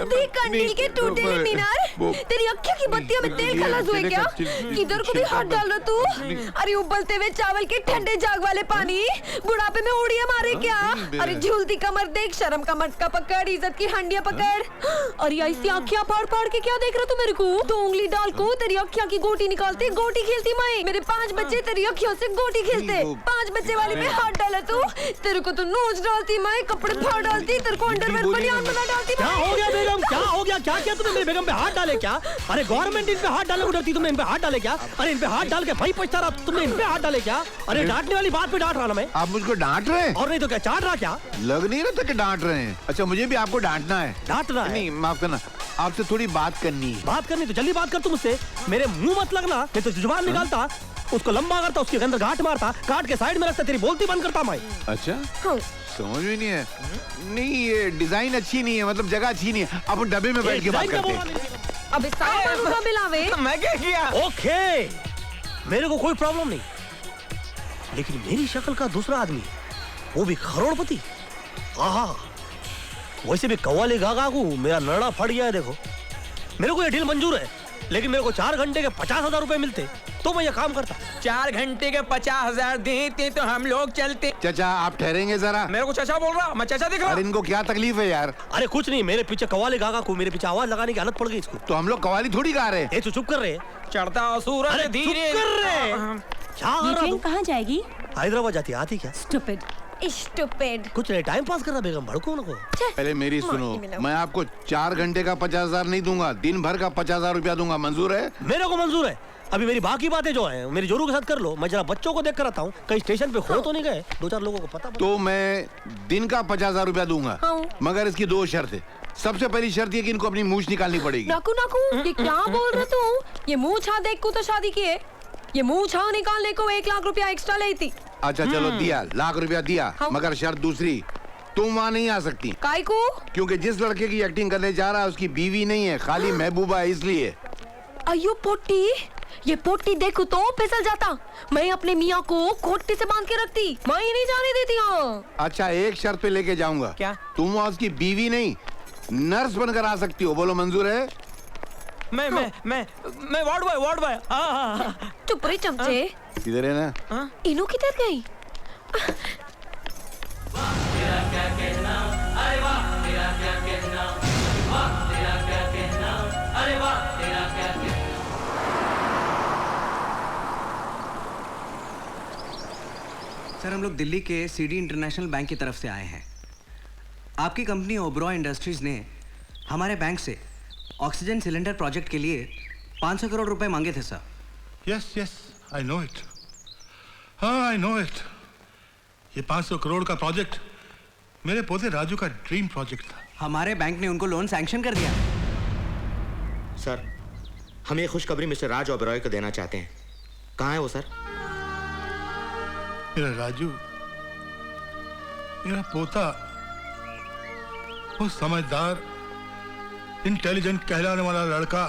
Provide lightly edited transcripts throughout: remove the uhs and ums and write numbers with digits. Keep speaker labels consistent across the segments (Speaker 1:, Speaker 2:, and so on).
Speaker 1: देख कंडील के टूटे हुए मीनार, तेरी अक्खियों की बत्तियों में तेल खलास हुए क्या? किधर को भी हाथ डाल रहा तू? अरे उबलते हुए चावल के ठंडे जाग वाले पानी, बुढ़ापे में उड़िया मारे क्या? अरे झूलती कमर देख, शर्म का मटका पकड़, इज्जत की हंडिया पकड़। अरे ऐसी आँखियाँ फाड़ फाड़ के क्या देख रहा तू मेरे को? 2 उंगली डाल को तेरी अखियाँ की गोटी निकालते, गोटी खेलती मैं। मेरे 5 बच्चे तेरी अखियों से गोटी खेलते, 5 बच्चे वाले में हाथ डाला तू, तेरे को तो नोच डालती मैं, कपड़े फाड़ डालती, तेरे को अंडरवेयर बनियान बना डालती।
Speaker 2: क्या हो गया बेगम, क्या हो गया? क्या किया तुमने? मेरी बेगम पे हाथ डाले क्या? अरे गवर्नमेंट इन पे हाथ डालने को डरती, तुमने इन पे हाथ डाले क्या? अरे इन पे हाथ डाल के भाई पछता रहा, तुमने इन पे हाथ डाले क्या? अरे डांटने वाली बात पे डांट रहा ना मैं।
Speaker 3: आप मुझको डांट रहे हैं?
Speaker 2: और नहीं तो क्या, चाट रहा क्या?
Speaker 3: लग नहीं रहा था कि डांट रहे हैं। अच्छा मुझे भी आपको डांटना है?
Speaker 2: डांटना है?
Speaker 3: नहीं माफ करना, आपसे थोड़ी बात करनी है।
Speaker 2: बात करनी तो जल्दी बात कर तू मुझसे, मेरे मुंह मत लगना, नहीं तो जुबान निकालता, उसको लंबा करता, उसके अंदर गांठ मारता, काट के साइड में रखता, तेरी बोलती बंद करता मैं।
Speaker 3: अच्छा समझ में नहीं है। नहीं ये डिजाइन अच्छी नहीं है, मतलब जगह अच्छी नहीं है, अपन डब्बे में बैठ के बात करते हैं।
Speaker 1: अबे साहब का मिलावे।
Speaker 4: मैं क्या किया?
Speaker 2: ओके मेरे को कोई प्रॉब्लम नहीं, लेकिन मेरी शक्ल का दूसरा आदमी, वो भी करोड़पति, आहा वैसे भी कव्वाली गागा को मेरा नड़ा फट गया है। देखो मेरे को ये डील मंजूर है, लेकिन मेरे को 4 घंटे के 50,000 रुपए मिलते तो मैं ये काम करता।
Speaker 4: 4 घंटे के 50,000 देते तो हम लोग चलते।
Speaker 3: चाचा आप ठहरेंगे जरा?
Speaker 4: मेरे को चाचा बोल रहा, मैं चाचा दिख रहा।
Speaker 3: और इनको क्या तकलीफ है यार?
Speaker 2: अरे कुछ नहीं, मेरे पीछे कव्वाली गागा को मेरे पीछे आवाज लगाने की आदत पड़ गई इसको।
Speaker 3: तो हम लोग कव्वाली थोड़ी गा रहे हैं।
Speaker 2: ए, तो चुप कर रहे,
Speaker 4: चढ़ता सूरज धीरे
Speaker 2: कर रहे, क्या कर रहा तू?
Speaker 1: कहाँ जाएगी?
Speaker 2: हैदराबाद जाती, आती क्या?
Speaker 1: Stupid stupid.
Speaker 2: कुछ नहीं, टाइम पास कर रहा बेगम, भड़को नको।
Speaker 3: पहले मेरी सुनो, मैं आपको 4 घंटे का 50,000 नहीं दूंगा, दिन भर का 50,000 रुपया दूंगा। मंजूर है?
Speaker 2: मेरे को मंजूर है। अभी मेरी बाकी बातें जो हैं मेरी जोरू के साथ कर लो, मैं जरा बच्चों को देख कर आता हूँ, कहीं स्टेशन पे खो तो नहीं गए, 2-4 लोगों को पता।
Speaker 3: तो मैं दिन का 50,000 रुपया दूंगा, मगर इसकी 2 शर्त है। सबसे पहली शर्त ये कि इनको अपनी मूछ निकालनी पड़ेगी।
Speaker 1: नाकू नाकू, ये क्या बोल रहा तू? ये मुँह छा देख को तो शादी की है, ये मुँह छा निकालने को 1 लाख रुपया एक्स्ट्रा लेती।
Speaker 3: अच्छा चलो दिया, लाख रुपया दिया, मगर शर्त दूसरी, तुम वहाँ नहीं आ सकती।
Speaker 1: काहे को?
Speaker 3: क्योंकि जिस लड़के की एक्टिंग करने जा रहा है उसकी बीवी नहीं है, खाली महबूबा है, इसलिए।
Speaker 1: अयो पोटी, ये पोटी देखो तो फिसल जाता, मैं अपने मियाँ को खोटी से बांध के रखती, मैं ही नहीं जाने देती। हाँ
Speaker 3: अच्छा एक शर्त पे लेके जाऊंगा।
Speaker 4: क्या?
Speaker 3: तुम वहाँ उसकी बीवी नहीं, नर्स बनकर आ सकती हो। बोलो मंजूर है?
Speaker 4: मैं वार्ड बॉय।
Speaker 1: चुप रही चमचे।
Speaker 3: इधर है ना?
Speaker 1: इनो किधर गई?
Speaker 5: सर हम लोग दिल्ली के सीडी इंटरनेशनल बैंक की तरफ से आए हैं। आपकी कंपनी ओबरॉय इंडस्ट्रीज ने हमारे बैंक से ऑक्सीजन सिलेंडर प्रोजेक्ट के लिए 500 करोड़ रुपए मांगे थे sir.
Speaker 6: Yes I know it, हाँ आई नो इट। ये 500 करोड़ का प्रोजेक्ट मेरे पोते राजू का ड्रीम प्रोजेक्ट था।
Speaker 5: हमारे बैंक ने उनको लोन सैंक्शन कर दिया।
Speaker 7: सर हम ये खुशखबरी मिस्टर राज ओबेरॉय को देना चाहते हैं। कहाँ है वो सर?
Speaker 6: मेरा राजू, मेरा पोता, वो समझदार इंटेलिजेंट कहलाने वाला लड़का,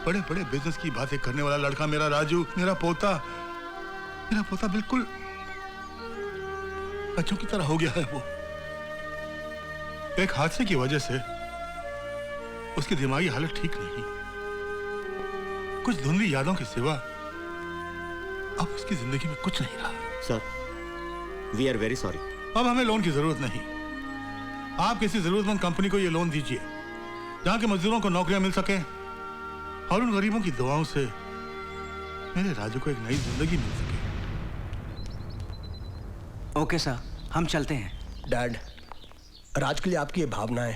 Speaker 6: बड़े बड़े बिजनेस की बातें करने वाला लड़का, मेरा राजू, मेरा पोता बिल्कुल बच्चों की तरह हो गया है। वो एक हादसे की वजह से उसकी दिमागी हालत ठीक नहीं, कुछ धुंधली यादों के सिवा अब उसकी जिंदगी में कुछ नहीं रहा।
Speaker 7: Sir we are very sorry.
Speaker 6: अब हमें लोन की जरूरत नहीं, आप किसी जरूरतमंद कंपनी को ये लोन दीजिए जहां के मजदूरों को नौकरियां मिल सके और उन गरीबों की दुआओं से मेरे राजू को एक नई जिंदगी मिल सके।
Speaker 5: ओके सर, हम चलते हैं।
Speaker 2: डैड, राज के लिए आपकी ये भावनाएं,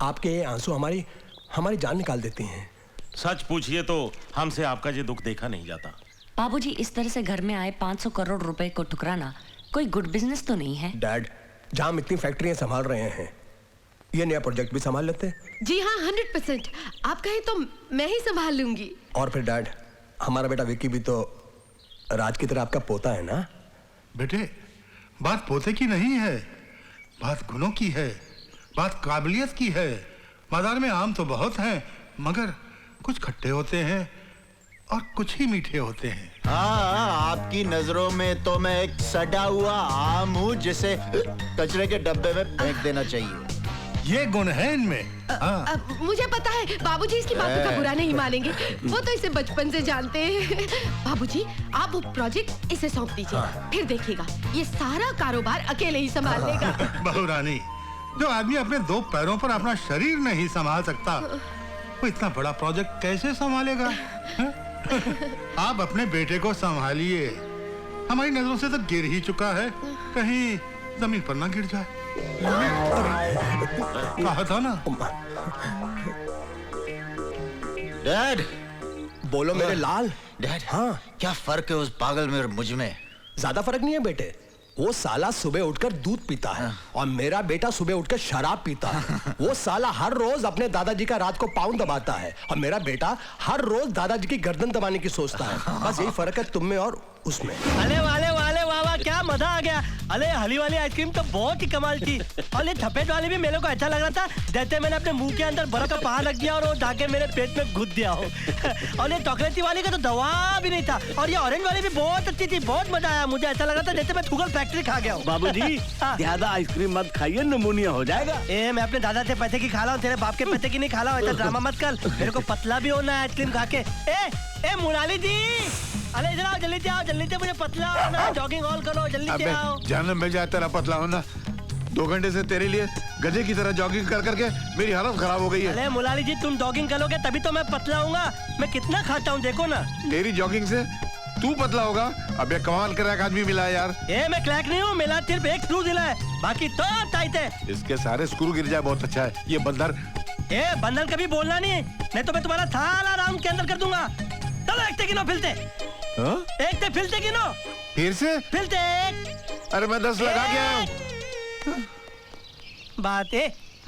Speaker 2: आपके ये आंसू हमारी जान निकाल देती हैं।
Speaker 8: सच पूछिए तो हमसे आपका ये दुख देखा नहीं जाता।
Speaker 9: बाबूजी, इस तरह से घर में आए 500 करोड़ रुपए को ठुकराना कोई गुड बिजनेस तो नहीं है।
Speaker 2: डैड, जहां हम इतनी फैक्ट्रियां संभाल रहे हैं, ये नया प्रोजेक्ट भी संभाल लेते।
Speaker 1: जी हाँ 100%, आप कहें तो मैं ही संभाल लूंगी।
Speaker 2: और फिर डैड, हमारा बेटा विक्की भी तो राज की तरह आपका पोता है ना?
Speaker 6: बेटे, बात पोते की नहीं है, बात गुणों की है, बात काबिलियत की है। बाजार में आम तो बहुत हैं, मगर कुछ खट्टे होते हैं और कुछ ही मीठे होते हैं।
Speaker 10: हाँ, आपकी नजरों में तो मैं एक सड़ा हुआ आम हूँ जिसे कचरे के डब्बे में फेंक देना चाहिए।
Speaker 6: ये गुण है इनमें। हाँ।
Speaker 1: मुझे पता है बाबूजी इसकी बातों का बुरा नहीं मानेंगे, वो तो इसे बचपन से जानते हैं। बाबूजी आप वो प्रोजेक्ट इसे सौंप दीजिए, फिर देखिएगा ये सारा कारोबार अकेले ही संभाल लेगा।
Speaker 6: बहू रानी, जो आदमी अपने 2 पैरों पर अपना शरीर नहीं संभाल सकता, वो इतना बड़ा प्रोजेक्ट कैसे संभालेगा? आप अपने बेटे को संभालिए, हमारी नजरों से तो गिर ही चुका है, कहीं जमीन पर ना गिर जाए। कहा था ना।
Speaker 10: डैड,
Speaker 2: बोलो मेरे लाल।
Speaker 10: डैड, हाँ, क्या फर्क है उस पागल में और मुझ में?
Speaker 2: ज्यादा फर्क नहीं है बेटे। वो साला सुबह उठकर दूध पीता है और मेरा बेटा सुबह उठकर शराब पीता है। वो साला हर रोज अपने दादाजी का रात को पाँव दबाता है और मेरा बेटा हर रोज दादाजी की गर्दन दबाने की सोचता है। बस यही फर्क है तुम में और उसमें।
Speaker 11: अरे वाले वाले वाह, क्या मजा आ गया। अरे हली वाली आइसक्रीम तो बहुत ही कमाल थी, और ये सफेद वाली भी मेरे को अच्छा लग रहा था। जैसे मैंने अपने मुंह के अंदर बर्फ का पहाड़ रख दिया और वो जाके मेरे पेट में घुस दिया हो। और ये चॉकलेटी वाली का तो दवा भी नहीं था, और ये ऑरेंज वाली भी बहुत अच्छी थी, बहुत मजा आया। मुझे ऐसा लगा था जैसे मैं शुगर फैक्ट्री खा गया हूँ।
Speaker 12: बाबूजी ज्यादा आइसक्रीम मत खाइए, निमोनिया हो जाएगा।
Speaker 11: मैं अपने दादा से पैसे की खा रहा हूँ, तेरे बाप के पैसे की नहीं खा रहा हूँ। ऐसा ड्रामा मत कर, मेरे को पतला भी होना है आइसक्रीम खा के। ए मुराली जी, अरे इधर आओ, जल्दी से आओ, जल्दी से, मुझे पतला होना, जॉगिंग ऑल करो, जल्दी से आओ।
Speaker 3: जानना मैं जाता रहा पतला होना, 2 घंटे से तेरे लिए गधे की तरह जॉगिंग कर करके मेरी हालत खराब हो गई है।
Speaker 11: अरे मुलाली जी, तुम जॉगिंग करोगे तभी तो मैं पतला होऊंगा। मैं कितना खाता हूँ देखो ना।
Speaker 3: तेरी जॉगिंग से तू पतला होगा? अब ये कमाल कर रहा आदमी मिला है यार।
Speaker 11: मैं क्रैक नहीं हूँ, मिला सिर्फ एक स्क्रू दिला है, बाकी तो टाइट है।
Speaker 3: इसके सारे स्क्रू गिर जाए बहुत अच्छा है। ये बंदर
Speaker 11: बंदर कभी बोलना नहीं तो मैं तुम्हारा सारा राउंड के अंदर कर दूंगा। चलो एक गिनो, फिलते एक फिलते गिनो,
Speaker 3: फिर से
Speaker 11: फिलते।
Speaker 3: अरे मैं 10 लगा गया।
Speaker 11: बात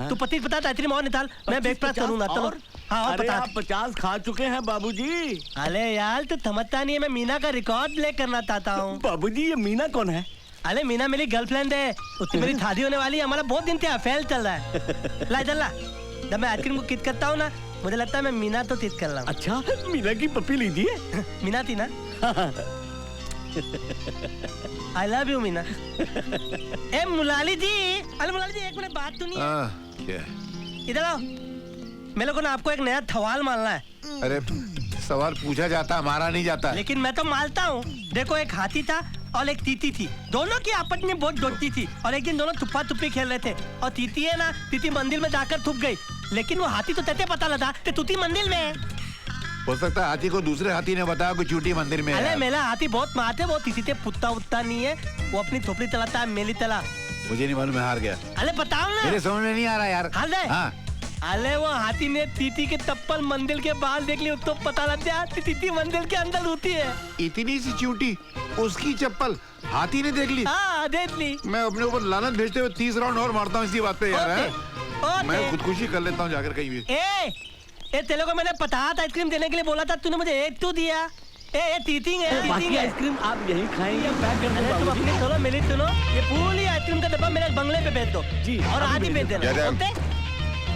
Speaker 11: तू 25 बता, आइसक्रीम और निकाल, मैं बैग प्रेस करूंगा। चलो हाँ,
Speaker 12: अरे आप 50 खा चुके हैं बाबूजी।
Speaker 11: अरे यार तू समझता नहीं है, मैं मीना का रिकॉर्ड ब्रेक करना चाहता हूँ।
Speaker 12: बाबूजी ये मीना कौन है?
Speaker 11: अरे मीना मेरी गर्लफ्रेंड है, उससे मेरी शादी होने वाली है। हमारा बहुत दिन से अफेयर चल रहा है। ला इधर ला, जब मैं आइसक्रीम को किट करता हूँ ना, मुझे लगता है मैं मीना तो किट कर रहा हूँ।
Speaker 12: अच्छा, मीना की पप्पी लीजिए।
Speaker 11: मीना थी ना? I love you Meena. Mulali ji, अरे मुलाली जी एक मिनट बात तो नहीं। इधर आओ, मेरे को ना आपको एक नया सवाल मारना है।
Speaker 3: अरे सवाल पूछा जाता, मारा नहीं जाता।
Speaker 11: लेकिन मैं तो मारता हूँ। देखो, एक हाथी था और एक तीती थी, दोनों की आपस में बहुत दोस्ती थी, और एक दिन दोनों तुप्पा तुप्पी खेल रहे थे, और तीती है ना, तीती मंदिर में जाकर थुप गई, लेकिन वो हाथी तो तैसे पता लगा कि तूती मंदिर में है।
Speaker 3: हो सकता है हाथी को दूसरे हाथी ने बताया कि चूटी मंदिर में है।
Speaker 11: अरे मेरा हाथी बहुत मार है, वो तीती से पुत्ता उत्ता नहीं है, वो अपनी थोपड़ी चलाता है, मेली तला।
Speaker 3: मुझे नहीं मालूम, मैं हार गया।
Speaker 11: अरे बताओ ना,
Speaker 3: मेरे समझ में नहीं आ रहा यार।
Speaker 11: हार दे।
Speaker 3: हाँ।
Speaker 11: अरे वो हाथी ने तीती के चप्पल मंदिर के बाहर देख ली, तो पता लग गया तीती मंदिर के अंदर होती है।
Speaker 3: इतनी सी चूटी, उसकी चप्पल हाथी ने देख ली?
Speaker 11: हाँ देख ली।
Speaker 3: मैं अपने ऊपर लानत भेजते हुए 30 राउंड और मारता हूँ इसी बात पे यार। है मैं खुदकुशी कर लेता हूँ जाकर कहीं भी।
Speaker 11: तेरे को मैंने 50 आइसक्रीम देने के लिए बोला था, तूने मुझे एक तो दिया। टीटिंग है,
Speaker 12: बाकी आइसक्रीम आप यहीं खाएंगे, पैक कर दो।
Speaker 11: तुम अपनी सुनो, मेरी सुनो, ये पूरी आइसक्रीम का डब्बा मेरे बंगले पे भेज दो जी, और आधी भेज देना।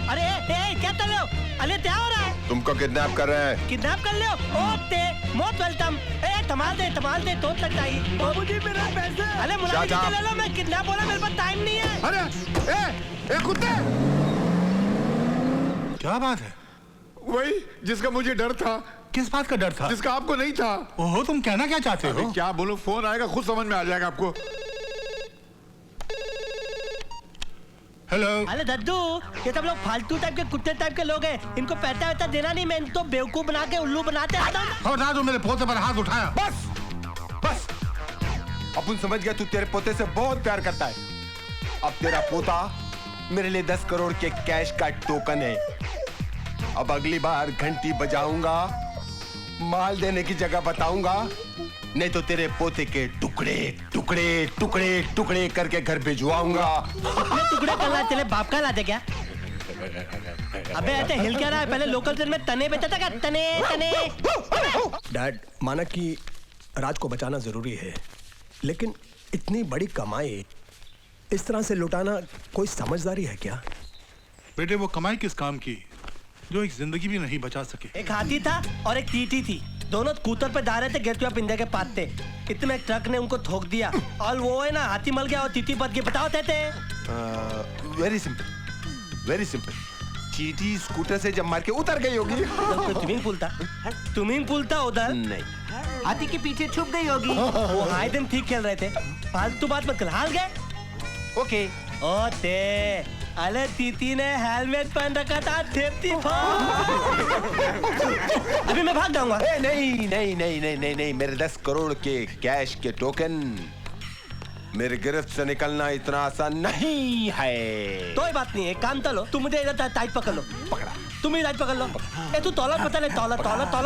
Speaker 11: अरे क्या कर रहे हो? अरे क्या हो रहा है?
Speaker 13: तुमको किडनैप कर रहे हैं।
Speaker 11: किडनैप कर लो? Okay, most welcome. तमाल दे तो लगता है।
Speaker 12: बाबूजी मेरे पैसे।
Speaker 11: अरे मुलाजिम ले लो, मैं किडनैप बोला, मेरे पास टाइम नहीं है।
Speaker 3: अरे कुत्ते,
Speaker 6: क्या बात है?
Speaker 3: वही जिसका मुझे डर था।
Speaker 6: किस बात का डर था?
Speaker 3: जिसका आपको नहीं था।
Speaker 6: ओहो, तुम कहना क्या चाहते हो?
Speaker 3: क्या बोलूं, फोन आएगा, खुद समझ में आ जाएगा आपको।
Speaker 6: हेलो।
Speaker 11: अरे दद्दू, ये सब लोग फालतू टाइप के कुत्ते टाइप के लोग हैं, इनको पैसा वैसा देना नहीं, मैं इनको बेवकूफ बना के उल्लू बनाते रहता हूँ।
Speaker 6: खबरदार जो मेरे पोते पर हाथ उठाया।
Speaker 13: बस अपन समझ गया, तू तेरे पोते से बहुत प्यार करता है। अब तेरा पोता मेरे लिए 10 करोड़ के कैश का टोकन है। अब अगली बार घंटी बजाऊंगा, माल देने की जगह बताऊंगा, नहीं तो तेरे पोते के टुकड़े टुकड़े टुकड़े टुकड़े करके घर भिजवाऊंगा।
Speaker 11: टुकड़े करना तेरे बाप का लाते क्या? अबे ऐसे हिल क्या रहा है? पहले लोकल ट्रेन में तने बेचता था क्या? तने तने।
Speaker 2: डैड, माना कि राज को बचाना जरूरी है, लेकिन इतनी बड़ी कमाई इस तरह से लुटाना कोई समझदारी है क्या?
Speaker 6: बेटे, वो कमाई किस काम की जो एक जिंदगी भी नहीं बचा सके?
Speaker 11: एक हाथी था और एक टीटी थी, दोनों स्कूटर पे जा रहे थे गेट पे इंडिया के पास थे, इतने में ट्रक ने उनको ठोक दिया और वो है ना, हाथी मर गया और टीटी बच गई। बताओ थे।
Speaker 13: Very simple, very simple. चींटी स्कूटर से जब मार के उतर गई होगी।
Speaker 11: स्विमिंग पूल था उधर?
Speaker 13: नहीं,
Speaker 5: हाथी के पीछे छुप गई होगी।
Speaker 11: वो हाइड एंड सीक खेल रहे थे। फालतू बात मत कर, हार गए।
Speaker 13: ओके।
Speaker 11: ओते अरे तीती ने हेलमेट पहन रखा था, सेफ्टी अभी मैं भाग जाऊंगा।
Speaker 13: नहीं नहीं नहीं नहीं नहीं नहीं, मेरे 10 करोड़ के कैश के टोकन मेरे गिरफ्त से निकलना इतना आसान नहीं है।
Speaker 11: कोई बात नहीं है, काम तो लो, तुम मुझे इधर टाइट पकड़ लो। पकड़ा, तुम ही टाइट पकड़ लो। ए तू तौलत पता ले, तौलत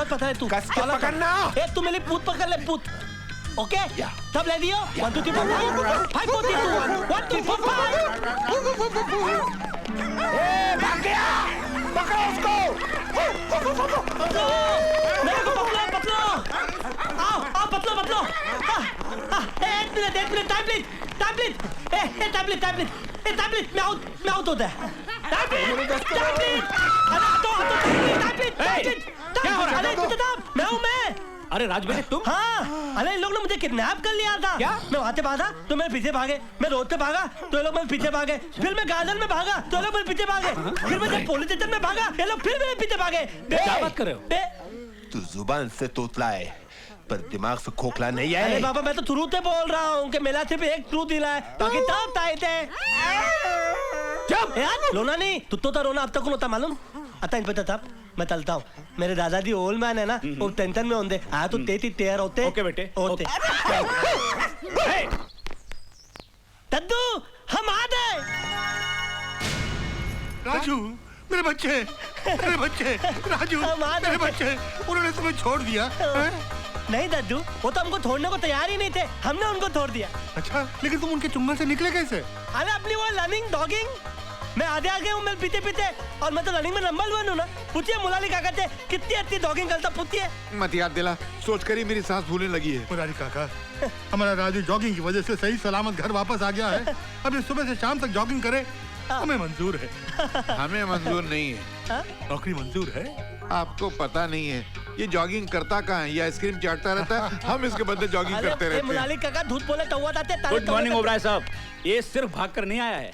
Speaker 11: पता ले तू।
Speaker 13: कस के पकड़ना।
Speaker 11: ए तू मेरी पूत पकड़ ले, पूत। ओके सब ले दियो। 1 2 3 4 5 4 3 2 1 2 4 5।
Speaker 13: ए भाग गया, पकड़ो उसको।
Speaker 11: मेरे को पकड़ो। आओ पकड़ो। एक मिनट टाइम प्लीज। मैं आउट होता है।
Speaker 4: क्या हो रहा है?
Speaker 11: मैं
Speaker 4: अरे राज बेटे तुम?
Speaker 11: हाँ, अरे इन लोग ने मुझे किडनैप कर लिया था।
Speaker 4: क्या?
Speaker 11: मैं वहाँ से भागा तो मेरे पीछे भागे, मैं रोड पे भागा तो ये लोग मेरे पीछे भागे, फिर मैं गार्डन में भागा तो ये लोग मेरे पीछे भागे, फिर मैं जब पुलिस स्टेशन में भागा ये लोग फिर मेरे पीछे भागे।
Speaker 4: क्या बात कर रहे हो?
Speaker 13: तू जुबान से तोतला है पर दिमाग से खोखला नहीं है।
Speaker 11: अरे बाबा मैं तो शुरू से बोल रहा हूँ कि मेरा सिर्फ एक ट्रूथ दिला है, बाकी सब टाइट है। यार रोना नहीं, तुत्तो था रोना अब तक कौन होता मालूम? आता इन पता था, मैं चलता हूँ। मेरे दादाजी ओल्ड मैन है ना, वो टेंशन में होंगे। आया तो तेती तेर होते।
Speaker 4: ओके बेटे
Speaker 11: होते। दद्दू हम आ गए।
Speaker 6: राजू मेरे बच्चे राजू मेरे बच्चे, उन्होंने तुम्हें छोड़ दिया है?
Speaker 11: नहीं दद्दू, वो तो हमको छोड़ने को तैयार ही नहीं थे, हमने उनको छोड़ दिया।
Speaker 6: अच्छा, लेकिन तुम उनके चुंगल से निकले कैसे?
Speaker 11: अरे अपनी वो लर्निंग डॉगिंग, मैं आगे हूँ, मैं पीते और मैं तो रनिंग में नंबर 1 हूँ ना। पूछिए मुलाली काका से कितनी अच्छी डॉगिंग करता, पूछिए।
Speaker 3: मत याद दिला, सोच कर ही मेरी सांस फूलने लगी है।
Speaker 6: मुलाली काका, हमारा राजू जॉगिंग की वजह से सही सलामत घर वापस आ गया है। अब ये सुबह से शाम तक जॉगिंग करे, हमें मंजूर है।
Speaker 3: हमें मंजूर नहीं है।
Speaker 6: नौकरी मंजूर है?
Speaker 3: आपको पता नहीं है ये जॉगिंग करता कहाँ है, ये आइसक्रीम चाटता रहता है, हम इसके बदले जॉगिंग करते रहते हैं।
Speaker 11: मुलाली काका धूप बोले टौवा जाते।
Speaker 4: गुड मॉर्निंग ओबराय साहब, ये सिर्फ भाग कर नहीं आया है,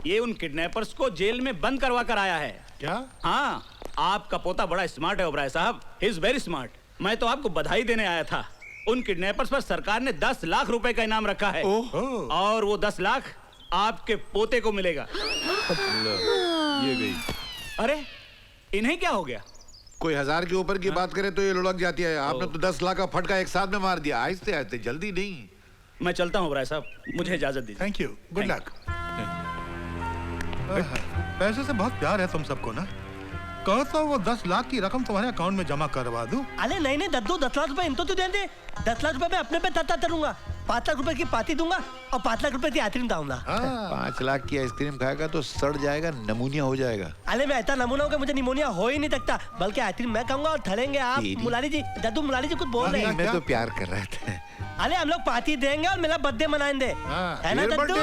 Speaker 4: ये उन किडनैपर्स को जेल में बंद करवा कर आया है।
Speaker 6: क्या?
Speaker 4: हाँ, आपका पोता बड़ा स्मार्ट है ओबराय साहब, ही इज वेरी स्मार्ट। मैं तो आपको बधाई देने आया था। उन किडनैपर्स पर सरकार ने 10 लाख रुपए का इनाम रखा है और वो 10 लाख आपके पोते को मिलेगा।
Speaker 3: ये गई।
Speaker 4: अरे इन्हें क्या हो गया?
Speaker 3: कोई 1000 के ऊपर की बात करे तो ये लुढ़क जाती है। आपने तो 10 लाख का फटका एक साथ में मार दिया। आहिस्ते आहिस्ते, जल्दी नहीं।
Speaker 4: मैं चलता हूँ ओबराय साहब, मुझे इजाजत दीजिए।
Speaker 6: Thank you, good luck. पैसे से बहुत प्यार है तुम सबको ना, कहो तो वो 10 लाख की रकम तुम्हारे अकाउंट में जमा करवा दूं।
Speaker 11: अरे नहीं दद्दू, 10 लाख रुपए इनको तो दे दे। 10 लाख रुपए मैं अपने पे तत्ता करूंगा, 5 लाख रुपए की पार्टी दूंगा और 5 लाख रुपए की आइसक्रीम खाऊंगा।
Speaker 3: 5 लाख की आइसक्रीम खाएगा तो सड़ जाएगा, नमूनिया हो जाएगा।
Speaker 11: अरे मैं ऐसा नमूना हूँ कि मुझे निमोनिया हो ही नहीं सकता, बल्कि आइसक्रीम मैं खाऊंगा और ठहरेंगे आप। मुलारी जी, दद्दू मुलारी जी कुछ बोल रहे हैं।
Speaker 3: मैं तो प्यार कर रहा था।
Speaker 11: अरे हम लोग पार्टी देंगे और मेरा बर्थडे मनाएंगे, है ना दद्दू?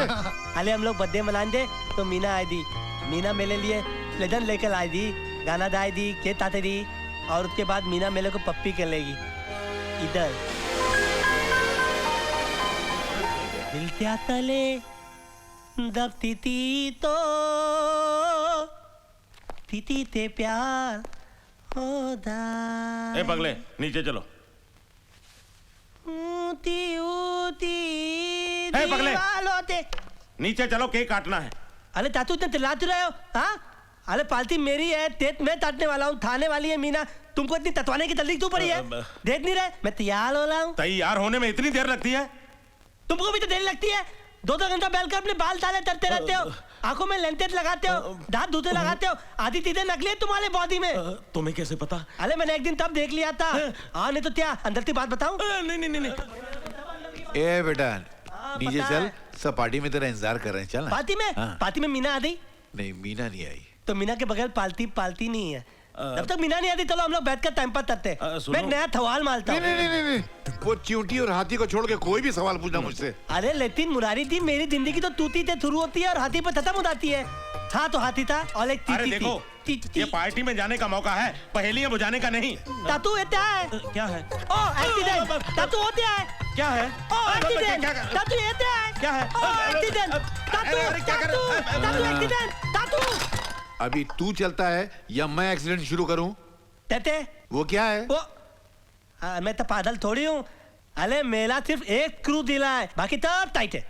Speaker 11: अरे हम लोग बर्थडे मनाएंगे तो मीना आई दी, मीना मेरे लिए प्लेजर लेकर आई दी, गाना दाई दी, केक आते दी, और उसके बाद मीना मेरे को पप्पी कर लेगी इधर। दिल तले दबती थी तो तीती ते प्यार होदा।
Speaker 8: ए पगले, नीचे चलो।
Speaker 11: ऊती ऊती
Speaker 8: पगले,
Speaker 11: दीवालों
Speaker 8: नीचे चलो, केक काटना है।
Speaker 11: अरे चाचू इतने चिल्लाते रहे हो? हाँ, अरे पार्टी मेरी है, तेज मैं काटने वाला हूँ, थाने वाली है मीना। तुमको इतनी ततवाने की तकलीफ क्यों पड़ी है? देख नहीं रहे मैं तैयार हो रहा हूँ।
Speaker 8: तैयार होने में इतनी देर लगती है?
Speaker 11: तुमको भी तो देर लगती है। 2-2 घंटा बैठकर अपने बाल साले करते रहते हो, आंखों में लेंटेज लगाते हो, दांत धूते लगाते हो, आधी चीजें नकली है तुम्हारे बॉडी में।
Speaker 8: तुम्हें कैसे पता?
Speaker 11: अरे मैंने एक दिन तब देख लिया था। हाँ नहीं तो क्या, अंदर की बात बताऊं?
Speaker 8: नहीं।
Speaker 3: ए बेटा नीचे चल, सब पार्टी में तेरा इंतजार कर रहे हैं, चल।
Speaker 11: पार्टी में मीना आ गई?
Speaker 3: नहीं, मीना नहीं आई।
Speaker 11: तो मीना के बगैर पालती नहीं है। जब तक मीना नहीं आती चलो हम लोग बैठकर टाइम पास करते हैं। मैं नया सवाल मारता हूँ।
Speaker 3: नहीं, वो चींटी और हाथी को छोड़ के कोई भी सवाल पूछना मुझसे।
Speaker 11: अरे लेकिन मुरारी जी, मेरी जिंदगी तो तूती से शुरू होती है और हाथी पर खत्म हो जाती है। हाँ तो हाथी था और एक
Speaker 8: अरे देखो, ये पार्टी में जाने का मौका है, पहेलियां बुझाने का नहीं।
Speaker 11: तातू होता है।
Speaker 8: क्या है?
Speaker 11: ओ एक्सीडेंट। तातू होता है।
Speaker 8: क्या है?
Speaker 11: ओ एक्सीडेंट। तातू होता है।
Speaker 8: क्या है?
Speaker 11: ओ एक्सीडेंट। तातू एक्सीडेंट। तातू
Speaker 3: अभी तू चलता है या मैं एक्सीडेंट शुरू करूं?
Speaker 11: तेते
Speaker 3: वो क्या है?
Speaker 11: वो मैं तो पागल थोड़ी हूँ। अरे मेरा सिर्फ एक स्क्रू ढीला है, बाकी सब टाइट है।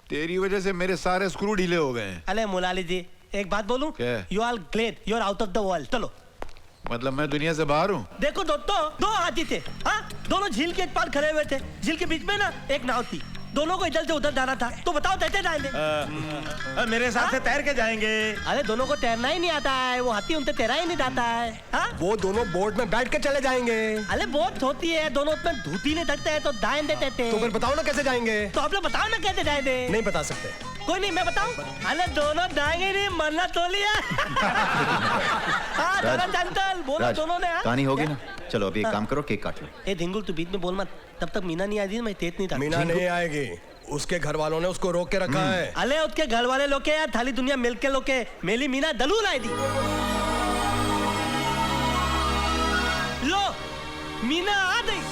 Speaker 3: तेरी वजह से मेरे सारे स्क्रू ढीले हो गए हैं।
Speaker 11: अरे मुलाली जी एक बात बोलूं? You are great, you are out of the world. चलो।
Speaker 3: मतलब मैं दुनिया से बाहर हूँ?
Speaker 11: देखो दोस्तों, दो हाथी थे, हाँ दोनों झील के एक पार खड़े हुए थे। झील के बीच में ना एक नाव थी, दोनों को इधर से उधर जाना था। तो बताओ कैसे जाएंगे?
Speaker 8: मेरे साथ से तैर के जाएंगे।
Speaker 11: अरे दोनों को तैरना ही नहीं आता है, वो हाथी उनसे तैरा ही नहीं जाता है। हा?
Speaker 13: वो दोनों बोट में बैठ के चले जाएंगे।
Speaker 11: अरे बोट होती है, दोनों उसमें धूती नहीं थकते हैं तो दाएं देते थे।
Speaker 13: तो फिर बताओ ना कैसे जाएंगे?
Speaker 11: तो आप लोग बताओ ना कैसे जाएंगे?
Speaker 13: नहीं बता सकते।
Speaker 11: कोई नहीं, मैं बताऊं? अरे दोनों जाएंगे नहीं, मरना तो लिया। हाँ दोनों चंचल बोलो, दोनों ने।
Speaker 10: कहानी होगी ना? चलो अभी एक काम करो, केक काट लो।
Speaker 11: ए धिंगुल तू बीच में बोल मत, तब तक मीना नहीं आई मैं तेज नहीं था।
Speaker 13: मीना नहीं आएगी, उसके घर वालों ने उसको रोक के रखा है।
Speaker 11: अले उसके घर वाले लोग के यार, थाली दुनिया मिल के लोग के मेली मीना दलूल आई थी। लो मीना आ गई।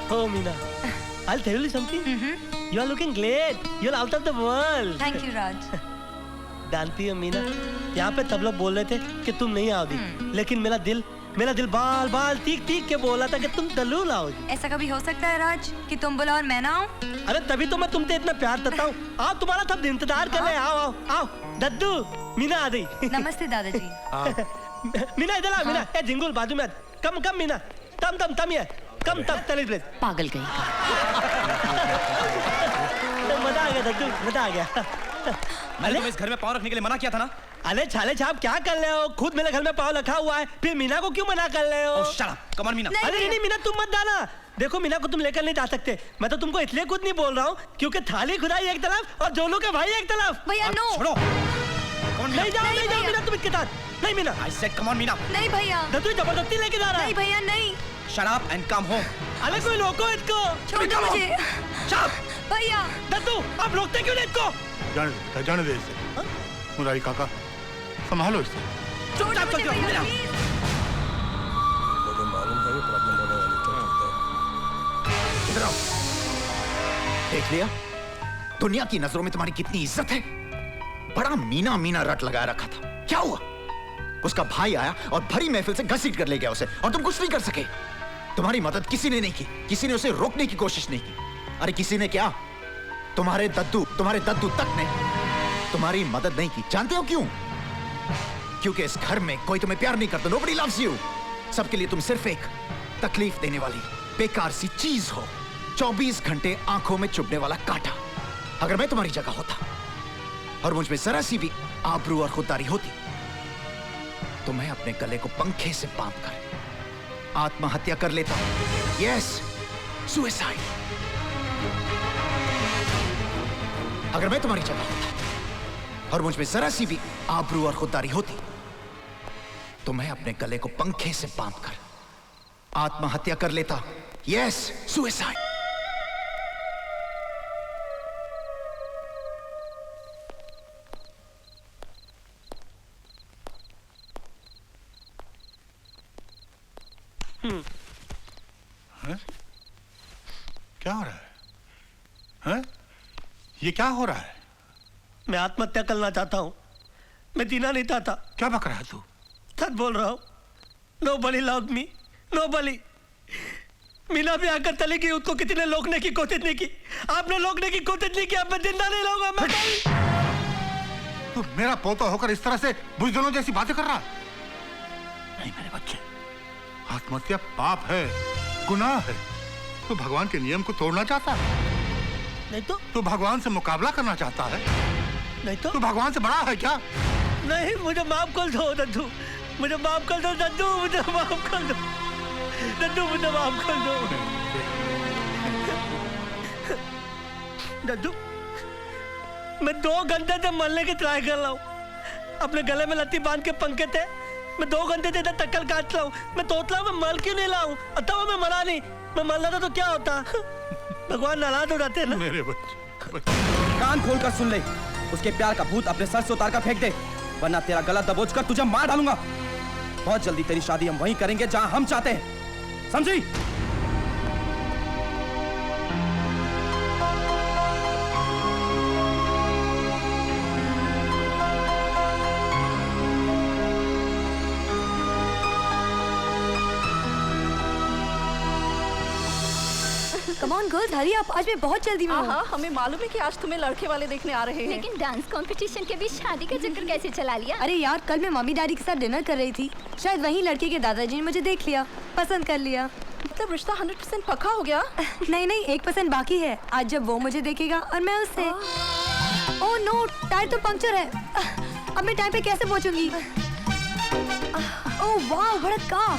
Speaker 11: Oh Meena, I'll tell you something. You are looking great. You are out of the world.
Speaker 1: Thank you, Raj.
Speaker 11: जानती है मीना, यहाँ पे सब लोग बोल रहे थे कि तुम नहीं आओगी, लेकिन मेरा दिल बाल बाल तीक तीक के बोला था कि तुम दलूल आओगी।
Speaker 1: ऐसा कभी हो सकता है राज कि तुम बोला और मैं ना आऊं?
Speaker 11: अरे तभी तो मैं तुमसे इतना प्यार करता हूँ। आओ तुम्हारा सब इंतजार कर रहे हैं। आओ आओ आओ दद्दू, मीना आ गई।
Speaker 1: नमस्ते दादाजी।
Speaker 11: मीना इधर आ। मीना ए झिंगुल बाजू में। कम कम मीना, तम ये कम तब चले प्लीज।
Speaker 9: पागल गई।
Speaker 11: मजा आ गया दद्दू, मजा आ गया।
Speaker 14: मैंने तुम्हें इस घर में पाँव रखने के लिए मना किया था ना?
Speaker 11: अरे छाले छाप क्या कर रहे हो? खुद मेरे घर में पाँव रखा हुआ है, फिर मीना को क्यों मना कर रहे हो?
Speaker 14: Shut up, come on Meena.
Speaker 11: अरे नहीं मीना तुम मत जाना। देखो मीना को तुम लेकर नहीं जा सकते। मैं तो तुमको इसलिए खुद नहीं बोल रहा हूँ क्योंकि थाली खुदाई एक तरफ और जोलू के भाई एक तरफ।
Speaker 1: भैया नो।
Speaker 14: छोड़ो।
Speaker 11: नहीं जाओ मीना तुम इसके साथ। नहीं Meena.
Speaker 14: I said come on Meena.
Speaker 1: नहीं भैया।
Speaker 11: दद्दू जबरदस्ती लेके जा रहा है।
Speaker 1: नहीं भैया नहीं।
Speaker 14: Shut up and come home।
Speaker 11: अरे कोई रोको इसको।
Speaker 1: छोड़ दो मुझे।
Speaker 14: चुप।
Speaker 1: भैया।
Speaker 11: दद्दू आप रोकते क्यों नहीं इसको?
Speaker 6: जाने दे इसे। मुरारी काका संभालो इसे।
Speaker 1: छोड़ दो मुझे भैया प्लीज।
Speaker 13: मुझे मालूम था ये प्रॉब्लम होने वाली थी।
Speaker 10: इधर आओ। देख लिया दुनिया की नजरों में तुम्हारी कितनी इज्जत है। बड़ा मीना मीना रट लगाया रखा था, क्या हुआ? उसका भाई आया और भरी महफिल से घसीट कर ले गया उसे, और तुम कुछ नहीं कर सके। तुम्हारी मदद किसी ने नहीं की, किसी ने उसे रोकने की कोशिश नहीं की। अरे किसी ने क्या, तुम्हारे दद्दू तक ने तुम्हारी मदद नहीं की। जानते हो क्यों? क्योंकि इस घर में कोई तुम्हें प्यार नहीं करता। Nobody loves you। सबके लिए तुम सिर्फ एक तकलीफ देने वाली बेकार सी चीज हो, 24 घंटे आंखों में चुभने वाला कांटा। अगर मैं तुम्हारी जगह होता और मुझ में जरा सी भी आबरू और खुददारी होती तो मैं अपने गले को पंखे से बांध कर आत्महत्या कर लेता। Yes, suicide. अगर मैं तुम्हारी जगह होता और मुझ में जरा सी भी आबरू और खुददारी होती तो मैं अपने गले को पंखे से बांध कर आत्महत्या कर लेता। Yes, suicide.
Speaker 6: क्या हो रहा है? हैं? ये क्या हो रहा है?
Speaker 11: मैं आत्महत्या करना चाहता हूँ। मैं जीना नहीं चाहता।
Speaker 6: क्या बक रहा है तू?
Speaker 11: सच बोल रहा हूँ। Nobody loved me, nobody। Meena भी आकर चली गई, उसको किसी ने रोकने की कोशिश नहीं की। आपने रोकने की कोशिश नहीं की, अब मैं जिंदा नहीं रहूंगा। मैं
Speaker 6: तू मेरा पोता होकर इस तरह से बुजदिलों जैसी बातें कर रहा? नहीं मेरे बच्चे, आत्महत्या पाप है, गुनाह है। तू भगवान के नियम को तोड़ना चाहता है?
Speaker 11: नहीं तो?
Speaker 6: तू भगवान से मुकाबला करना चाहता है?
Speaker 11: नहीं तो?
Speaker 6: तू भगवान से बड़ा है क्या?
Speaker 11: नहीं, मुझे माफ कर दो दद्दू, मुझे माफ कर दो दद्दू, मुझे माफ कर दो दद्दू, मुझे माफ कर दो दद्दू। मैं 2 घंटे से मरने की ट्राई कर रहा हूँ। अपने गले में लत्ती बांध के पंखे थे। मैं 2 घंटे से इधर टक्कर काट रहा हूँ। मैं तोतला में मर क्यों नहीं लाऊं? अथवा मैं मरा नहीं, मैं मर रहा था तो क्या होता? भगवान नाराज हो जाते हैं ना।
Speaker 6: मेरे बच्चे
Speaker 14: कान खोल कर सुन ले, उसके प्यार का भूत अपने सर से उतार कर फेंक दे। वरना तेरा गला दबोच कर तुझे मार डालूंगा। बहुत जल्दी तेरी शादी हम वहीं करेंगे जहां हम चाहते हैं, समझी?
Speaker 1: Come on girls, hurry up, आज मैं बहुत जल्दी में हूँ।
Speaker 15: हाँ, हमें मालूम है कि आज तुम्हें लड़के वाले देखने आ रहे हैं।
Speaker 16: लेकिन डांस कंपटीशन के बीच शादी का जिक्र कैसे चला लिया?
Speaker 1: अरे यार, कल मैं मम्मी डैडी के साथ डिनर कर रही थी, शायद वहीं लड़के के दादाजी ने मुझे देख लिया, पसंद कर लिया।
Speaker 15: मतलब रिश्ता 100% पक्का हो गया?
Speaker 1: नहीं नहीं, 1% बाकी है। आज जब वो मुझे देखेगा और मैं उससे। ओह नो, टायर तो पंक्चर है। अब मैं टाइम पे कैसे पहुंचूंगी? ओह वाह, बड़ा काम।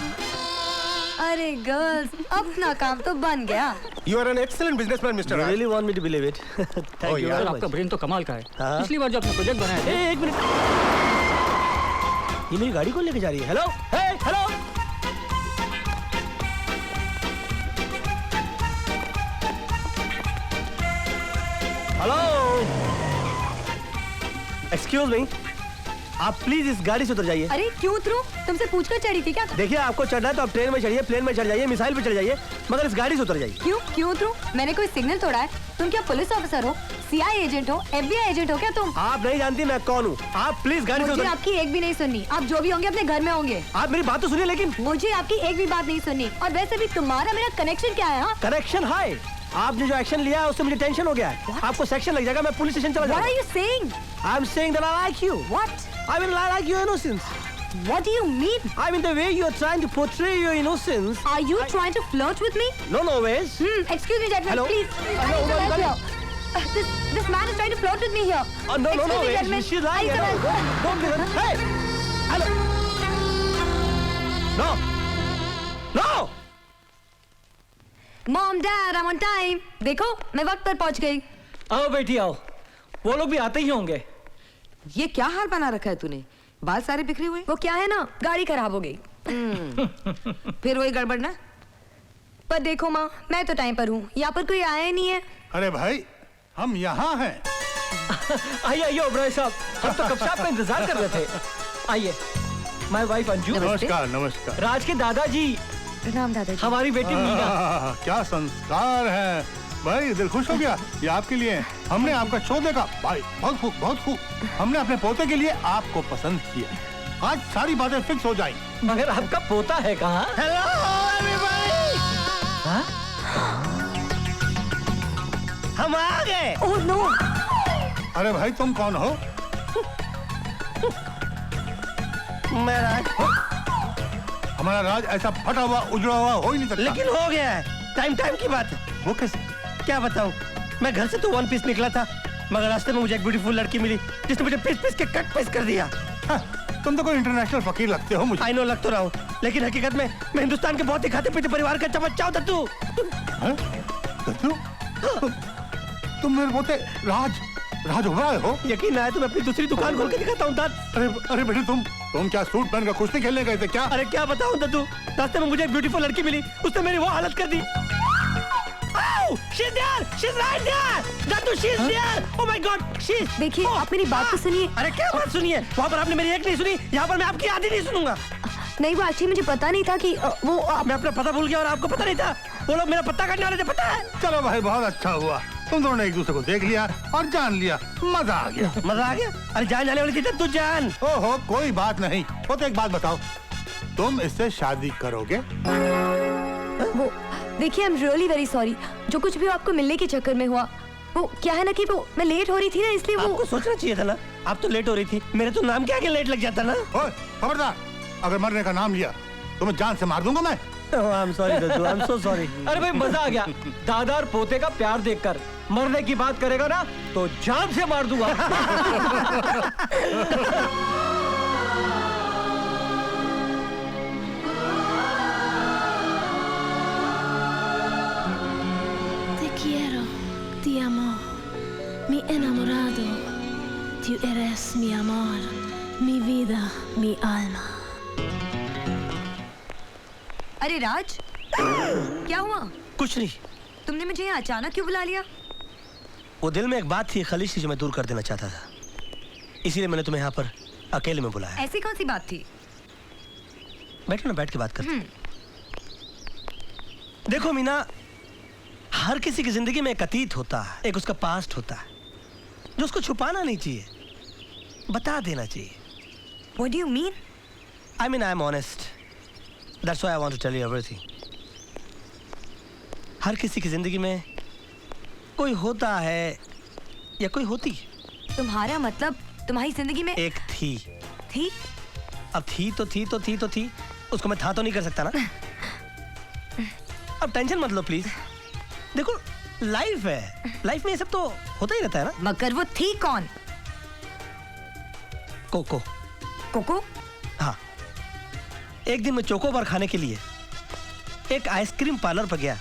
Speaker 1: अरे गर्ल्स, अपना काम तो बन गया।
Speaker 2: You are an excellent businessman, Mr. You really want me to believe it? Thank you very much.
Speaker 17: आपका ब्रेन तो कमाल का है। पिछली बार जो आपने प्रोजेक्ट बनाया था।
Speaker 2: एक मिनट, ये मेरी गाड़ी को लेके जा रही है। Hello, hello. Hello, excuse me, आप प्लीज इस गाड़ी से उतर जाइए।
Speaker 1: अरे क्यों उतरूं? तुमसे पूछकर चढ़ी थी क्या?
Speaker 2: देखिए, आपको चढ़ना है तो आप ट्रेन में चढ़िए, प्लेन में चढ़ जाइए, मिसाइल पे चढ़ जाइए, मगर इस गाड़ी से उतर जाइए।
Speaker 1: क्यों उतरूं? मैंने कोई सिग्नल तोड़ा है? तुम क्या पुलिस ऑफिसर हो, सीआईए एजेंट हो, FBI एजेंट हो क्या तुम?
Speaker 2: आप नहीं जानती मैं कौन हूँ। आप प्लीज गाड़ी से
Speaker 1: मुझे
Speaker 2: उतर।
Speaker 1: आपकी एक भी नहीं सुननी। आप जो भी होंगे अपने घर में होंगे।
Speaker 2: आप मेरी बात तो सुनिए। लेकिन
Speaker 1: मुझे आपकी एक भी बात नहीं सुननी। और वैसे भी तुम्हारा मेरा कनेक्शन क्या है?
Speaker 2: कनेक्शन है, आपने जो एक्शन लिया है उससे मुझे टेंशन हो गया है। आपको सेक्शन लग जाएगा, मैं पुलिस स्टेशन चला जाऊंगा।
Speaker 1: What are you saying?
Speaker 2: I'm saying that I like you.
Speaker 1: What?
Speaker 2: I mean, I like your innocence.
Speaker 1: What do you mean?
Speaker 2: I mean the way you are trying to portray your innocence.
Speaker 1: Are you trying to flirt with me?
Speaker 2: No, no ways.
Speaker 1: Excuse me, gentlemen,
Speaker 2: Hello?
Speaker 1: please.
Speaker 2: Hello,
Speaker 1: I need some
Speaker 2: hello.
Speaker 1: help here. This man is trying to flirt with me here.
Speaker 2: Oh, no,
Speaker 1: Excuse me,
Speaker 2: ways.
Speaker 1: gentlemen.
Speaker 2: She's lying.
Speaker 1: I need some help.
Speaker 2: Don't do that. Hey! Hello. No. No.
Speaker 1: Mom, Dad, I'm on time. देखो, मैं वक्त पर पहुंच गई।
Speaker 11: आओ बेटी आओ, वो लोग भी आते ही होंगे।
Speaker 15: ये क्या हाल बना रखा है तूने? बाल सारे बिखरे हुए।
Speaker 1: वो क्या है ना, गाड़ी खराब हो गई।
Speaker 15: फिर वही गड़बड़ ना।
Speaker 1: पर देखो माँ, मैं तो टाइम पर हूँ, यहाँ पर कोई आया ही नहीं है।
Speaker 6: अरे भाई, हम यहाँ हैं।
Speaker 11: आइए आइए ओबराय साहब, हम तो कब से आपका इंतजार कर रहे थे। आइए, माय वाइफ अंजू।
Speaker 6: नमस्कार नमस्कार।
Speaker 11: राज के दादाजी।
Speaker 1: प्रणाम दादाजी।
Speaker 11: हमारी बेटी मीना।
Speaker 6: क्या संस्कार है भाई, दिल खुश हो गया। ये आपके लिए हमने आपका शो देखा भाई, बहुत खूब बहुत खूब। हमने अपने पोते के लिए आपको पसंद किया। आज सारी बातें फिक्स हो जाएंगी।
Speaker 11: मगर आपका पोता है कहाँ?
Speaker 6: Hello everybody.
Speaker 11: हम आ गए।
Speaker 1: Oh no.
Speaker 6: अरे भाई, तुम कौन हो?
Speaker 11: मैं राज।
Speaker 6: हमारा राज ऐसा फटा हुआ उजड़ा हुआ हो ही नहीं सकता।
Speaker 11: लेकिन हो गया है, टाइम की बात है।
Speaker 6: वो कैसे?
Speaker 11: क्या बताऊं, मैं घर से तो वन पीस निकला था, मगर रास्ते में मुझे एक ब्यूटीफुल लड़की मिली जिसने मुझे पीस के कट पीस कर दिया।
Speaker 6: तुम तो कोई इंटरनेशनल फकीर लगते हो मुझे।
Speaker 11: आई नो, लग तो रहा हूँ, लेकिन हकीकत में मैं हिंदुस्तान के बहुत ही खाते पीते परिवार का चमचा हूं। दत्तू,
Speaker 6: तुम मेरे पोते राज ओबराय हो?
Speaker 11: यकीन आया तो मैं अपनी दूसरी दुकान खोल के दिखाता हूँ।
Speaker 6: अरे बेटे, तुम क्या सूट पहनकर कुश्ती खेलने गए थे क्या?
Speaker 11: अरे क्या बताऊं दत्तू, रास्ते में मुझे एक ब्यूटीफुल लड़की मिली, उसने मेरी वो हालत कर दी। She's there! She's right there! Dattu, she's there! Oh my God! She's...
Speaker 1: देखिए, आप मेरी बात तो सुनिए।
Speaker 11: अरे क्या बात सुनिए? वहाँ पर आपने मेरी एक नहीं सुनी, यहाँ पर मैं आपकी आधी नहीं सुनूंगा।
Speaker 1: नहीं, वो एक्चुअली मुझे पता नहीं था कि वो
Speaker 11: मैं अपना पता भूल गया और आपको पता नहीं था। वो लोग मेरा पत्ता काटने वाले थे, पता है?
Speaker 6: चलो भाई, बहुत अच्छा हुआ, तुम दोनों ने एक दूसरे को देख लिया और जान लिया। मजा आ गया।
Speaker 11: मजा आ गया? अरे जान जाने वाली थी तू जान।
Speaker 6: ओहो, कोई बात नहीं। वो तो एक बात बताओ, तुम इससे शादी करोगे?
Speaker 1: वो देखिए, I am really very sorry, जो कुछ भी आपको मिलने के चक्कर में हुआ। वो क्या है ना कि वो मैं लेट हो रही थी ना, इसलिए वो
Speaker 11: आपको सोचना चाहिए था ना, आप तो लेट हो रही थी, मेरे तो नाम के आगे लेट लग जाता ना।
Speaker 6: ओए खबरदार, अगर मरने का नाम लिया तो मैं जान से मार दूंगा मैं।
Speaker 11: आई एम सॉरी दद्दू, आई एम सो सॉरी। अरे भाई, मजा आ गया। दादा और पोते का प्यार देखकर मरने की बात करेगा ना तो जान से मार दूंगा।
Speaker 16: Quiero, te amo, mi enamorado, tú eres mi amor, mi vida, mi alma.
Speaker 1: अरे राज, क्या हुआ?
Speaker 2: कुछ नहीं।
Speaker 1: तुमने मुझे यहाँ अचानक क्यों बुला लिया?
Speaker 2: वो दिल में एक बात थी, खलीज थी, जो मैं दूर कर देना चाहता था, इसीलिए मैंने तुम्हें यहाँ पर अकेले में बुलाया।
Speaker 1: ऐसी कौन सी बात थी?
Speaker 2: बैठो ना, बैठ के बात करते। देखो मीना, हर किसी की जिंदगी में एक अतीत होता है, एक उसका पास्ट होता है जो उसको छुपाना नहीं चाहिए, बता देना चाहिए।
Speaker 1: What do you mean?
Speaker 2: I mean, I'm honest. That's why I want to tell you everything. हर किसी की जिंदगी में कोई होता है या कोई होती है।
Speaker 1: तुम्हारा मतलब तुम्हारी जिंदगी में
Speaker 2: एक थी।
Speaker 1: थी?
Speaker 2: अब थी तो थी, उसको मैं था तो नहीं कर सकता ना। अब टेंशन मत लो प्लीज। देखो लाइफ है, लाइफ में ये सब तो होता ही रहता है ना।
Speaker 1: मगर वो थी कौन?
Speaker 2: कोको।
Speaker 1: कोको?
Speaker 2: हाँ, एक दिन मैं चोको बार खाने के लिए एक आइसक्रीम पार्लर पर गया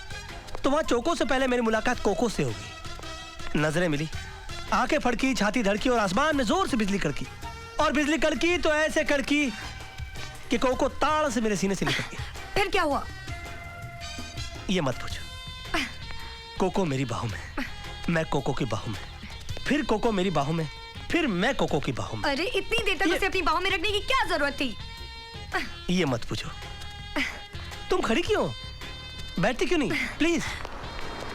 Speaker 2: तो वहां चोको से पहले मेरी मुलाकात कोको से हो गई। नजरें मिली, आंखें फड़की, छाती धड़की और आसमान में जोर से बिजली कड़की। और बिजली कड़की तो ऐसे कड़की कि कोको ताड़ से मेरे सीने से निकल गई।
Speaker 1: फिर क्या हुआ?
Speaker 2: ये मत पूछो। कोको मेरी बाहों में, मैं कोको की बाहों में, फिर कोको मेरी बाहों में, फिर मैं कोको की बाहों में।
Speaker 1: अरे इतनी देर तक उसे अपनी बाहों में रखने की क्या जरूरत थी?
Speaker 2: ये मत पूछो। तुम खड़ी क्यों, बैठती क्यों नहीं? Please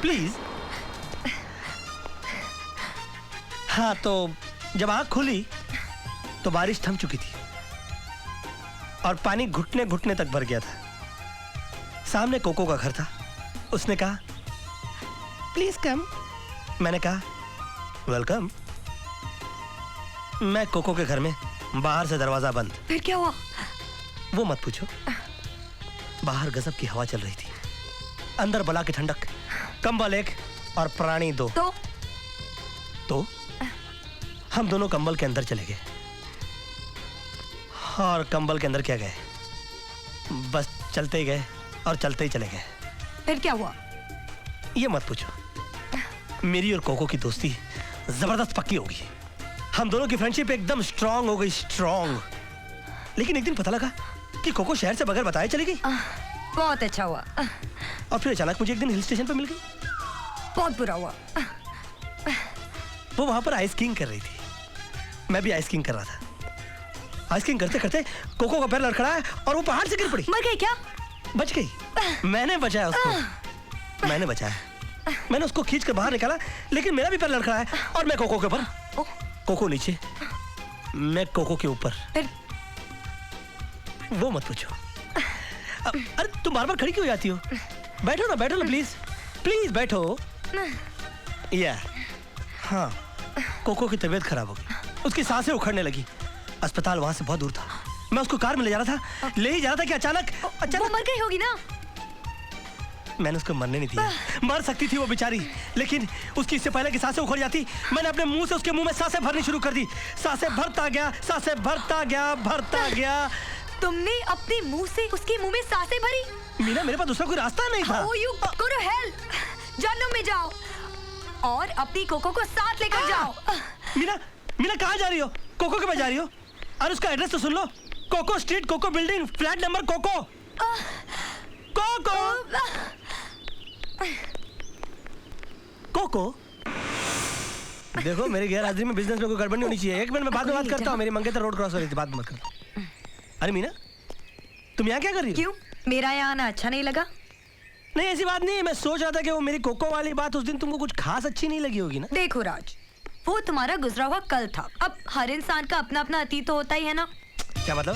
Speaker 2: please. हाँ, तो जब आंख खुली तो बारिश थम चुकी थी और पानी घुटने घुटने तक भर गया था। सामने कोको का घर था। उसने कहा प्लीज कम। मैंने कहा वेलकम। मैं कोको के घर में, बाहर से दरवाजा बंद।
Speaker 1: फिर क्या हुआ?
Speaker 2: वो मत पूछो। बाहर गजब की हवा चल रही थी, अंदर बला की ठंडक, कंबल एक और प्राणी दो। तो हम दोनों कंबल के अंदर चले गए। और कंबल के अंदर क्या गए, बस चलते ही गए और चलते ही चले गए।
Speaker 1: फिर क्या हुआ?
Speaker 2: ये मत पूछो। मेरी और कोको की दोस्ती जबरदस्त पक्की हो गई। हम दोनों की फ्रेंडशिप एकदम स्ट्रांग हो गई, स्ट्रांग। लेकिन एक दिन पता लगा कि कोको शहर से बगैर बताए चली गई।
Speaker 1: बहुत अच्छा हुआ।
Speaker 2: और फिर अचानक मुझे एक दिन हिल स्टेशन पर मिल गई।
Speaker 1: बहुत बुरा हुआ।
Speaker 2: वो वहां पर आइस किंग कर रही थी, मैं भी आइस किंग कर रहा था। आइस किंग करते करते कोको का पैर लड़खड़ाया और वो पहाड़ से गिर पड़ी।
Speaker 1: मर गई क्या?
Speaker 2: बच गई। मैंने बचाया उसको, मैंने बचाया। मैंने उसको खींच कर बाहर निकाला, लेकिन मेरा भी पैर लड़खड़ाया और मैं कोको के ऊपर, कोको नीचे, मैं कोको के ऊपर। वो मत पूछो। अरे तुम बार बार खड़ी क्यों जाती हो? बैठो ना प्लीज, प्लीज बैठो। यार हाँ, कोको की तबीयत खराब हो गई, उसकी सांसें उखड़ने लगी। अस्पताल वहां से बहुत दूर था। मैं उसको कार में ले जा रहा था कि अचानक
Speaker 1: वो मर गई होगी ना।
Speaker 2: मैंने उसको मरने नहीं दिया। मर सकती थी वो बेचारी, लेकिन उसकी इससे पहले कि सांसें उखड़ जाती, मैंने अपने मुंह से उसके मुंह में सांसें भरनी शुरू कर दी। सांसें भरता गया, सांसें भरता गया।
Speaker 1: तुमने अपने मुंह से उसके मुंह में सांसें भरी?
Speaker 2: मीना, मेरे पास दूसरा कोई रास्ता नहीं था।
Speaker 1: Oh, you go to hell! जहन्नुम में जाओ और अपनी कोको को साथ लेकर जाओ।
Speaker 2: मीना कहाँ जा रही हो? कोको के पास जा रही हो? और उसका एड्रेस तो सुन लो। Coco street, coco building, flat number coco. Coco. देखो मेरी गैर हाजिरी में बिजनेस में कोई गड़बड़ नहीं होनी चाहिए। एक मिनट में बाद में बात करता हूँ। मेरी मंगेतर रोड क्रॉस हो रही थी, बात मत कर। अरे मीना, तुम यहाँ क्या कर रही हो?
Speaker 1: क्यों, मेरा यहाँ आना अच्छा नहीं लगा?
Speaker 2: नहीं, ऐसी बात नहीं है। मैं सोच रहा था कि वो मेरी कोको वाली बात उस दिन तुमको कुछ खास अच्छी नहीं लगी होगी ना।
Speaker 1: देखो राज, वो तुम्हारा गुजरा हुआ कल था। अब हर इंसान का अपना अपना अतीत तो होता ही है ना।
Speaker 2: क्या मतलब?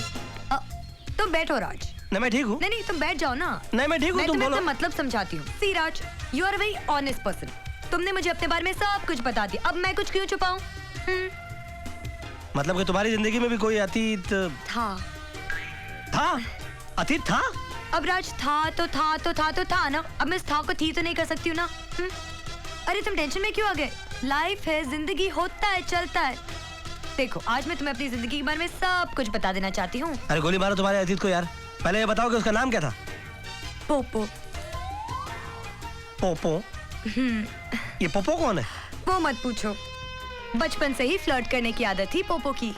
Speaker 1: तुम बैठो राज।
Speaker 2: नहीं, मैं ठीक हूँ।
Speaker 1: नहीं तुम बैठ जाओ ना।
Speaker 2: नहीं, मैं ठीक हूँ, तुम बोलो।
Speaker 1: मतलब समझाती हूँ। See Raj, you are very honest person. तुमने मुझे अपने बारे में सब कुछ बता दिया, अब मैं कुछ क्यों छुपाऊं?
Speaker 2: मतलब कि तुम्हारी जिंदगी में भी कोई अतीत
Speaker 1: था?
Speaker 2: अतीत था?
Speaker 1: अब राज, था ना। अब मैं इस था को थी तो नहीं कर सकती हूँ ना। अरे तुम टेंशन में क्यों आ गए? लाइफ है, जिंदगी होता है, चलता है। देखो आज मैं तुम्हें अपनी जिंदगी के बारे में सब कुछ बता देना चाहती हूँ।
Speaker 2: अरे गोली मारो तुम्हारे अतीत को यार। पहले ये बताओ कि उसका नाम क्या था?
Speaker 1: पोपो।
Speaker 2: पोपो? ये पोपो कौन है?
Speaker 1: वो मत पूछो। बचपन से ही फ्लर्ट करने की आदत थी पोपो की।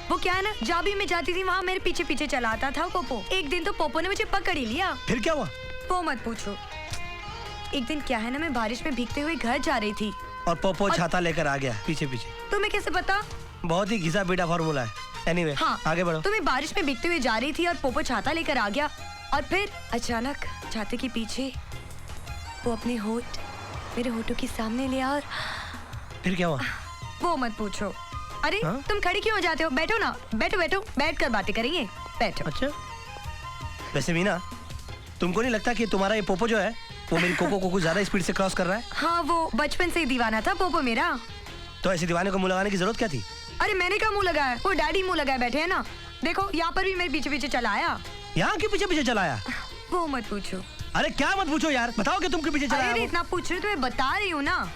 Speaker 1: वो क्या है ना, जहाँ भी मैं जाती थी वहाँ मेरे पीछे पीछे चला आता था पोपो। एक दिन तो पोपो ने मुझे पकड़ ही लिया।
Speaker 2: फिर क्या हुआ?
Speaker 1: वो मत पूछो। एक दिन क्या है ना, मैं बारिश में भीगते हुए घर जा रही थी
Speaker 2: और पोपो छाता लेकर आ गया पीछे पीछे।
Speaker 1: तुम्हें कैसे पता?
Speaker 2: बहुत ही घिसा पीटा फॉर्मूला है। एनीवे
Speaker 1: हाँ,
Speaker 2: आगे बढ़ो।
Speaker 1: तो मैं बारिश में भीगते हुए जा रही थी और पोपो छाता लेकर आ गया और फिर अचानक छाते के पीछे वो अपने होठ मेरे होठों के सामने लिया और
Speaker 2: फिर क्या हुआ?
Speaker 1: वो मत पूछो। अरे
Speaker 2: हाँ?
Speaker 1: तुम खड़ी क्यों हो जाते हो? बैठो ना, बैठो बैठो, बैठ कर बातें करेंगे, बैठो।
Speaker 2: अच्छा, वैसे मीना, तुमको नहीं लगता कि तुम्हारा ये पोपो जो है वो मेरी कोको को कुछ ज्यादा स्पीड से क्रॉस कर रहा है?
Speaker 1: हाँ, वो बचपन से ही दीवाना था पोपो मेरा।
Speaker 2: तो ऐसे दीवाने को मुंह लगाने की जरूरत क्या थी?
Speaker 1: अरे मैंने क्या मुंह लगाया? वो डैडी मुंह लगाए बैठे हैं ना। देखो यहाँ पर भी मेरे पीछे पीछे चला आया।
Speaker 2: यहाँ के पीछे पीछे चला आया?
Speaker 1: वो मत पूछो।
Speaker 2: अरे क्या मत पूछो यार, बताओ कि तुम के पीछे चला आया?
Speaker 1: अरे इतना पूछ रहे तो मैं बता रही हूँ ना।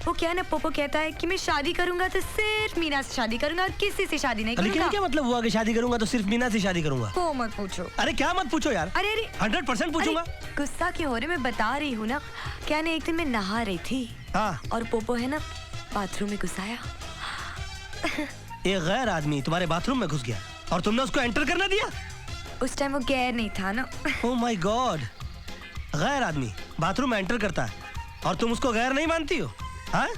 Speaker 1: वो क्या है ना, पोपो कहता है कि मैं शादी करूंगा तो सिर्फ मीना से शादी करूंगा और किसी से शादी नहीं करूंगा।
Speaker 2: लेकिन क्या मतलब हुआ कि शादी करूंगा तो सिर्फ मीना से शादी करूंगा?
Speaker 1: वो मत पूछो।
Speaker 2: अरे क्या मत पूछो यार?
Speaker 1: अरे
Speaker 2: 100% पूछूंगा।
Speaker 1: गुस्सा क्यों हो रहे? मैं बता रही हूँ ना। क्या ना, एक दिन मैं नहा रही थी और पोपो है ना बाथरूम में घुस आया।
Speaker 2: एक गैर आदमी तुम्हारे बाथरूम में घुस गया और तुमने उसको एंटर करना दिया?
Speaker 1: उस टाइम वो गैर नहीं था ना।
Speaker 2: ओह माय गॉड, गैर आदमी बाथरूम में एंटर करता है और तुम उसको गैर नहीं मानती हो? हाँ?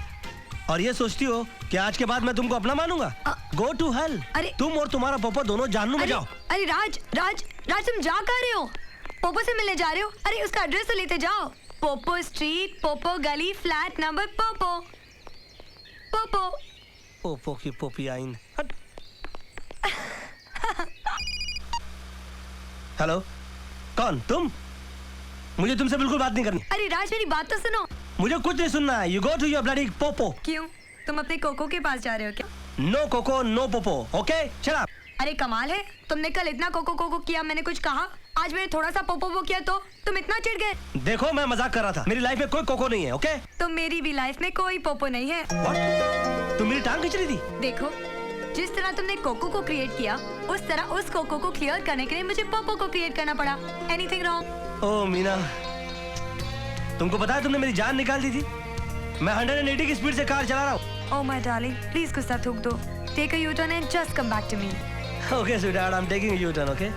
Speaker 2: और ये सोचती हो कि आज के बाद मैं तुमको अपना मानूंगा? Go to hell. तुम और तुम्हारा पोपो दोनों जानू में जाओ।
Speaker 1: अरे राज राज राज, तुम जा कहाँ रहे हो? पोपो से मिलने जा रहे हो? अरे उसका एड्रेस तो लेते जाओ। पोपो स्ट्रीट, पोपो गली, flat number, Poopó Poopó.
Speaker 2: Poopó की पोपी आइन। हेलो, कौन तुम? मुझे तुमसे बिल्कुल बात नहीं करनी।
Speaker 1: अरे राज, मेरी बात तो सुनो।
Speaker 2: मुझे कुछ नहीं सुनना है। You go to your bloody popo.
Speaker 1: क्यों, तुम अपने कोको के पास जा रहे हो क्या?
Speaker 2: No koko no popo, okay? Shut up.
Speaker 1: अरे कमाल है, तुमने कल इतना कोको कोको किया, मैंने कुछ कहा? आज मैंने थोड़ा सा पोपो वो किया तो तुम इतना चिढ़ गए।
Speaker 2: देखो मैं मजाक कर रहा था, मेरी लाइफ में कोई कोको नहीं है, ओके?
Speaker 1: तो मेरी भी लाइफ में कोई पोपो नहीं है।
Speaker 2: What? तुम मेरी टांग खींच रही थी?
Speaker 1: देखो, जिस तरह तुमने कोको को क्रिएट किया, उस तरह उस कोको को क्लियर करने के लिए मुझे पोपो को क्रिएट करना पड़ा। Anything wrong?
Speaker 2: ओह मीना, तुमको पता है तुमने मेरी जान निकाल दी थी। मैं 180 की स्पीड से कार चला रहा हूँ।
Speaker 1: ओह माय डार्लिंग, प्लीज गुस्सा थूक दो। Take a U turn and just come back to me.
Speaker 2: Okay sweetheart, I am taking a U turn, okay?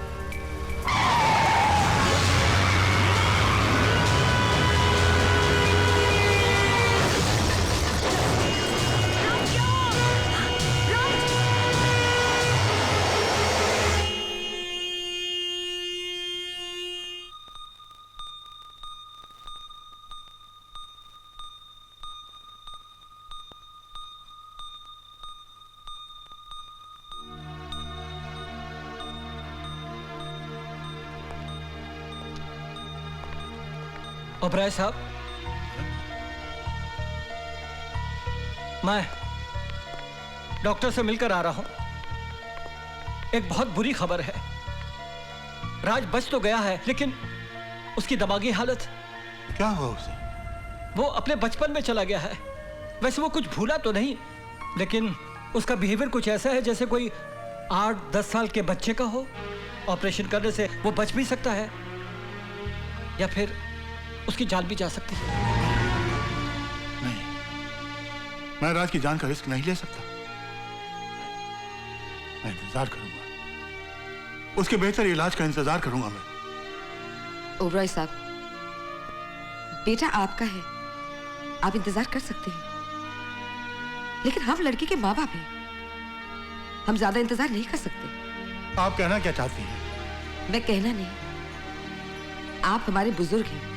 Speaker 17: Oberoi साहब, मैं डॉक्टर से मिलकर आ रहा हूं। एक बहुत बुरी खबर है। राज बच तो गया है, लेकिन उसकी दिमागी हालत।
Speaker 6: क्या हुआ उसे?
Speaker 17: वो अपने बचपन में चला गया है। वैसे वो कुछ भूला तो नहीं, लेकिन उसका बिहेवियर कुछ ऐसा है जैसे कोई 8-10 साल के बच्चे का हो। ऑपरेशन करने से वो बच भी सकता है या फिर उसकी जान भी जा सकती है।
Speaker 6: नहीं, मैं राज की जान का रिस्क नहीं ले सकता। मैं इंतजार करूंगा, उसके बेहतर इलाज का इंतजार करूंगा मैं।
Speaker 15: ओबराय साहब, बेटा आपका है, आप इंतजार कर सकते हैं, लेकिन हम लड़की के माँ बाप हैं, हम ज्यादा इंतजार नहीं कर सकते।
Speaker 6: आप कहना क्या चाहती हैं?
Speaker 15: मैं कहना नहीं, आप हमारे बुजुर्ग हैं।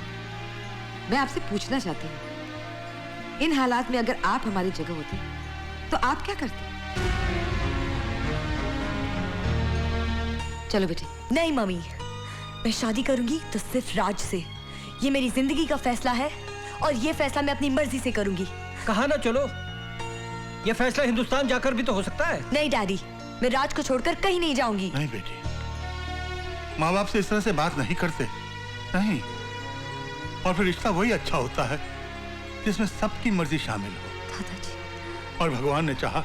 Speaker 15: मैं आपसे पूछना चाहती हूँ, इन हालात में अगर आप हमारी जगह होते तो आप क्या करते? चलो बेटी।
Speaker 1: नहीं मम्मी, मैं शादी करूंगी तो सिर्फ राज से। ये मेरी जिंदगी का फैसला है और ये फैसला मैं अपनी मर्जी से करूंगी।
Speaker 17: कहा ना चलो, ये फैसला हिंदुस्तान जाकर भी तो हो सकता है।
Speaker 1: नहीं डैडी, मैं राज को छोड़कर कहीं नहीं जाऊंगी।
Speaker 6: नहीं बेटी, माँ बाप से इस तरह से बात नहीं करते, नहीं। और फिर रिश्ता वही अच्छा होता है जिसमें सबकी मर्जी शामिल हो।
Speaker 1: दादाजी।
Speaker 6: और भगवान ने चाहा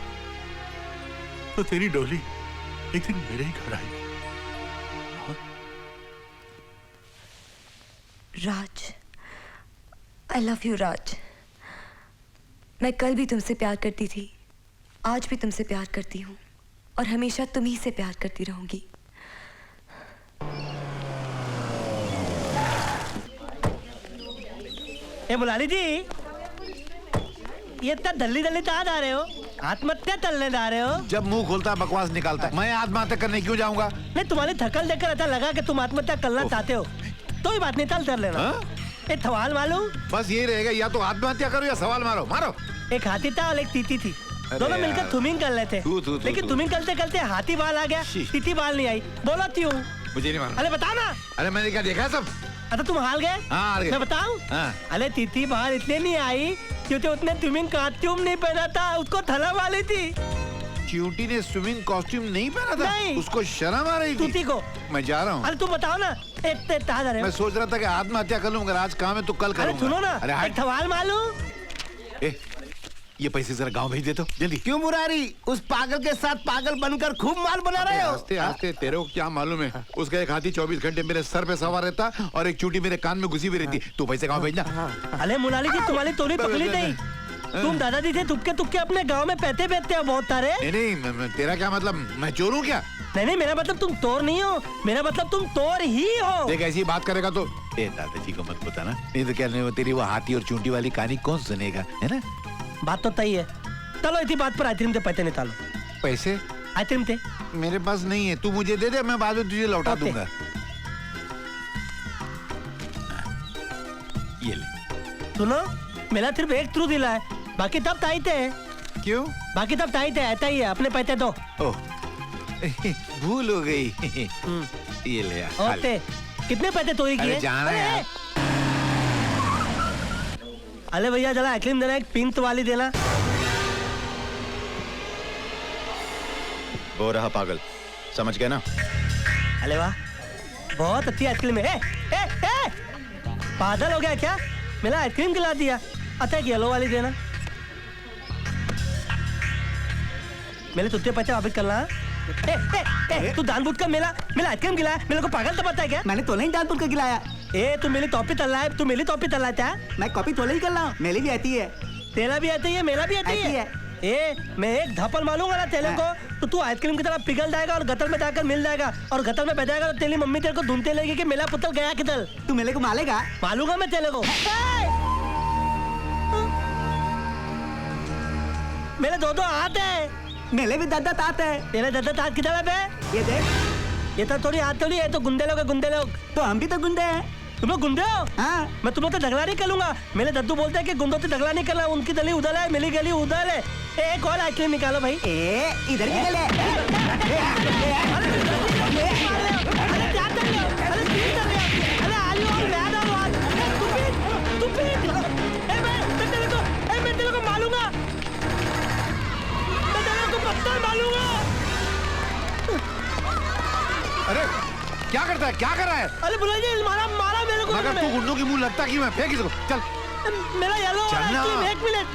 Speaker 6: तो तेरी डोली एक दिन मेरे ही घर आएगी।
Speaker 1: राज, I love you राज। मैं कल भी तुमसे प्यार करती थी, आज भी तुमसे प्यार करती हूँ और हमेशा तुम्ही से प्यार करती रहूंगी।
Speaker 11: ए मुलानी जी, ये इतना दल्ली दल्ली कहाँ जा रहे हो? आत्महत्या करने जा रहे हो?
Speaker 3: जब मुंह खोलता है बकवास निकालता है। मैं आत्महत्या करने क्यों जाऊंगा?
Speaker 11: नहीं, तुम्हारी थकल देखकर ऐसा लगा कि तुम आत्महत्या करना चाहते हो। तो ही बात नहीं, तल कर लेना। एक सवाल मालूम?
Speaker 3: बस ये रहेगा, या तो आत्महत्या करो या सवाल मारो। मारो।
Speaker 11: एक हाथी था और एक तीती थी, दोनों मिलकर थुमिंग कर लेते, लेकिन थुमिंग करते करते हाथी बाल आ गया, तीती बाल नहीं आई। बोलो क्यों?
Speaker 3: मुझे नहीं मालूम।
Speaker 11: अरे बता ना।
Speaker 3: अरे मैंने क्या देखा सब?
Speaker 11: अच्छा तुम हार गए?
Speaker 3: हाँ, हार गए।
Speaker 11: मैं बताऊं? अरे तीती बाल इसलिए नहीं आई क्योंकि उसने स्विमिंग कॉस्ट्यूम नहीं पहना था, उसको थला वाली थी।
Speaker 3: च्यूटी ने स्विमिंग कॉस्ट्यूम नहीं पहना था?
Speaker 11: नहीं।
Speaker 3: उसको शर्म आ रही थी।
Speaker 11: तूती को।
Speaker 3: मैं जा रहा हूँ।
Speaker 11: अरे तुम बताओ ना।
Speaker 3: मैं सोच रहा था कि आत्महत्या कर लूं, अगर आज काम है तो कल करूंगा।
Speaker 11: अरे सुनो ना,
Speaker 3: अरे
Speaker 11: एक सवाल मालूम?
Speaker 3: ये पैसे जरा गांव भेज दे तो जल्दी।
Speaker 12: क्यों मुरारी, उस पागल के साथ पागल बनकर खूब माल बना रहे हो?
Speaker 3: आस्ते आस्ते, तेरे को क्या मालूम है? उसका एक हाथी 24 घंटे मेरे सर पे सवार रहता और एक चूटी मेरे कान में घुसी भी रहती। तू पैसे गांव भेजना।
Speaker 11: अरे मुलाली जी, तुम्हारी तोड़ी पकड़ी नहीं। तुम दादाजी से तुक्के तुक्के अपने गांव में पैसे बेचते हो बहुत सारे।
Speaker 3: नहीं, तेरा क्या मतलब? मैं चोर हूँ क्या?
Speaker 11: नहीं, मेरा मतलब तुम चोर नहीं हो, मेरा मतलब तुम चोर ही हो।
Speaker 3: देख ऐसी बात करेगा तो दादाजी को मत बताना, नहीं तो क्या नहीं, तेरी वो हाथी और चूंटी वाली कहानी कौन सुनेगा, है ना?
Speaker 11: बात तो तय है। चलो इसी बात पर आइसक्रीम से पैसे निकालो।
Speaker 3: पैसे?
Speaker 11: आइसक्रीम थे
Speaker 3: मेरे पास नहीं है, तू मुझे दे दे, मैं बाद में तुझे लौटा दूंगा। ये ले।
Speaker 11: सुनो, मेरा सिर्फ एक थ्रू दिला है, बाकी तब ताईते है।
Speaker 3: क्यों?
Speaker 11: बाकी तब ताईते है, ऐसा ही है, अपने पैसे दो।
Speaker 3: ओह, भूल हो गई। ये ले
Speaker 11: ओके, कितने पैसे चोरी किए?
Speaker 3: जाना है।
Speaker 11: अरे भैया जरा आइसक्रीम देना, एक पिंक वाली देना।
Speaker 10: वो रहा पागल, समझ गए ना?
Speaker 11: अरे वाह, बहुत अच्छी आइसक्रीम है। पागल हो गया क्या? मेरा आइसक्रीम खिला दिया। अच्छा एक येलो वाली देना। मेरे तुझे पैसे वापस करना। तू जानबूझ कर मेरा आइसक्रीम खिलाया, मेरे को पागल तो पता है क्या?
Speaker 18: मैंने तो नहीं जानबूझ कर खिलाया।
Speaker 11: तू मेरी टॉपी तल रहा है, तू मेरी टॉपी तल रहा है।
Speaker 18: मैं कॉपी तो नहीं कर रहा हूँ, मेरी भी आती है।
Speaker 11: तेरा भी आती है, मेरा भी आती है। मैं एक धपल मारूंगा ना तेरे को, तो तू आइसक्रीम की तरह पिघल जाएगा और गटर में जाकर मिल जाएगा, और गटर में बह जाएगा तो तेरी मम्मी तेरे को ढूंढते लगेगी कि मेरा पुत्र गया किधर।
Speaker 18: तू मेरे को मालेगा?
Speaker 11: मालूंगा मैं तेरे को। मेरे दो हाथ है।
Speaker 18: मेरे भी दादा तात है।
Speaker 11: तेरे दादा तात किधर है?
Speaker 18: ये देख,
Speaker 11: ये तो थोड़ी हाथ थोड़ी है, तो गुंडे लोग है, गुंडे लोग।
Speaker 18: तो हम भी तो गुंडे हैं।
Speaker 11: तुम लोग गुंडे हो?
Speaker 18: हाँ।
Speaker 11: मैं तुम लोग तो झगड़ा नहीं करूंगा। मेरे दद्दू बोलते हैं कि गुंडों से झगड़ा नहीं करना, उनकी गली उधर है, मेरी गली उधर है। एक और आइसक्रीम निकालो भाई।
Speaker 18: इधर की गली।
Speaker 3: अरे क्या करता है, क्या कर रहा है?
Speaker 11: अरे बुला जी, मारा मेरे को।
Speaker 3: मगर तू गुंडों की मुंह लगता क्यों है? फेंक इसको, चल।
Speaker 11: मेरा येलो आइसक्रीम, एक मिनट।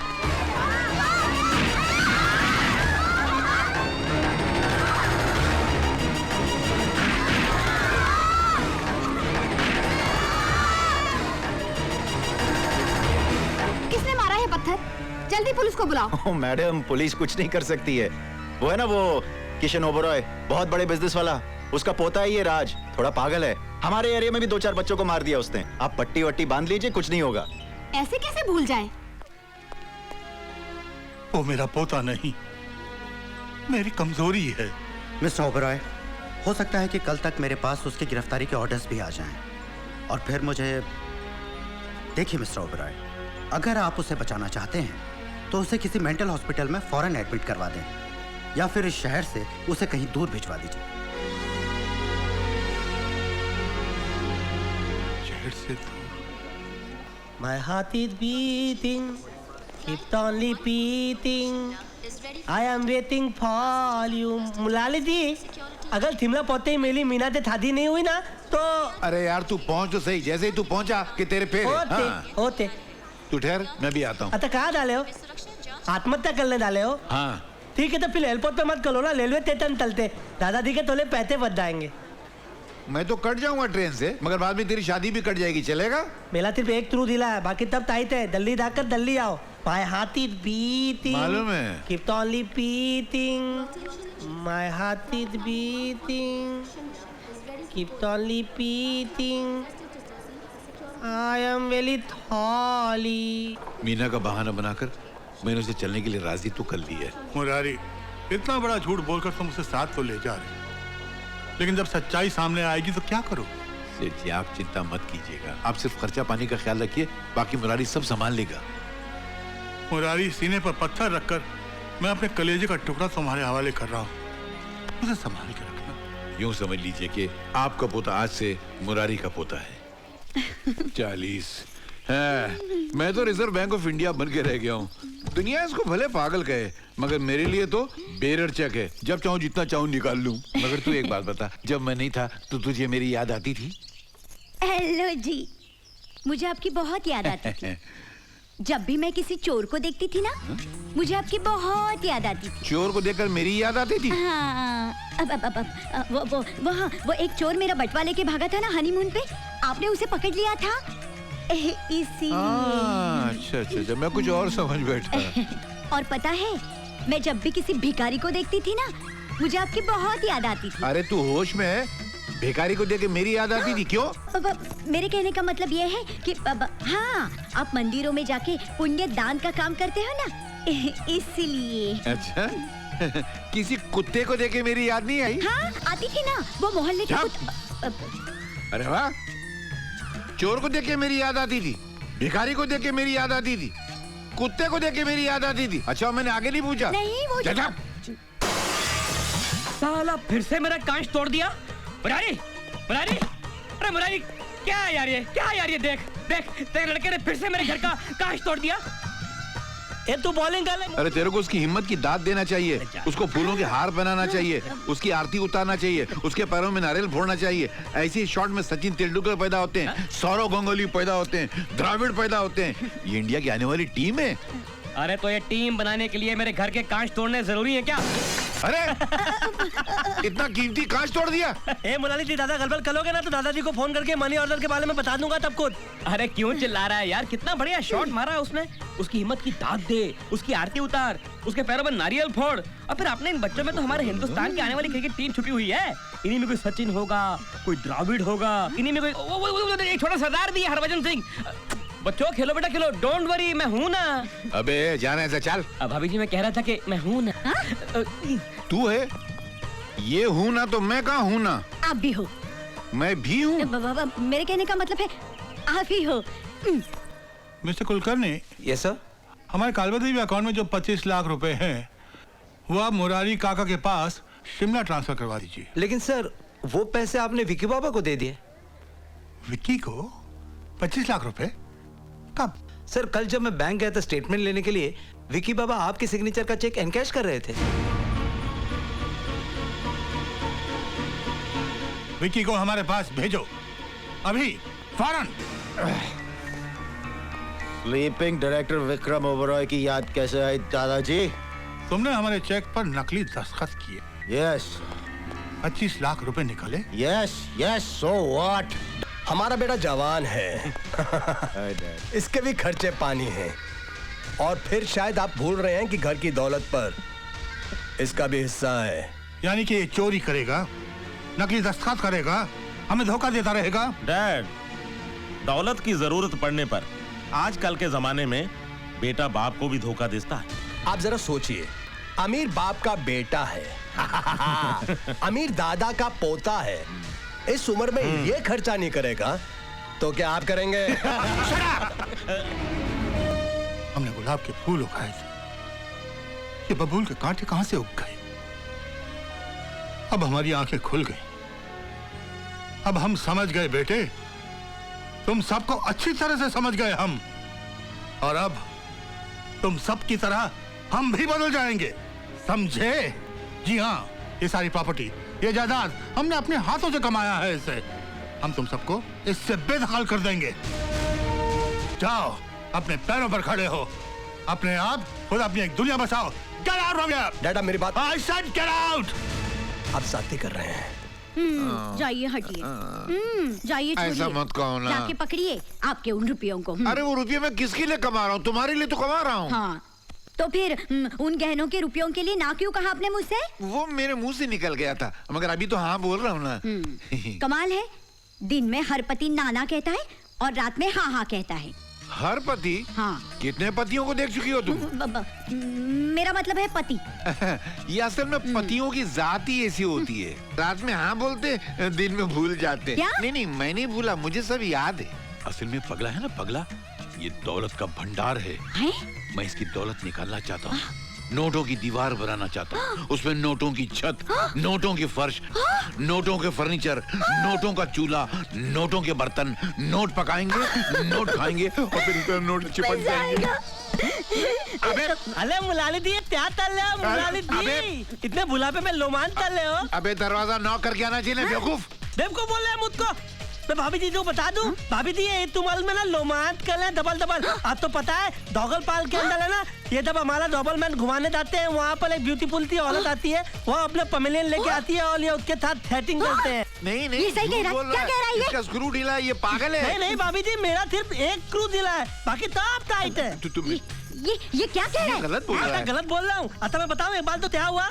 Speaker 1: किसने मारा है पत्थर? जल्दी पुलिस को बुलाओ।
Speaker 10: मैडम, पुलिस कुछ नहीं कर सकती है। वो है ना वो किशन ओबरॉय, बहुत बड़े बिजनेस वाला, उसका पोता है ये राज, थोड़ा पागल है। हमारे एरिया में भी 2-4 बच्चों को मार दिया उसने। आप पट्टी वट्टी बांध लीजिए, कुछ नहीं होगा।
Speaker 1: ऐसे कैसे भूल जाए?
Speaker 6: वो मेरा पोता नहीं, मेरी कमजोरी है।
Speaker 19: मिस्टर ओबरॉय, हो सकता है कि कल तक मेरे पास उसकी गिरफ्तारी के ऑर्डर्स भी आ जाएं, और फिर मुझे देखिए मिस्टर ओबरॉय, अगर आप उसे बचाना चाहते हैं तो उसे किसी मेंटल हॉस्पिटल में फौरन एडमिट करवा दें, या फिर इस शहर से उसे कहीं दूर भिजवा दीजिए।
Speaker 6: शहर से दूर?
Speaker 11: My heart is beating, keep on repeating, I am waiting for you। मुलाली जी, अगर थिमला पौते ही मेरी मीना से शादी नहीं हुई ना तो।
Speaker 3: अरे यार तू पहुंच तो सही, जैसे ही तू पहुंचा कि तेरे पैर
Speaker 11: होते।
Speaker 3: तू ठहर, मैं भी आता हूँ।
Speaker 11: अच्छा कहाँ डाले हो? आत्महत्या करने डाले हो?
Speaker 3: हाँ।
Speaker 11: ठीक है तो फिर एयरपोर्ट पे मत करो ना, रेलवे स्टेशन चलते, दादाजी के तोले पैसे बच जाएंगे।
Speaker 3: मैं तो कट जाऊंगा ट्रेन से, मगर बाद में तेरी शादी भी कट जाएगी, चलेगा?
Speaker 11: मेरा सिर्फ एक थ्रू दिला है, बाकी तब टाइट है। दिल्ली जाकर दिल्ली आओ। My heart is beating,
Speaker 3: मालूम है।
Speaker 11: Keep on repeating, my heart is beating, keep on repeating, I am very sorry।
Speaker 3: Meena का बहाना बनाकर मैंने उसे चलने के लिए राजी तो कर ली है।
Speaker 6: मुरारी, इतना बड़ा झूठ बोलकर तुम उसे साथ तो ले जा रहे, लेकिन जब सच्चाई सामने आएगी तो क्या करो?
Speaker 3: सेठ जी आप चिंता मत कीजिएगा, आप सिर्फ खर्चा पानी का ख्याल रखिए, बाकी मुरारी सब संभाल लेगा।
Speaker 6: मुरारी, सीने पर पत्थर रखकर मैं अपने कलेजे का टुकड़ा तुम्हारे हवाले कर रहा हूँ, उसे संभाल के रखना।
Speaker 3: यूं समझ लीजिए कि आपका पोता आज से मुरारी का पोता है। 40 है। मैं तो रिजर्व बैंक ऑफ इंडिया बन के रह गया हूँ। दुनिया इसको भले पागल कहे, मगर मेरे लिए तो बेरर चेक है, जब चाहूँ जितना चाहूँ निकाल लूं। मगर तू एक बात बता, जब मैं नहीं था तो तुझे मेरी याद आती थी?
Speaker 20: हेलो जी, मुझे आपकी बहुत याद आती थी। जब भी मैं किसी चोर को देखती थी ना, मुझे आपकी बहुत याद आती थी।
Speaker 3: चोर को देखकर मेरी याद आती थी?
Speaker 20: हाँ, वो एक चोर मेरा बटवा लेके भागा था ना हनीमून पे, आपने उसे पकड़ लिया था इसीलिए।
Speaker 3: अच्छा, मैं कुछ और समझ बैठा।
Speaker 20: और पता है, मैं जब भी किसी भिखारी को देखती थी ना, मुझे आपकी बहुत याद आती थी।
Speaker 3: अरे तू होश में है? भिखारी को देख के मेरी याद आती थी? क्यों?
Speaker 20: मेरे कहने का मतलब ये है कि हाँ, आप मंदिरों में जाके पुण्य दान का काम करते हो ना, इसलिए।
Speaker 3: अच्छा, किसी कुत्ते को देख के मेरी याद नहीं आई?
Speaker 20: हाँ, आती थी ना, वो मोहल्ले के
Speaker 3: अरे वाह, चोर को देख के मेरी याद आती थी, भिखारी को देख के मेरी याद आती थी, कुत्ते को देख के मेरी याद आती थी। अच्छा, मैंने आगे नहीं पूछा?
Speaker 20: नहीं, वो
Speaker 11: साला फिर से मेरा कांच तोड़ दिया। मुरारी, मुरारी, अरे मुरारी, क्या है यार ये, क्या है यार ये? देख देख, तेरे लड़के ने फिर से मेरे घर का कांच तोड़ दिया। ये तू बॉलिंग कर ले।
Speaker 3: अरे तेरे को उसकी हिम्मत की दाद देना चाहिए, उसको फूलों के हार पहनाना चाहिए, उसकी आरती उतारना चाहिए, उसके पैरों में नारियल फोड़ना चाहिए। ऐसी शॉट में सचिन तेंदुलकर पैदा होते हैं, सौरव गांगुली पैदा होते हैं, द्रविड़ पैदा होते हैं। ये इंडिया की आने वाली टीम है।
Speaker 11: अरे तो ये टीम बनाने के लिए मेरे घर के कांच तोड़ने जरूरी है क्या?
Speaker 3: अरे इतना कीमती कांच तोड़ दिया?
Speaker 11: ए मुरारी जी, दादा गड़बड़ करोगे ना तो दादाजी को फोन करके मनी ऑर्डर के बारे में बता दूंगा तब खुद। अरे क्यों चिल्ला रहा है यार, कितना बढ़िया शॉट मारा है उसने। उसकी हिम्मत की दाद दे, उसकी आरती उतार, उसके पैरों में नारियल फोड़, और फिर अपने इन बच्चों में तो हमारे हिंदुस्तान की आने वाली क्रिकेट टीम छुपी हुई है। इन्हीं में कोई सचिन होगा, कोई द्रविड़ होगा, इन्हीं में कोई एक छोटा सरदार भी है, हरभजन सिंह। बच्चों खेलो बेटा खेलो, डोंट वरी, मैं हूँ ना।
Speaker 3: अबे जाना है, चल।
Speaker 11: भाभी जी मैं कह रहा था कि मैं हूँ ना।
Speaker 3: तू है? ये हूँ ना तो मैं कहाँ हूँ ना?
Speaker 20: आप भी हो।
Speaker 3: मैं भी हूँ?
Speaker 20: मेरे कहने का मतलब है आप ही हो।
Speaker 6: मिस्टर कुलकर्णी।
Speaker 14: Yes sir.
Speaker 6: हमारे कालबदेवी अकाउंट में जो 25 लाख रुपए हैं, वो आप मुरारी काका के पास शिमला ट्रांसफर करवा दीजिए।
Speaker 14: लेकिन सर, वो पैसे आपने विक्की बाबा को दे दिए।
Speaker 6: विक्की को 25 लाख रुपए? कब?
Speaker 14: सर, कल जब मैं बैंक गया था स्टेटमेंट लेने के लिए, विक्की बाबा आपके सिग्नेचर का चेक एनकैश कर रहे थे।
Speaker 6: विक्की को हमारे पास भेजो, अभी, फौरन।
Speaker 19: स्लीपिंग डायरेक्टर विक्रम ओबरॉय की याद कैसे आई दादाजी?
Speaker 6: तुमने हमारे चेक पर नकली दस्तखत किए।
Speaker 19: यस।
Speaker 6: 25 लाख रुपए निकले।
Speaker 19: Yes yes, so what?
Speaker 2: हमारा बेटा जवान है। इसके भी खर्चे पानी हैं। और फिर शायद आप भूल रहे हैं कि घर की दौलत पर इसका भी हिस्सा है।
Speaker 6: यानी कि ये चोरी करेगा, नकली दस्तखत करेगा, हमें धोखा देता रहेगा।
Speaker 8: डैड, दौलत की जरूरत पड़ने पर आजकल के जमाने में बेटा बाप को भी धोखा देता है।
Speaker 2: आप जरा सोचिए, अमीर बाप का बेटा है, अमीर दादा का पोता है, इस उम्र में ये खर्चा नहीं करेगा तो क्या आप करेंगे?
Speaker 6: हमने गुलाब के फूल उगाए थे, ये बबूल के कांटे कहां से उग गए? अब हमारी आंखें खुल गई, अब हम समझ गए बेटे, तुम सबको अच्छी तरह से समझ गए हम, और अब तुम सब की तरह हम भी बदल जाएंगे, समझे? जी हाँ, ये सारी प्रॉपर्टी, ये जायदाद हमने अपने हाथों से कमाया है, इसे हम तुम सबको इससे बेदखल कर देंगे। जाओ, अपने पैरों पर खड़े हो, अपने आप खुद अपनी एक दुनिया बसाओ। Get out from here!
Speaker 2: डैडा मेरी बात।
Speaker 6: I said get out!
Speaker 2: आप साथी कर रहे हैं।
Speaker 20: जाइए हटिए, जाइए,
Speaker 3: ऐसा मत कहो ना।
Speaker 20: जाके पकड़िए आपके उन रुपयों को।
Speaker 3: अरे वो रुपये मैं किसके लिए कमा रहा हूँ? तुम्हारे लिए तो कमा रहा हूँ।
Speaker 20: हाँ, तो फिर उन गहनों के रुपयों के लिए ना क्यों कहा आपने मुझसे?
Speaker 3: वो मेरे मुंह से निकल गया था, मगर अभी तो हाँ बोल रहा हूँ ना।
Speaker 20: कमाल है, दिन में हर पति नाना कहता है और रात में हाँ हाँ कहता है।
Speaker 3: हर पति?
Speaker 20: हाँ।
Speaker 3: कितने पतियों को देख चुकी हो तुम?
Speaker 20: मेरा मतलब है पति।
Speaker 3: ये असल में पतियों की जात ही ऐसी होती है, रात में हाँ बोलते, दिन में भूल जाते।
Speaker 20: क्या?
Speaker 3: नहीं, मैं नहीं भूला, मुझे सब याद है। असल में पगला है ना, पगला, ये दौलत का भंडार है। मैं इसकी दौलत निकालना चाहता हूँ, नोटों की दीवार बनाना चाहता हूँ, उसमें नोटों की छत, नोटों की फर्श, नोटों के फर्नीचर, नोटों का चूल्हा, नोटों के बर्तन, नोट पकाएंगे, नोट खाएंगे और फिर इस नोट चिपक जाएंगे।
Speaker 11: अरे मुलाली दी क्या तल रहे हो? मुलाली दी इतने बुढ़ापे में लोमान तल रहे हो?
Speaker 3: अबे दरवाजा नॉक करके आना चाहिए, बेवकूफ।
Speaker 11: बेवकूफ बोल रहे हैं मुझको? मैं भाभी जी को बता दूं, भाभी जी ये तुम में ना लोमांत कर ले डबल डबल। आप तो पता है डॉगल पाल के अंदर है ना, ये जब हमारा डबल मैन घुमाने जाते हैं वहाँ पर एक ब्यूटीफुल सी औरत आती है, वो अपने पमेलियन लेके आती है और ये उसके साथ सेटिंग करते हैं।
Speaker 3: नहीं
Speaker 20: ये सही कह रहा है। क्या कह रहा है ये?
Speaker 3: इसका स्क्रू ढीला है, ये पागल है।
Speaker 11: नहीं भाभी जी, मेरा सिर्फ एक स्क्रू ढीला है, बाकी सब टाइट है।
Speaker 20: ये क्या कह रहा है?
Speaker 3: गलत बोल रहा है।
Speaker 11: गलत बोल रहा हूँ। अच्छा मैं बताऊँ एक बात तो क्या हुआ?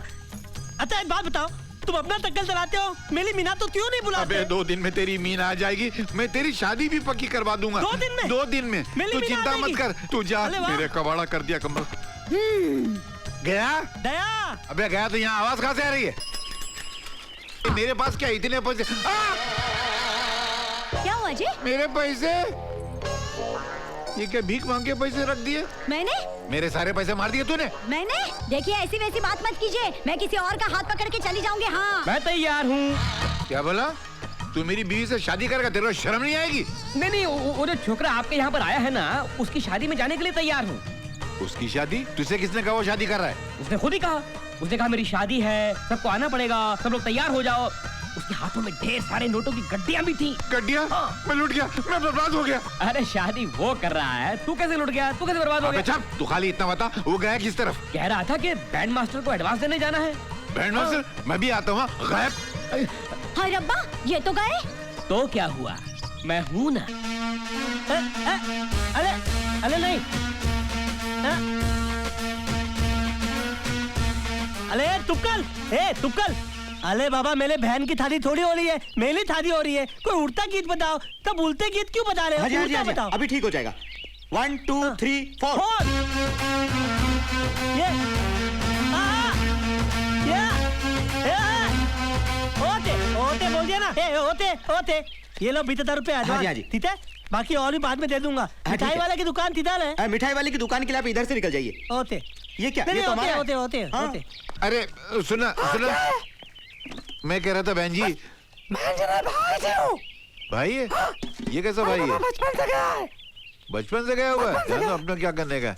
Speaker 11: अच्छा एक बात बताओ, तुम अपना टक्कर चलाते हो, मेरी मीना तो क्यों नहीं बुलाते?
Speaker 3: अबे 2 दिन में तेरी मीना आ जाएगी, मैं तेरी शादी भी पक्की करवा दूंगा।
Speaker 11: 2 दिन में?
Speaker 3: 2 दिन में। तू चिंता मत कर, तू जा। मेरे कबाड़ा कर दिया कमर। गया?
Speaker 11: दया।
Speaker 3: अबे गया तो यहाँ आवाज कहाँ से आ रही है? मेरे पास क्या इतने पैसे?
Speaker 20: क्या हुआ जी?
Speaker 3: मेरे पैसे? ये क्या भीख मांग के पैसे रख दिए?
Speaker 20: मैंने?
Speaker 3: मेरे सारे पैसे मार दिए तूने?
Speaker 20: मैंने? देखिए ऐसी वैसी बात मत कीजिए, मैं किसी और का हाथ पकड़ के चली जाऊंगी। हाँ
Speaker 17: मैं तैयार हूँ।
Speaker 3: क्या बोला? तू मेरी बीवी से शादी करेगा, तेरे को शर्म नहीं आएगी?
Speaker 17: नहीं, वो जो छोकरा आपके यहाँ पर आया है ना, उसकी शादी में जाने के लिए तैयार हूँ।
Speaker 3: उसकी शादी? तुझसे किसने कहा वो शादी कर रहा है?
Speaker 17: उसने खुद ही कहा। उसने कहा मेरी शादी है, सबको आना पड़ेगा, सब लोग तैयार हो जाओ। उसके हाथों में ढेर सारे नोटों की गड्डियां भी थी।
Speaker 3: गड्डियां? मैं लूट गया, मैं बर्बाद हो गया।
Speaker 17: अरे शादी वो कर रहा है, तू कैसे लुट गया? तू कैसे बर्बाद हो गया?
Speaker 3: चुप, तू खाली इतना बता, वो गया किस तरफ?
Speaker 17: कह रहा था कि बैंड मास्टर को एडवांस देने जाना है।
Speaker 3: Band master? मैं भी आता हूँ। गायब।
Speaker 20: हाय रब्बा, ये तो गए।
Speaker 17: तो क्या हुआ, मैं हूँ ना। अरे नहीं, अरे तुक्कल, अरे बाबा मेरे बहन की शादी थोड़ी हो रही है, मेरी शादी हो रही है। कोई उड़ता गीत बताओ। तब उड़ते गीत क्यों बता रहे हो? उड़ता बताओ।
Speaker 7: अभी ठीक हो जाएगा। 1 2 3 4।
Speaker 11: ये ओते बोल दिया ना। ओते ये लो 75 रुपए आ जाओ। ठीक है, बाकी और भी बाद में दे दूंगा। मिठाई वाले की दुकान किधर है?
Speaker 7: मिठाई वाले की दुकान के लिए आप इधर से निकल जाइए।
Speaker 11: ओते
Speaker 7: ये क्या?
Speaker 11: ये
Speaker 7: तो हमारा है।
Speaker 11: ओते।
Speaker 3: अरे सुना, मैं कह रहा था बहन जी। भाई है? ये कैसा भाई है? बचपन से गया हुआ है? अपना क्या करने का?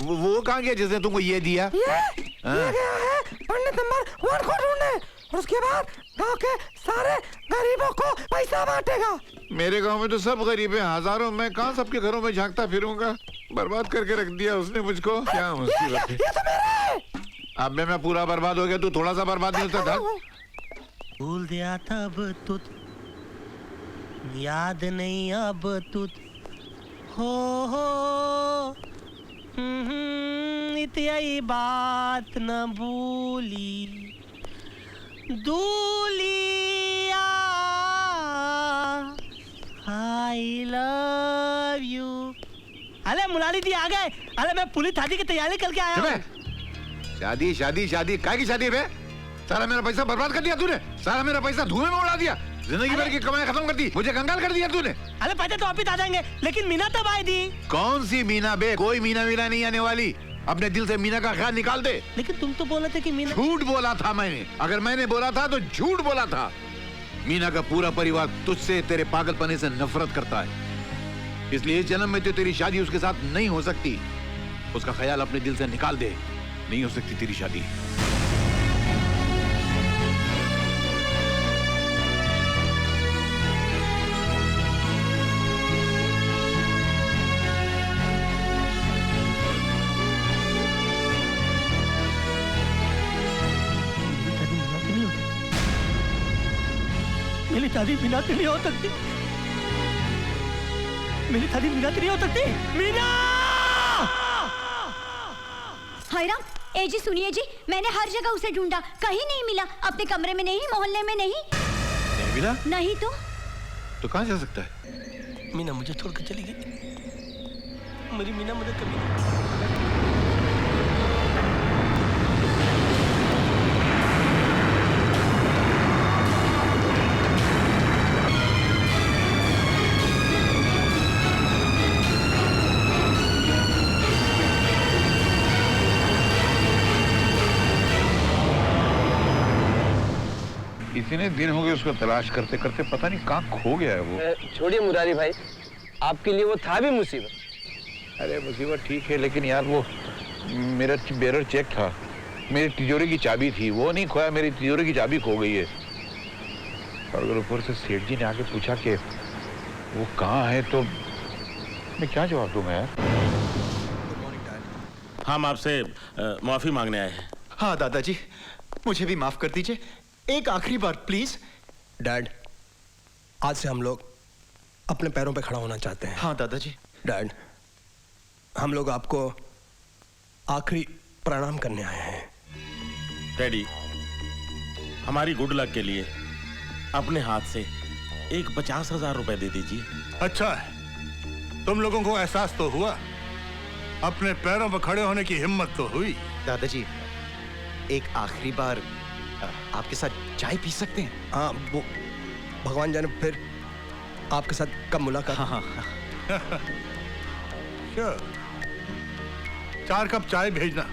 Speaker 3: वो कहाँ गया जिसने तुमको ये दिया?
Speaker 11: पंडित नंबर 1 को ढूंढने, और उसके बाद गांव के सारे गरीबों को पैसा बांटेगा।
Speaker 3: मेरे गांव में तो सब गरीब हैं, हजारों। मैं कहाँ सबके घरों में झांकता फिरूंगा? बर्बाद करके रख दिया उसने मुझको। क्या मुसीबत है?
Speaker 11: ये तो मेरा है।
Speaker 3: अब मैं पूरा बर्बाद हो गया, तू थोड़ा सा बर्बाद नहीं होता था?
Speaker 2: भूल दिया तब तुझ, याद नहीं अब तुझ हो। इतनी बात न भूली दूलिया, आई लव यू।
Speaker 11: अरे मुलाली दी आ गए। अरे मैं पुलिस शादी की तैयारी करके आया हूँ।
Speaker 3: शादी शादी शादी काय की शादी बे? सारा मेरा पैसा बर्बाद कर दिया तूने, सारा मेरा पैसा धुएं में उड़ा दिया, जिंदगी भर की कमाई खत्म कर दी, मुझे कंगाल कर दिया तूने।
Speaker 11: अरे पैसे तो वापिस आ जाएंगे, लेकिन मीना तब आई थी।
Speaker 3: कौन सी मीना बे? कोई मीना मीना नहीं आने वाली। अपने दिल से मीना का ख्याल निकाल दे।
Speaker 11: लेकिन तुम तो बोले थे कि मीना।
Speaker 3: झूठ बोला था मैंने। अगर मैंने बोला था तो झूठ बोला था। मीना का पूरा परिवार तुझसे, तेरे पागलपने से नफरत करता है, इसलिए इस जन्म में तो तेरी शादी उसके साथ नहीं हो सकती। उसका ख्याल अपने दिल से निकाल दे, नहीं हो सकती तेरी शादी।
Speaker 11: मेरी शादी मीना से नहीं हो सकती। मेरी शादी मीना से नहीं हो सकती। मीना!
Speaker 20: हाय राम, ए जी सुनिए जी, मैंने हर जगह उसे ढूंढा, कहीं नहीं मिला। अपने कमरे में नहीं, मोहल्ले में नहीं।
Speaker 3: नहीं मिला?
Speaker 20: नहीं तो
Speaker 3: कहाँ जा सकता है?
Speaker 2: मीना मुझे छोड़कर चली गई।
Speaker 11: मेरी मीना मुझे कभी
Speaker 3: इतने दिन हो गए उसको तलाश करते करते, पता नहीं कहाँ खो गया है वो।
Speaker 21: छोड़िए मुरारी भाई, आपके लिए वो था भी मुसीबत।
Speaker 3: अरे मुसीबत ठीक है, लेकिन यार वो मेरा बेरर चेक था, मेरी तिजोरी की चाबी थी, वो नहीं खोया, मेरी तिजोरी की चाबी खो गई है। और अगर ऊपर से सेठ जी ने आके पूछा कि वो कहाँ है तो मैं क्या जवाब दूंगा यार।
Speaker 8: हम आपसे माफी मांगने आए हैं।
Speaker 10: हाँ दादाजी, मुझे भी माफ कर दीजिए, एक आखिरी बार प्लीज।
Speaker 2: डैड, आज से हम लोग अपने पैरों पे खड़ा होना चाहते हैं।
Speaker 10: हाँ दादाजी।
Speaker 2: डैड, हम लोग आपको आखिरी प्रणाम करने आए हैं।
Speaker 8: डैडी, हमारी गुड लक के लिए अपने हाथ से एक 50,000 रुपए दे दीजिए।
Speaker 6: अच्छा है, तुम लोगों को एहसास तो हुआ, अपने पैरों पर खड़े होने की हिम्मत तो हुई।
Speaker 10: दादाजी, एक आखिरी बार आपके साथ चाय पी सकते हैं?
Speaker 2: हाँ, वो भगवान जाने फिर आपके साथ कब मुलाकात।
Speaker 10: हाँ।
Speaker 6: Sure. 4 कप चाय भेजना।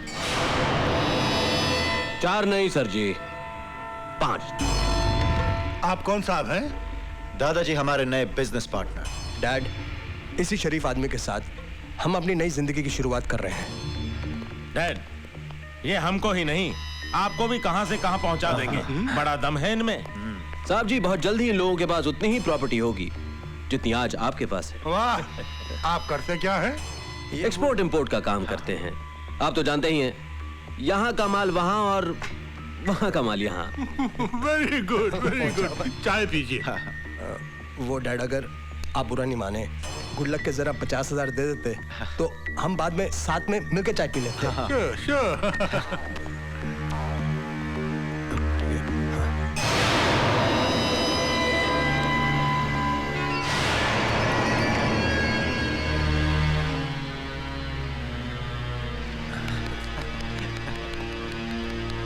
Speaker 22: 4 नहीं सर जी, 5।
Speaker 6: आप कौन साहब हैं?
Speaker 10: दादाजी, हमारे नए बिजनेस पार्टनर।
Speaker 2: डैड, इसी शरीफ आदमी के साथ हम अपनी नई जिंदगी की शुरुआत कर रहे हैं।
Speaker 8: डैड, ये हमको ही नहीं, आपको भी कहां से कहां पहुंचा देंगे। बड़ा दम है इनमें।
Speaker 22: साहब जी, बहुत जल्दी इन लोगों के पास उतनी ही प्रॉपर्टी होगी जितनी आज आपके पास है।
Speaker 6: वाह, आप करते क्या है?
Speaker 22: एक्सपोर्ट इंपोर्ट का काम करते हैं। आप तो जानते ही हैं, यहाँ का माल वहाँ और वहाँ का माल यहाँ।
Speaker 6: Very good, very good. चाय पीजिए।
Speaker 2: वो डैड, अगर आप बुरा नहीं माने, गुड लक के जरा 50,000 दे देते तो हम बाद में साथ में मिलकर चाय पी लेते।
Speaker 6: Sure, sure.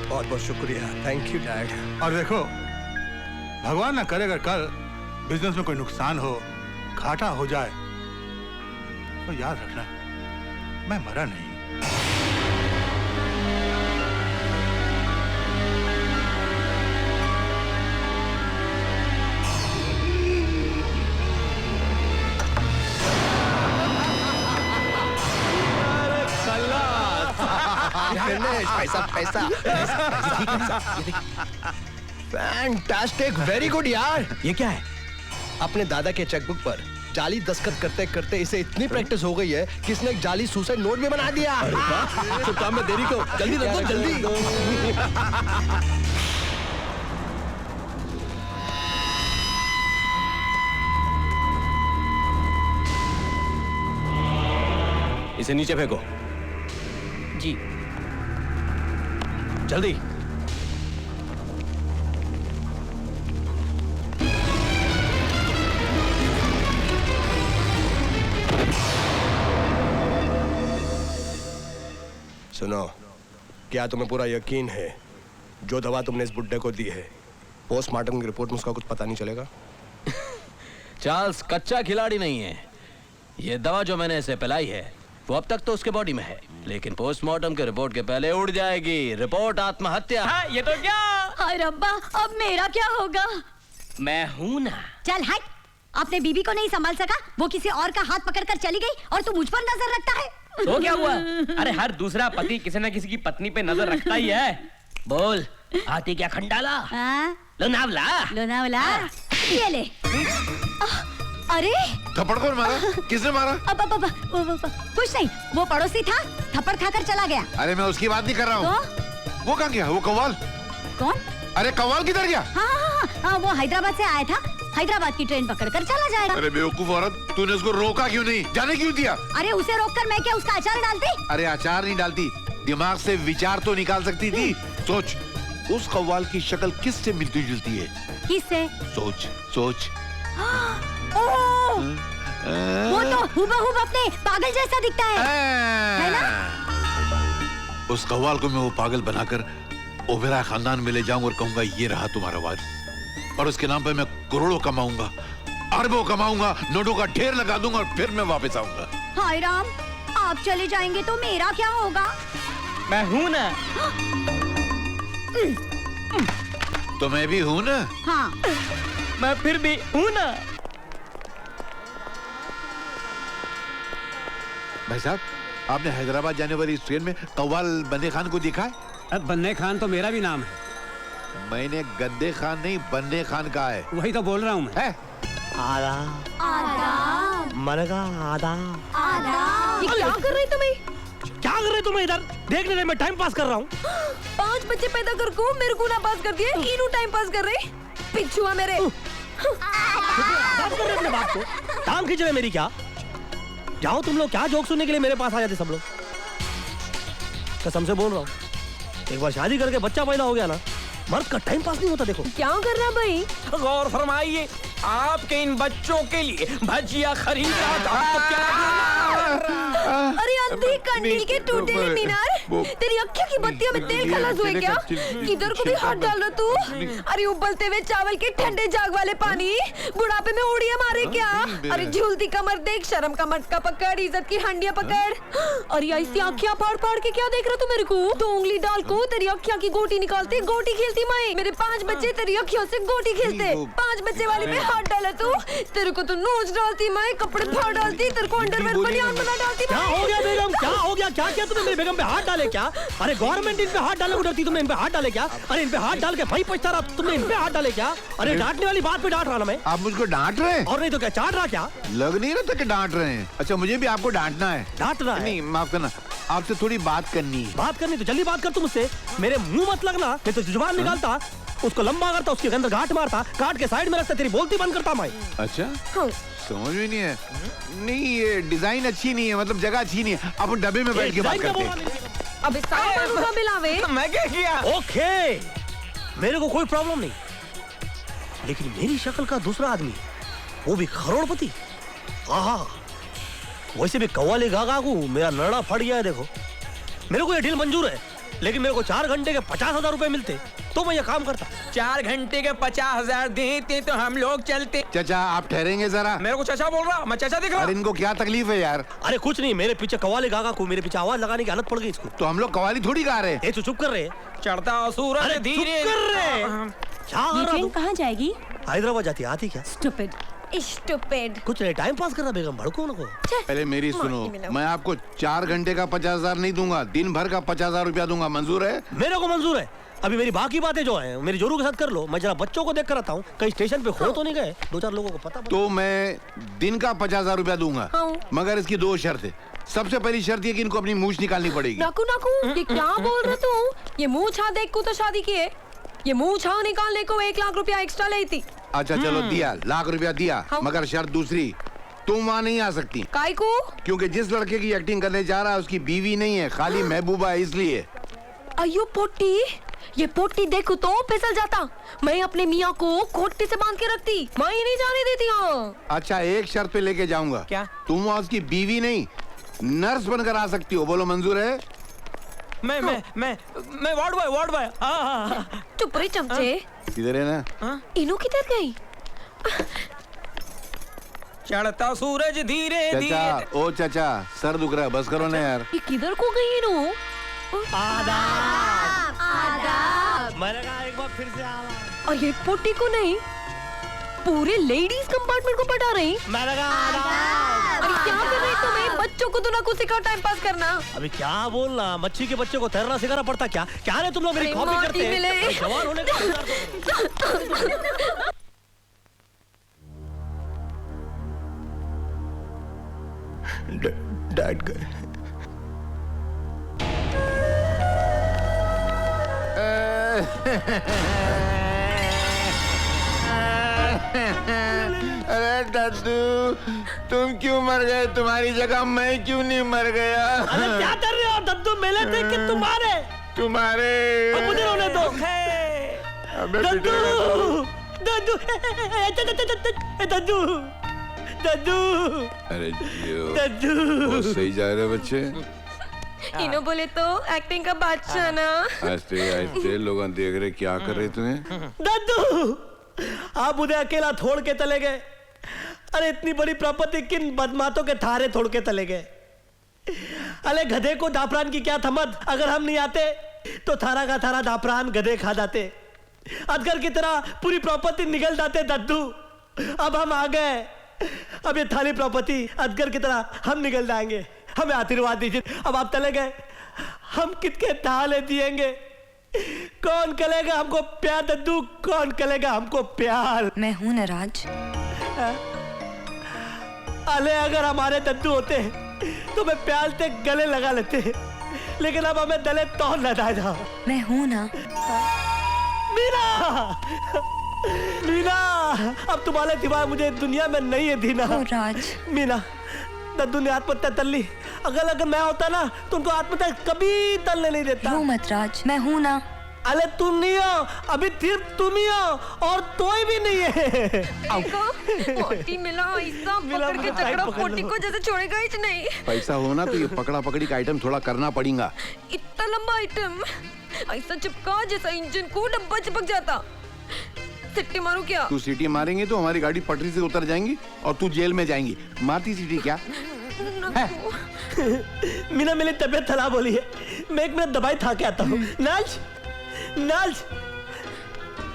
Speaker 2: बहुत बहुत शुक्रिया, थैंक यू डैड।
Speaker 6: और देखो, भगवान ना करे अगर कल बिजनेस में कोई नुकसान हो, घाटा हो जाए, तो याद रखना मैं मरा नहीं।
Speaker 2: पैसा फैंटास्टिक, वेरी गुड यार। ये क्या है? अपने दादा के चेकबुक पर जाली दस्तखत करते करते इसे इतनी प्रैक्टिस हो गई है कि इसने एक जाली सुसाइड नोट भी बना दिया। तो काम में देरी को जल्दी रख दो, जल्दी।
Speaker 22: इसे नीचे फेंको।
Speaker 11: जी।
Speaker 2: जल्दी। सुनो, क्या तुम्हें पूरा यकीन है जो दवा तुमने इस बुड्ढे को दी है, पोस्टमार्टम की रिपोर्ट में उसका कुछ पता नहीं चलेगा?
Speaker 22: चार्ल्स कच्चा खिलाड़ी नहीं है। ये दवा जो मैंने इसे पिलाई है वो अब तक तो उसके बॉडी में है, लेकिन पोस्टमार्टम के रिपोर्ट के पहले उड़ जाएगी। रिपोर्ट आत्महत्या।
Speaker 11: ये तो क्या?
Speaker 20: हाय रब्बा, अब मेरा क्या होगा?
Speaker 11: मैं हूं ना।
Speaker 20: चल हट, अपने बीबी को नहीं संभाल सका, वो किसी और का हाथ पकड़कर चली गई और तू मुझ पर नजर रखता है।
Speaker 11: तो क्या हुआ? अरे हर दूसरा पति किसी न किसी की पत्नी पे नजर रखता ही है। बोल, आती क्या खंडाला? लोनावला।
Speaker 20: लोनावला, ये ले। अरे
Speaker 3: थप्पड़ कौन मारा? किसने मारा?
Speaker 20: कुछ नहीं, वो पड़ोसी था, थप्पड़ खाकर चला गया।
Speaker 3: अरे मैं उसकी बात नहीं कर रहा हूँ।
Speaker 20: तो?
Speaker 3: वो कहाँ गया? वो कव्वाल?
Speaker 20: कौन?
Speaker 3: अरे कव्वाल किधर गया?
Speaker 20: हाँ, वो हैदराबाद से आया था, हैदराबाद की ट्रेन पकड़कर चला जाएगा।
Speaker 3: अरे बेवकूफ औरत, तूने उसको रोका क्यों नहीं? जाने क्यों दिया?
Speaker 20: अरे उसे रोककर मैं क्या उसका अचार डालती?
Speaker 3: अरे अचार नहीं डालती, दिमाग से विचार तो निकाल सकती थी। सोच, उस कव्वाल की शक्ल किससे मिलती जुलती है?
Speaker 20: किससे?
Speaker 3: सोच सोच।
Speaker 20: वो तो हुबहू अपने पागल जैसा दिखता है ना?
Speaker 3: उस कव्वाल को मैं वो पागल बनाकर ओबेरॉय खानदान में ले जाऊंगा और कहूंगा ये रहा तुम्हारा वारिस, और उसके नाम पे मैं करोड़ों कमाऊंगा, अरबों कमाऊंगा, नोटों का ढेर लगा दूंगा और फिर मैं वापस आऊंगा।
Speaker 20: हाय राम, आप चले जाएंगे तो मेरा क्या होगा?
Speaker 17: मैं हूं ना।
Speaker 3: तो मैं भी हूं ना।
Speaker 20: हाँ,
Speaker 17: मैं फिर भी हूं ना।
Speaker 3: भाई साहब, आपने हैदराबाद जाने वाली इस ट्रेन में कव्वाल बंदे खान को देखा है?
Speaker 4: बन्ने खान तो मेरा भी नाम है।
Speaker 3: मैंने गद्दे खान नहीं बंदे खान कहा है।
Speaker 4: वही तो बोल रहा हूँ मैं।
Speaker 2: आदाब।
Speaker 20: आदाब।
Speaker 2: मरगा आदाब।
Speaker 20: आदाब।
Speaker 1: ये क्या कर रहे तुम्हें?
Speaker 2: क्या कर रहे तुम इधर? देख रहे मैं टाइम पास कर रहा हूँ।
Speaker 1: 5 बच्चे पैदा कर को मेरे को ना पास कर दिए, इन्हों टाइम पास कर रहे पिछुआ मेरे।
Speaker 2: बात कर रहे अपने बाप को, टांग खींच रहे मेरी क्या? जाओ तुम लोग, क्या जोक सुनने के लिए मेरे पास आ जाते सब लोग। कसम से बोल रहा हूँ, एक बार शादी करके बच्चा पैदा हो गया ना, मर्द का टाइम पास नहीं होता। देखो
Speaker 1: क्या कर रहा भाई?
Speaker 17: गौर फरमाइए, आपके इन बच्चों के लिए भजिया खरीद रहा था तो क्या?
Speaker 1: अरे अंधी कंडील के टूटे हुए मीनार, तेरी अक्खियों की बत्तियों में तेल खलास हुए क्या? किधर को भी हाथ डाल रहा तू? अरे उबलते हुए चावल के ठंडे जाग वाले पानी, बुढ़ापे में उड़िया मारे क्या? अरे झूलती कमर देख, शर्म का मटका पकड़, इज्जत की हंडिया पकड़। अरे ऐसी आँखियाँ फाड़ फाड़ के क्या देख रहा तू मेरे को? 2 उंगली डाल को तेरी अक्खियाँ की गोटी निकालते, गोटी खेलती मैं। मेरे 5 बच्चे तेरी अक्खियों से गोटी खेलते। 5 बच्चे वाले पे हाथ डाला तू, तेरे को तो नोच डालती मैं, कपड़े फाड़ डालती, तेरे को अंडरवेयर बनियान बना डालती।
Speaker 2: क्या हो गया बेगम? क्या हो गया? क्या किया तुमने मेरी बेगम पे? हाथ डाले क्या? अरे गवर्नमेंट इन पे हाथ डालने को डरती, तुमने इन पे हाथ डाले क्या? अरे इन पे हाथ डाल के भाई पछता रहा, तुमने इन पे हाथ डाले क्या? अरे डांटने वाली बात पे डांट रहा ना मैं।
Speaker 3: आप मुझको डांट रहे हैं?
Speaker 2: और नहीं तो क्या, चाट रहा क्या?
Speaker 3: लग नहीं रहा था कि डांट रहे हैं। अच्छा, मुझे भी आपको डांटना है।
Speaker 2: डांटना है?
Speaker 3: नहीं, माफ करना, आपसे थोड़ी बात करनी है।
Speaker 2: बात करनी तो जल्दी बात कर, तुम मुझसे मेरे मुंह मत लगना, मैं तो जुबान निकालता, उसको लंबा करता, उसके अंदर गांठ मारता, काट के साइड में रखता, तेरी बोलती बंद करता मैं।
Speaker 3: अच्छा, समझ में नहीं है। नहीं, ये डिजाइन अच्छी नहीं है, मतलब जगह अच्छी नहीं है। आप डब्बे में बैठ के बात करते हैं।
Speaker 1: अबे सामान उठा मिलावे।
Speaker 17: मैं क्या किया?
Speaker 2: ओके, मेरे को कोई प्रॉब्लम नहीं, लेकिन मेरी शक्ल का दूसरा आदमी, वो भी करोड़पति। आहा, वैसे भी कव्वाली गा को मेरा नड़ा फट गया है। देखो, मेरे को ये डील मंजूर है, लेकिन मेरे को 4 घंटे के 50,000 रुपए मिलते तो मैं ये काम करता।
Speaker 17: 4 घंटे के 50,000 देते तो हम लोग चलते।
Speaker 3: चाचा, आप ठहरेंगे जरा?
Speaker 17: मेरे को चाचा बोल रहा, मैं चाचा दिख रहा।
Speaker 3: अरे इनको क्या तकलीफ है यार?
Speaker 2: अरे कुछ नहीं, मेरे पीछे कव्वाली गा को मेरे पीछे आवाज लगाने की आदत पड़ गई इसको।
Speaker 3: तो हम लोग कव्वाली थोड़ी गा रहे हैं।
Speaker 2: तो चुप कर रहे।
Speaker 17: चढ़ता सूरज धीरे
Speaker 2: कर रहे।
Speaker 20: ये ट्रेन कहाँ जाएगी?
Speaker 2: हैदराबाद जाती, आती क्या?
Speaker 20: स्टूपिड।
Speaker 1: स्टूपिड।
Speaker 2: कुछ नहीं, टाइम पास कर रहा बेगम, भड़को उनको।
Speaker 3: पहले मेरी सुनो, मैं आपको 4 घंटे का 50,000 नहीं दूंगा, दिन भर का 50,000 रुपया दूंगा। मंजूर है?
Speaker 2: मेरे को मंजूर है। अभी मेरी बाकी बातें जो हैं मेरी जोरू के साथ कर लो। मैं जरा बच्चों को देख कर आता हूँ, कहीं स्टेशन पे खो तो नहीं गए, 2-4 लोगों को पता।
Speaker 3: तो मैं दिन का 50,000 रुपया दूंगा, मगर इसकी 2 शर्तें। सबसे पहली शर्त ये कि इनको अपनी मूछ निकालनी पड़ेगी।
Speaker 1: नाकू नाकू, ये क्या बोल रहा तू? ये मुँह छा देख को तो शादी की है, ये मुँह छा निकालने को 1 लाख रुपया एक्स्ट्रा ली थी।
Speaker 3: अच्छा चलो, दिया, लाख रुपया दिया, मगर शर्त दूसरी, तुम वहाँ नहीं आ सकती।
Speaker 1: काय को?
Speaker 3: क्योंकि जिस लड़के की एक्टिंग करने जा रहा है उसकी बीवी नहीं है, खाली महबूबा है, इसलिए।
Speaker 1: अयो पोटी, ये पोटी देखो तो फिसल जाता। मैं अपने मियाँ को कोटी से बांध के रखती, मैं ही नहीं जाने देती। हाँ।
Speaker 3: अच्छा, एक शर्त पे लेके जाऊंगा।
Speaker 17: क्या?
Speaker 3: तुम वहाँ उसकी बीवी नहीं, नर्स बनकर आ सकती हो। बोलो मंजूर है?
Speaker 17: मैं वार्ड बॉय।
Speaker 1: चुप रही चमचे।
Speaker 3: किधर है ना?
Speaker 1: इनो किधर गई?
Speaker 17: चढ़ता सूरज धीरे धीरे।
Speaker 3: चाचा, ओ चाचा, सर दुख रहा है, बस करो ना यार।
Speaker 1: ये किधर को गई इनो?
Speaker 2: आदाब।
Speaker 1: आदाब।
Speaker 2: मैंने कहा एक बार फिर से आवाज।
Speaker 1: और ये पोटी को नहीं, पूरे लेडीज कंपार्टमेंट को पटा रही।
Speaker 2: मैंने कहा आदाब।
Speaker 1: अरे क्या कर रही तुम्हें? बच्चों को तो ना कुछ सिखाओ टाइम पास करना।
Speaker 2: अभी क्या बोलना, मच्छी के बच्चे को तैरना सिखाना पड़ता क्या? क्या रे तुम लोग मेरी कॉपी करते हैं? जवान होने का
Speaker 13: डैड गए।
Speaker 3: अरे दद्दू, तुम क्यों मर गए? तुम्हारी जगह मैं क्यों नहीं मर गया?
Speaker 2: अरे क्या कर रहे हो दद्दू? मेले देख के तुम्हारे मुझे रोने दो। दद्दू, दद्दू, दद्दू,
Speaker 11: दद्दू
Speaker 3: अरे जियो
Speaker 11: दद्दू
Speaker 3: बहुत सही जा रहे बच्चे।
Speaker 1: इनो बोले तो एक्टिंग का बादशाह ना।
Speaker 3: आस्ते आस्ते लोग देख रहे क्या कर रहे तुम्हें।
Speaker 11: दद्दू आप उन्हें अकेला छोड़ के चले गए। अरे इतनी बड़ी प्रॉपर्टी किन बदमाशों के थारे छोड़ के चले गए। अरे गधे को दाफरान की क्या थमत, अगर हम नहीं आते तो थारा का थारा दाफरान गधे खा जाते। अजगर की तरह पूरी प्रॉपर्टी निकल जाते दद्दू। अब हम आ गए, अब ये थाली प्रॉपर्टी अजगर की तरह हम निकल जाएंगे। हमें आशीर्वाद दीजिए, अब आप चले गए हम कितने थाले दिएंगे। कौन करेगा हमको प्यार दद्दू, कौन करेगा हमको प्यार।
Speaker 1: मैं हूं ना राज।
Speaker 11: अले अगर हमारे दद्दू होते तो मैं प्यार से गले लगा लेते, लेकिन अब हमें गले तो लगा।
Speaker 1: मैं हूं ना
Speaker 11: मीना। मीना अब तुम्हारे सिवाय मुझे दुनिया में नहीं है दीना।
Speaker 1: राज
Speaker 11: मीना दद्दू ने आत्महत्या कर ली। अगर मैं होता ना तो उनको आत्महत्या कभी तलने नहीं देता।
Speaker 1: रो मत राज, मैं हूं ना।
Speaker 11: अरे तुम नहीं हो, अभी सिर्फ तुम ही हो और कोई भी नहीं है।
Speaker 1: मोटी मिला ऐसा पकड़ के चकड़ा पोटी को जैसे छोड़ेगा ही नहीं।
Speaker 3: पैसा हो ना तो ये पकड़ा पकड़ी का आइटम थोड़ा करना पड़ेगा।
Speaker 1: इतना लंबा आइटम ऐसा चिपका जैसा इंजन को डब्बा चिपक जाता। सिट्टी मारू क्या?
Speaker 3: तू सीटी मारेंगे तो हमारी गाड़ी पटरी से उतर जाएंगी और तू जेल में जाएंगी। मारती सीटी क्या?
Speaker 11: मीना मेरी तबीयत खराब हो रही है, मैं एक मिनट दवाई खा के आता हूँ। नाज नाज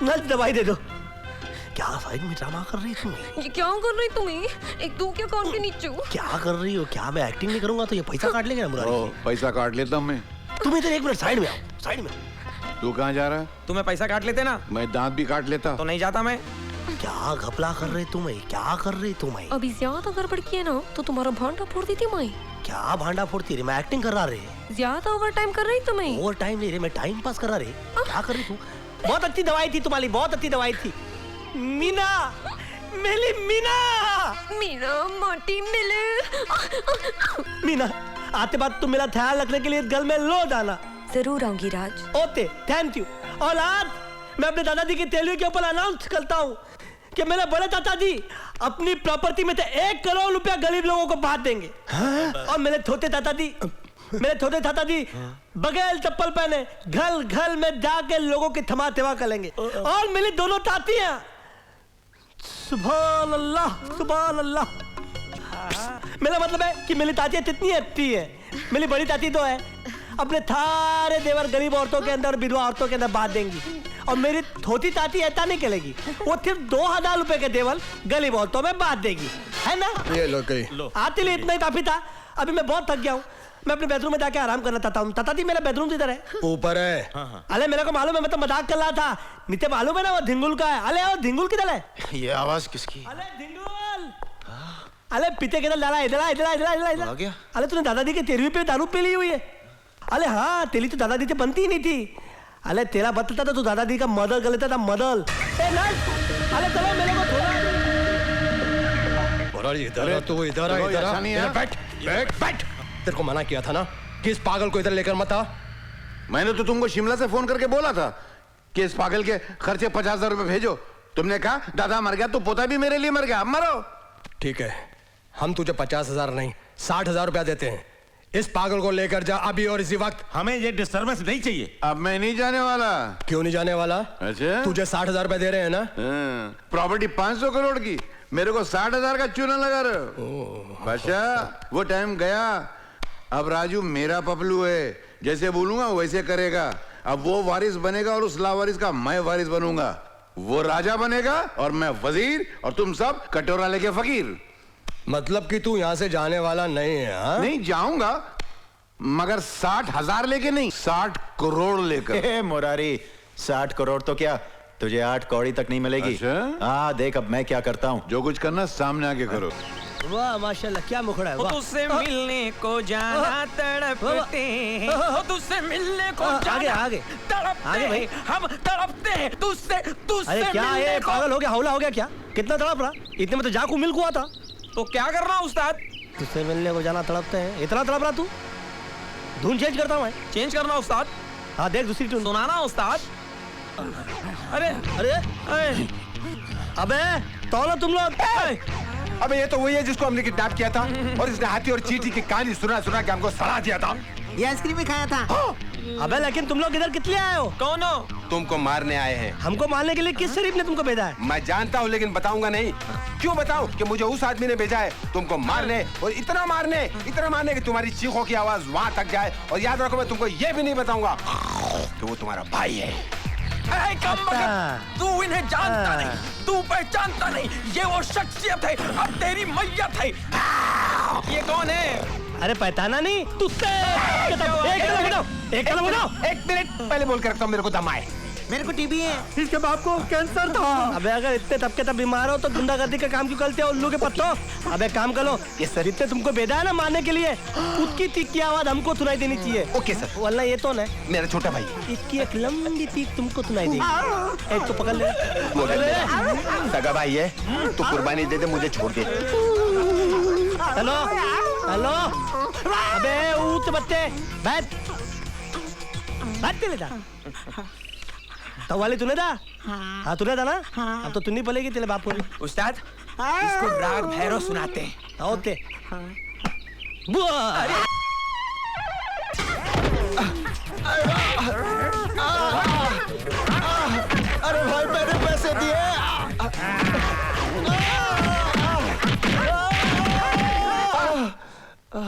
Speaker 11: नाज दवाई दे दो। क्या साइड में ड्रामा कर रही तुम?
Speaker 1: ये क्या कर रही तुम? एक तू क्या कान के नीचे?
Speaker 11: क्या कर रही हो? क्या मैं एक्टिंग नहीं करूंगा तो ये पैसा काट लेंगे मुरारी?
Speaker 3: पैसा काट लेता हूँ मैं।
Speaker 11: तुम इधर एक मिनट साइड में आओ, साइड में।
Speaker 3: तू कहाँ जा रहा है?
Speaker 14: तुम्हें पैसा काट लेते ना।
Speaker 3: मैं दांत भी काट लेता
Speaker 14: तो नहीं जाता मैं।
Speaker 11: क्या घपला कर रहे तुम्हें? क्या कर रही तुम्हें?
Speaker 1: अभी ज्यादा गड़बड़ की है ना तो तुम्हारा भांडा फोड़ दी थी मैं।
Speaker 11: क्या भांडा फोड़ती रही? मैं एक्टिंग कर रहा रे।
Speaker 1: ज्यादा ओवर टाइम कर रही तुम्हें।
Speaker 11: ओवर टाइम नहीं रे, मैं टाइम पास कर रहा रे। क्या कर रही तू? बहुत अच्छी दवाई थी तुम्हारी, बहुत अच्छी दवाई थी। मीना मेरी मीना।
Speaker 1: मीना मोटी मिले।
Speaker 11: मीना आते बाद तुम मेरा ख्याल रखने के लिए घर में लो जाना।
Speaker 1: जरूर आऊंगी राज।
Speaker 11: Okay thank you. और आज मैं अपने दादाजी की तेलुगु के ऊपर अनाउंस करता हूँ कि मेरे बड़े चाचा जी अपनी प्रॉपर्टी में से 1 करोड़ रुपया गरीब लोगों को बांट देंगे। और मेरे छोटे चाचा जी बगैर चप्पल पहने घर घर में जाके लोगों की थमा सेवा करेंगे। और मेरी दोनों चाचियां, सुभान अल्लाह सुभान अल्लाह। मेरा मतलब है कि मेरी चाचियां कितनी अच्छी है। मेरी बड़ी चाची तो है अपने सारे देवर गरीब औरतों के अंदर, विधवा औरतों के अंदर बांट देंगी। और मेरी छोटी चाची ऐसा नहीं करेगी, वो सिर्फ 2000 रुपए के देवल गरीब औरतों में बांट देगी, है ना?
Speaker 13: ये लो कहीं।
Speaker 11: आते लिए इतना ही काफी था। अभी मैं बहुत थक गया हूँ, मैं अपने बेडरूम में जाके आराम करना चाहता हूँ। ताता जी मेरा बेडरूम किधर है?
Speaker 13: ऊपर है।
Speaker 11: अरे मेरे को मालूम है, मैं तो मजाक कर रहा था। नीचे मालूम है ना वो धिंगुल का है। अरे वो धिंगुल किधर है?
Speaker 13: ये आवाज किसकी?
Speaker 11: अरे धिंगुल, अरे पीते किधर डाला? इधर
Speaker 13: आ गया।
Speaker 11: अरे तूने दादाजी के 13वीं पे दारू पी ली हुई है। अरे हाँ, तेरी तो दादाजी से बनती ही नहीं थी। अरे तेरा बतता था तो दादाजी का मदर कर लेता था, मदर। अरे चलो मेरे को थोड़ा
Speaker 13: इधर तो इधर बैठ बैठ बैठ। तेरे को मना किया था ना कि इस पागल को इधर लेकर मत आ।
Speaker 3: मैंने तो तुमको शिमला से फोन करके बोला था कि इस पागल के खर्चे 50,000 रुपए भेजो। तुमने कहा दादा मर गया तो पोता भी मेरे लिए मर गया, अब मरो।
Speaker 13: ठीक है, हम तुझे 50,000 नहीं 60,000 रुपया देते हैं। इस पागल को लेकर जा अभी और इसी वक्त।
Speaker 8: हमें ये डिस्टर्बेंस नहीं चाहिए।
Speaker 3: अब मैं नहीं जाने वाला।
Speaker 13: क्यों नहीं जाने वाला?
Speaker 3: अच्छा,
Speaker 13: तुझे 60,000 रुपए दे रहे हैं ना?
Speaker 3: प्रॉपर्टी 500 करोड़ की, मेरे को 60,000 का चूना लगा रहे हो। बादशाह वो टाइम गया, अब राजू मेरा पपलू है, जैसे बोलूंगा वैसे करेगा। अब वो वारिस बनेगा और उस लावारिस का मैं वारिस बनूंगा। वो राजा बनेगा और मैं वजीर, और तुम सब कटोरा लेके फकीर।
Speaker 13: मतलब कि तू यहाँ से जाने वाला नहीं है? हाँ?
Speaker 3: नहीं जाऊंगा, मगर 60,000 लेके नहीं, 60 करोड़ लेकर।
Speaker 10: मुरारी 60 करोड़ तो क्या, तुझे 8 कौड़ी तक नहीं मिलेगी।
Speaker 3: अच्छा?
Speaker 10: हाँ देख अब मैं क्या करता हूँ।
Speaker 3: जो कुछ करना सामने आके करो।
Speaker 11: वाह माशाल्लाह, क्या मुखड़ा है।
Speaker 14: तुझसे मिलने को जाना तड़पते हैं, तुझसे मिलने को
Speaker 11: आगे आगे
Speaker 14: तड़पते भाई, हम तड़पते हैं तुझसे।
Speaker 11: अरे क्या है, पागल हो गया, हौला हो गया क्या? कितना तड़प रहा? इतने में तो जाकू मिल्क हुआ था।
Speaker 14: तो क्या करना उस्ताद?
Speaker 11: तुझसे मिलने को जाना तड़पते हैं, इतना तड़प रहा तू? धुन चेंज करता हूँ मैं।
Speaker 14: चेंज करना उस्ताद?
Speaker 11: हाँ देख दूसरी धुन
Speaker 14: सुनाना उस्ताद। अरे
Speaker 11: अरे अबे तौलो तुम लोग।
Speaker 13: अबे ये तो वही है जिसको हमने किडनैप किया था और इसने हाथी और चींटी की कहानी सुना सुना के हमको सड़ा दिया था।
Speaker 18: ये आइसक्रीम ही खाया था।
Speaker 11: अबे लेकिन तुम लोग इधर कितने आए हो?
Speaker 8: कौन हो?
Speaker 13: तुमको मारने आए हैं।
Speaker 11: हमको मारने के लिए किस शरीफ ने तुमको भेजा है?
Speaker 13: मैं जानता हूँ लेकिन बताऊंगा नहीं। क्यों बताऊं कि मुझे उस आदमी ने भेजा है तुमको मारने, और इतना मारने कि तुम्हारी चीखों की आवाज वहां तक जाए। और याद रखो मैं तुमको ये भी नहीं बताऊंगा कि वो तुम्हारा भाई है।
Speaker 8: तू इन्हें जानता नहीं, तू पहचानता नहीं, ये वो शख्सियत है, अब तेरी मैयत है। ये कौन है?
Speaker 11: अरे पहचाना नहीं तुझसे। एक
Speaker 13: मिनट पहले बोल कर रखता हूँ, मेरे को दम आए।
Speaker 18: मेरे को टीबी है।
Speaker 11: इसके बाप को कैंसर था। अबे अगर इतने तब के तब बीमार हो तो गुंडागर्दी का काम क्यों करते हो उल्लू के पत्तों? अबे काम करो, ये शरीफ ने तुमको भेजा है ना मारने के लिए, उसकी चीख की आवाज हमको सुनाई देनी चाहिए।
Speaker 13: Okay sir.
Speaker 11: वरना ये तो ना
Speaker 13: मेरा छोटा भाई,
Speaker 11: इसकी एक लंबी चीख तुमको सुनाई देगी। एक तो पकड़ ले।
Speaker 13: सगा भाई है, तू कुर्बानी दे दे, मुझे छोड़ दे।
Speaker 11: हेलो हेलो, अबे ऊँच बच्चे बैठ के लेता तो वाले तूने था? हाँ तूने था ना? अब तो तू नहीं पलेगी तेरे बाप को।
Speaker 8: उस्ताद इसको राग भैरव सुनाते हैं।
Speaker 11: होते
Speaker 13: अरे भाई मैंने पैसे दिए।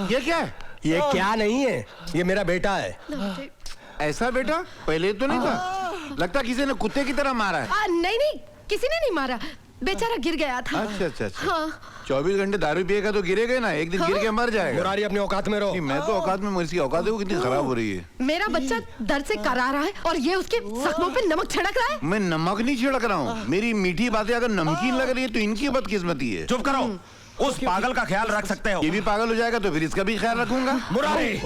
Speaker 2: ये क्या है? ये क्या नहीं है, ये मेरा बेटा है।
Speaker 3: ऐसा बेटा पहले तो नहीं था, लगता किसी ने कुत्ते की तरह मारा है।
Speaker 1: नहीं किसी ने नहीं मारा, बेचारा गिर गया था।
Speaker 3: अच्छा।
Speaker 1: हाँ।
Speaker 3: 24 घंटे दारू पिएगा तो गिरेगा ना, एक दिन गिर के मर जाएगा।
Speaker 2: मुरारी अपने औकात में रहो।
Speaker 3: मैं तो औकात में, मेरी औकात वो कितनी खराब हो रही है।
Speaker 1: मेरा बच्चा दर्द से करा रहा है और ये उसके जख्मों पे नमक छिड़क रहा है।
Speaker 3: मैं नमक नहीं छिड़क रहा हूँ, मेरी मीठी बातें अगर नमकीन लग रही है तो इनकी बदकिस्मती है।
Speaker 8: चुप करो, उस पागल का ख्याल रख सकते हो।
Speaker 3: ये भी पागल हो जाएगा तो फिर इसका भी ख्याल रखूंगा।
Speaker 11: मुरारी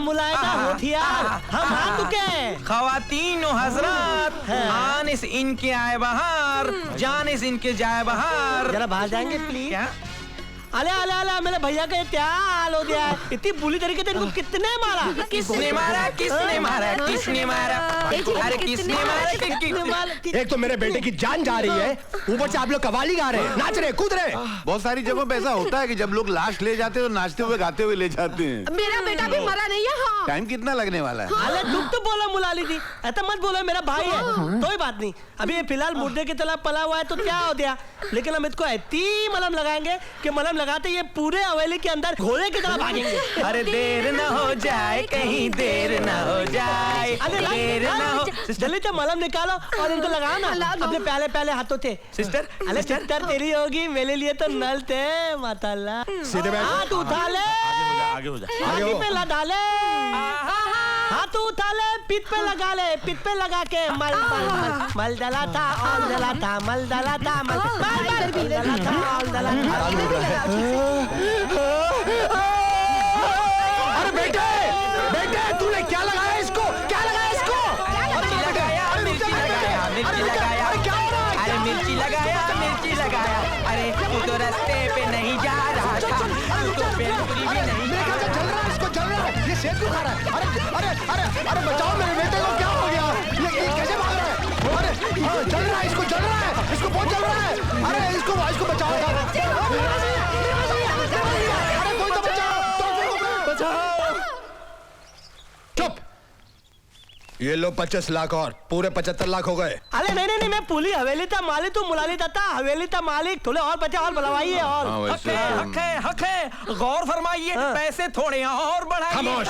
Speaker 11: मुलायदा होठियार हम हाथ के
Speaker 8: खवातीन और हजरात, आनिस इनके आए बाहर, जानिस इनके जाए बाहर।
Speaker 11: जरा बाहर जाएंगे प्लीज। क्या? अले मेरे भैया का क्या हाल हो गया है? इतनी बुरी तरीके से इनको कितने मारा?
Speaker 8: किसने मारा? अरे किसने मारा?
Speaker 2: एक तो मेरे बेटे की जान जा रही है, ऊपर से आप लोग कव्वाली गा रहे हैं, नाच रहे, कूद रहे।
Speaker 3: बहुत सारी जगहों पे ऐसा होता है कि जब लोग लाश ले जाते हैं तो नाचते हुए गाते हुए ले जाते हैं।
Speaker 1: मेरा बेटा भी मरा नहीं है। हाँ।
Speaker 3: टाइम कितना लगने वाला है?
Speaker 11: अरे तुम तो बोलो मुलाली जी, ऐसा मत बोलो, मेरा भाई है। कोई बात नहीं, अभी ये फिलहाल मुर्दे की तरह पला हुआ है तो क्या हो गया, लेकिन हम इसको ऐसी मलहम लगाएंगे कि मलहम लगाते ये पूरे हवेली के अंदर घोड़े की तरह भागेंगे।
Speaker 8: अरे देर न हो जाए, कहीं देर न हो जाए, देर न हो।
Speaker 11: जल्दी से मलहम निकालो और इनको लगाओ ना अपने पहले हाथों से।
Speaker 8: सिस्टर,
Speaker 11: अरे सिस्टर तेरी होगी, मेरे लिए तो नल थे माताल्ला।
Speaker 2: सीधे बैठ।
Speaker 11: हाथ उठा ले,
Speaker 8: आगे हो जा,
Speaker 11: आगे पे लगा ले, हाथ उठा ले, पीठ पे लगा ले, पीठ पे लगा के मल डला था, ऑल डला था, मल डला था, मल डला था, ऑल डला था।
Speaker 2: अरे बेटे तूने क्या लगाया इसको? क्या लगाया इसको?
Speaker 8: मिर्ची लगाया। अरे मिर्ची लगाया। अरे तू तो रास्ते पे नहीं जा रहा था, तू तो बेलपुरी भी नहीं।
Speaker 2: मेरे ख्याल से जल रहा है, इसको जल रहा है, ये सेब क्यों खा रहा है? अरे बचाओ, मेरे बेटे को क्या हो गया? ये कैसे भाग रहा है? अरे जल रहा है, इसको जल रहा है, इसको बहुत जल रहा है। अरे इसको बचाओ, अरे कोई तो बचाओ। चुप। ये लो 25 लाख और पूरे 75 लाख हो गए।
Speaker 11: अरे नहीं, मैं पूरी हवेली था मालिक, तू मुलाली था हवेली था मालिक, थोड़े और बचे और बढ़वाइए। और
Speaker 8: हक है, गौर फरमाइए, पैसे थोड़े और बढ़ाइए।
Speaker 2: खामोश।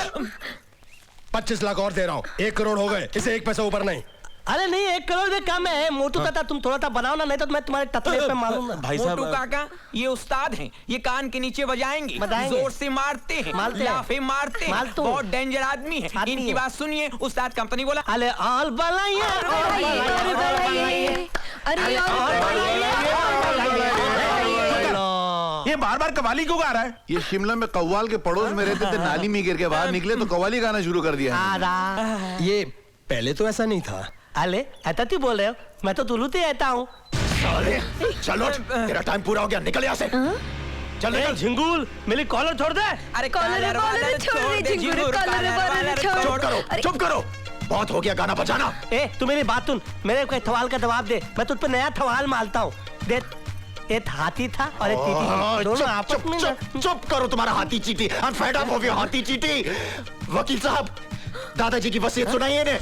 Speaker 2: 25 लाख और दे रहा हूँ, 1 करोड़ हो गए, इसे 1 पैसा ऊपर नहीं।
Speaker 11: अरे नहीं, 1 करोड़ में कम है मोटू काका, तुम थोड़ा सा बनाओ ना, नहीं तो मैं तुम्हारे टतले पे मारूंगा।
Speaker 8: भाई साहब, मोटू काका ये उस्ताद हैं, ये कान के नीचे बजाएंगे, जोर से मारते हैं, लाफे मारते हैं, बहुत डेंजर आदमी है। इनकी बात सुनिए, उस्ताद कंपनी बोला।
Speaker 11: अरे ऑल बनाइए,
Speaker 3: ये बार कव्वाली क्यों गा रहा है? ये शिमला में कव्वाल के पड़ोस में रहते थे, नाली में गिर के बाहर निकले तो कव्वाली गाना शुरू कर दिया।
Speaker 2: ये पहले तो ऐसा नहीं था।
Speaker 11: अले ऐसा क्यों बोल रहे हो? मैं तो तुरंत ही आता हूँ।
Speaker 2: चलो तेरा टाइम पूरा हो गया, निकल यहाँ से। चल निकल।
Speaker 11: झिंगुर मेरी कॉलर छोड़ दे।
Speaker 8: अरे
Speaker 1: कॉलर छोड़ दे झिंगुर, कॉलर छोड़।
Speaker 2: चुप करो, बहुत हो गया गाना बजाना।
Speaker 11: तू मेरी बात सुन, मेरे को सवाल का जवाब दे, मैं तुझ पे नया सवाल मारता हूँ। दे एक हाथी था और एक चींटी थी। दोनों आपस में
Speaker 10: चुप करो तुम्हारा हाथी चींटी। I'm fed up of your हाथी चींटी। वकील साहब, दादाजी की वसीयत सुनाइए ने।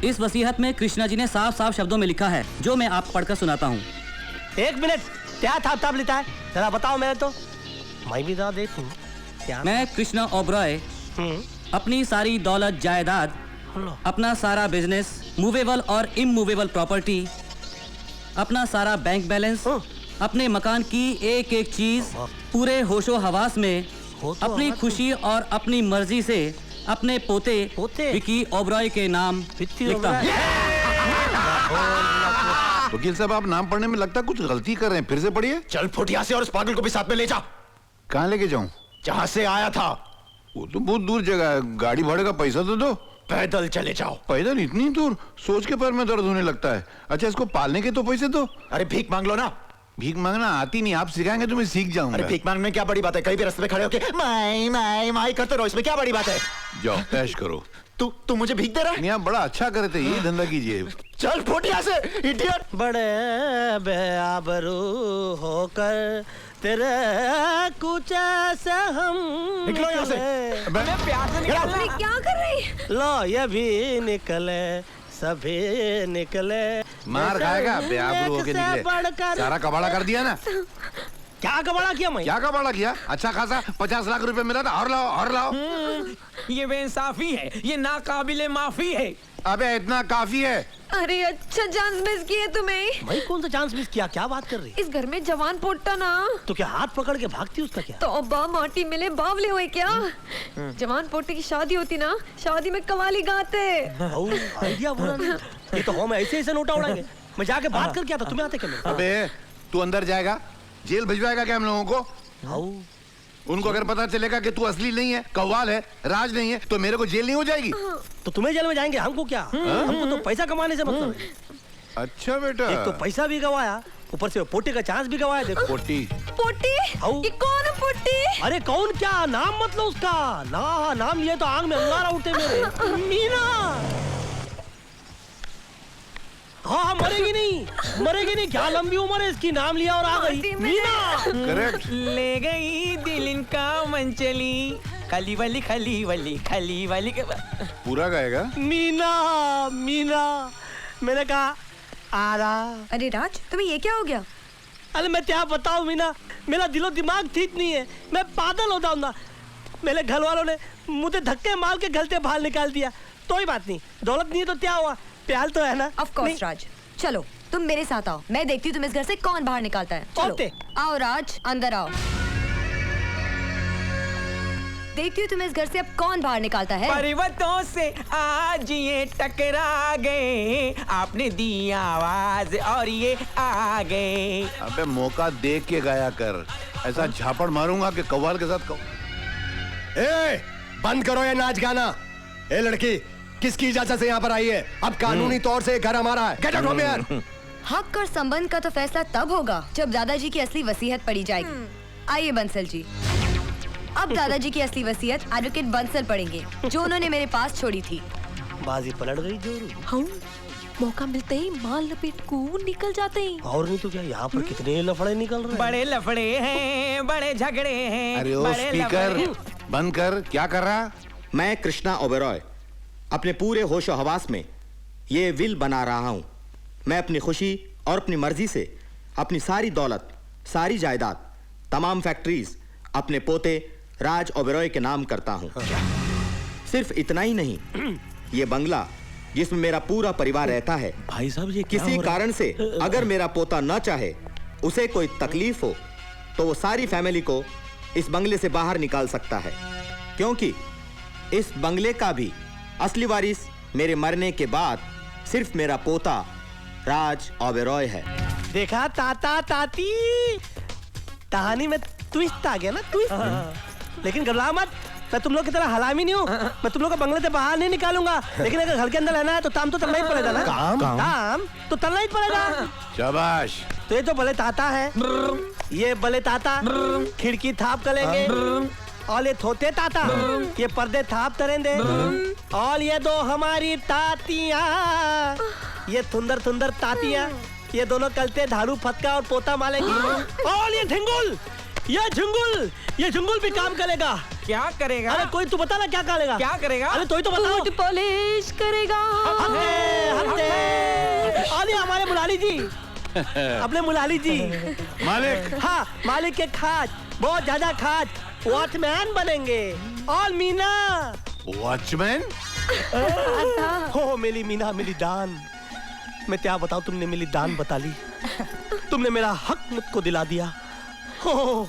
Speaker 5: इस वसीयत में कृष्णा जी ने साफ साफ शब्दों में लिखा है, जो मैं आपको पढ़कर सुनाता हूँ।
Speaker 11: एक मिनट, क्या था तब लिखा है जरा बताओ। मैं तो मैं भी जरा देखूं क्या।
Speaker 5: मैं कृष्णा ओबरॉय अपनी सारी दौलत जायदाद, अपना सारा बिजनेस, मूवेबल और इमूवेबल प्रॉपर्टी, अपना सारा बैंक बैलेंस, अपने मकान की एक एक चीज पूरे होशो हवास में अपनी खुशी और अपनी मर्जी से अपने पोते विकी ओबरॉय के नाम लिखता हूँ।
Speaker 3: वकील साहब, आप नाम पढ़ने में लगता कुछ गलती कर रहे हैं, फिर से पढ़िए।
Speaker 10: चल फुटिया से और उस पागल को भी साथ में ले जा।
Speaker 3: कहाँ लेके जाऊं?
Speaker 10: जहाँ से आया था।
Speaker 3: वो तो बहुत दूर जगह है, गाड़ी भाड़े का पैसा तो दो।
Speaker 10: पैदल चले जाओ।
Speaker 3: पैदल इतनी दूर? सोच के पैर में दर्द होने लगता है। अच्छा, इसको पालने के तो पैसे दो।
Speaker 10: अरे भीख मांग लो ना।
Speaker 3: भीख मांगना आती नहीं, आप सिखाएंगे तो मैं सीख जाऊंगा।
Speaker 10: अरे भीख मांगने में क्या बड़ी बात है? कहीं भी रास्ते में खड़े होके माई करते रहो, इसमें क्या बड़ी बात है?
Speaker 3: जाओ ऐश करो।
Speaker 10: तू मुझे भीख दे रहा है?
Speaker 3: नहीं, आप बड़ा अच्छा करे थे, ये धंधा कीजिए।
Speaker 10: चल फुटिया से, इडियट।
Speaker 11: बड़े बेआबरू होकर तेरे कुछ ऐसे हम
Speaker 10: निकलो यहाँ से।
Speaker 1: अरे क्या कर रही?
Speaker 11: लो ये भी निकले, सभी निकले।
Speaker 3: मार खाएगा बेआबरू होके निकले। सारा कबाड़ा कर दिया ना।
Speaker 11: क्या कबाड़ा किया मैं?
Speaker 3: क्या कबाड़ा किया? अच्छा खासा 50 लाख रुपए मिला था। और लाओ और लाओ।
Speaker 8: ये बेइंसाफी है, ये नाकाबिले माफी है।
Speaker 3: अबे इतना काफी है।
Speaker 1: अरे अच्छा चांस मिस किए तुम्हें।
Speaker 11: भाई कौन सा चांस मिस किया? क्या बात कर रही?
Speaker 1: इस घर में जवान पोटा ना।
Speaker 11: तो क्या हाथ पकड़ के भागती उसका क्या?
Speaker 1: तो अब्बा माटी मिले बावले हुए क्या? जवान पोटे की शादी होती ना, शादी में कवाली गाते।
Speaker 11: आइडिया बुरा नहीं। ये तो हम ऐसे नोटा उड़ाएंगे। मैं जाके बात करके आता, तुम्हें आते क्या?
Speaker 3: अबे तू अंदर जाएगा, जेल भिजवाएगा क्या हम लोगों को? उनको अगर पता चलेगा कि तू असली नहीं है, कव्वाल है, राज नहीं है, तो मेरे को जेल नहीं हो जाएगी?
Speaker 11: तो तुम्हें जेल में जाएंगे, हमको क्या? हमको तो पैसा कमाने से मतलब है।
Speaker 3: अच्छा बेटा,
Speaker 11: एक तो पैसा भी गवाया, ऊपर से पोटी का चांस भी गवाया। देखो
Speaker 3: पोटी
Speaker 1: पोटी, ये कौन है पोटी?
Speaker 11: अरे कौन क्या नाम मतलब उसका? ना नाम लिए तो आंख में अंगारा उठे मेरे। मीना। हाँ मरेगी नहीं, क्या लंबी उम्र है इसकी। नाम लिया और आ गई मीना।
Speaker 3: करेक्ट।
Speaker 8: ले गई दिल इनका मंचली, खली वाली
Speaker 3: पूरा गाएगा।
Speaker 11: मीना मैंने कहा आ रहा।
Speaker 1: अरे राज, तुम्हें ये क्या हो गया?
Speaker 11: अरे मैं क्या बताऊं मीना, मेरा दिलो दिमाग ठीक नहीं है, मैं पागल हो जाऊंगा। मेरे घर वालों ने मुझे धक्के मार के घर से बाहर निकाल दिया। तो ही बात नहीं, दौलत नहीं तो क्या हुआ, प्यार तो है ना।
Speaker 1: ऑफ कोर्स राज, चलो तुम मेरे साथ आओ, मैं देखती हूँ तुम इस घर से कौन बाहर निकालता है। चलो आओ राज, अंदर आओ। देखती हूँ तुम इस घर से अब कौन बाहर निकालता है।
Speaker 8: पर्वतों से आज ये टकरा गए, आपने दी आवाज और ये आ गए।
Speaker 3: अबे मौका देख के गाया कर, ऐसा झापड़ मारूंगा कि कव्वाल के साथ
Speaker 13: बंद करो ये नाच गाना। ए लड़की, किसकी इजाजत से यहाँ पर आई है? अब कानूनी तौर से घर हमारा है। Get out from here.
Speaker 1: हक और संबंध का तो फैसला तब होगा जब दादाजी की असली वसीयत पढ़ी जाएगी। आइए बंसल जी, अब दादाजी की असली वसीयत एडवोकेट बंसल पढ़ेंगे, जो उन्होंने मेरे पास छोड़ी थी।
Speaker 11: बाजी पलट गई जोरू।
Speaker 1: हाँ, मौका मिलते ही माल लपेट को निकल जाते हैं।
Speaker 11: और नहीं तो क्या, यहाँ पर कितने लफड़े निकल रहे हैं।
Speaker 8: बड़े लफड़े हैं, बड़े झगड़े हैं।
Speaker 3: अरे ओ स्पीकर बंद कर, क्या कर रहा?
Speaker 7: मैं कृष्णा ओबेरॉय अपने पूरे होशो हवास में ये विल बना रहा हूँ। मैं अपनी खुशी और अपनी मर्जी से अपनी सारी दौलत, सारी जायदाद, तमाम फैक्ट्रीज अपने पोते राज ओबेरॉय के नाम करता हूँ। सिर्फ इतना ही नहीं, ये बंगला जिसमें मेरा पूरा परिवार रहता है,
Speaker 11: भाई साहब ये क्या
Speaker 7: किसी कारण से अगर मेरा पोता न चाहे, उसे कोई तकलीफ हो, तो वो सारी फैमिली को इस बंगले से बाहर निकाल सकता है, क्योंकि इस बंगले का भी असली वारिस मेरे मरने के बाद सिर्फ मेरा पोता राज ओबेरॉय है।
Speaker 11: देखा ताता ताती, कहानी में ट्विस्ट आ गया ना, ट्विस्ट। लेकिन घबरा मत, मैं तुम लोग की तरह हलामी नहीं हूँ। मैं तुम लोग को बंगले से बाहर नहीं निकालूंगा, लेकिन अगर घर के अंदर रहना है तो काम तो करना ही पड़ेगा ना। काम तो करना ही पड़ेगा।
Speaker 3: शाबाश।
Speaker 11: तो ये जो बले ताता है, ये बले ताता खिड़की थाप करेंगे, और ये थोते ताता ये पर्दे थाप करेंगे, और ये दो हमारी तातियाँ, ये थुंदर थुंदर तातियाँ ये दोनों कलते धारू फटका और पोता मालेंगे। और ये झुंगुल भी काम करेगा।
Speaker 8: क्या करेगा?
Speaker 11: अरे कोई तू बता ना क्या करेगा?
Speaker 8: क्या करेगा?
Speaker 11: अरे तो ही तो बताओ।
Speaker 1: बूट पॉलिश करेगा।
Speaker 11: और ये हमारे मुलाली जी, अपने मुलाली जी
Speaker 3: मालिक।
Speaker 11: हाँ, मालिक के खाज, बहुत ज्यादा खाज, वॉचमैन बनेंगे। और मीना
Speaker 3: वॉचमैन?
Speaker 11: हो मिली मीना, मिली दान। मैं क्या बताऊं, तुमने मिली दान बता ली। तुमने मेरा हक मुझको दिला दिया। हो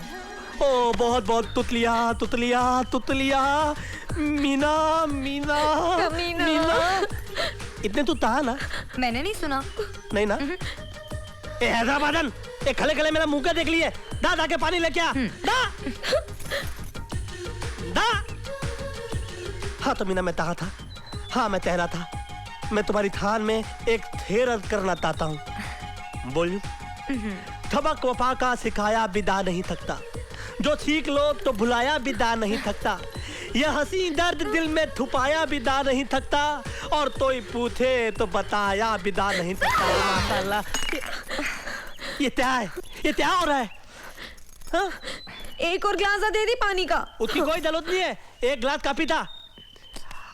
Speaker 11: बहुत बहुत तुतलिया तुतलिया तुतलिया। मीना मीना मीना। इतने तू था ना?
Speaker 1: मैंने नहीं सुना।
Speaker 11: नहीं ना? ए हैदराबादन, ए खले खले मेरा मुंह का देख लिए। दा के पानी लेके आ। दा। हाँ तो मीना मैं कहा था, हाँ मैं तहरा था। मैं तुम्हारी थान में एक थेर करना चाहता हूँ। बोलियो। थबक वफा का सिखाया विदा नहीं थकता, जो सीख लो तो भुलाया विदा नहीं थकता। यह हंसी दर्द दिल में छुपाया विदा नहीं थकता, और तो ही पूछे तो बताया विदा नहीं थकता। माशाल्लाह। ये क्या है? ये क्या हो रहा है? हाँ?
Speaker 1: एक और गिलास दे दी पानी का।
Speaker 11: उसकी कोई जरूरत नहीं है, एक गिलास काफी था।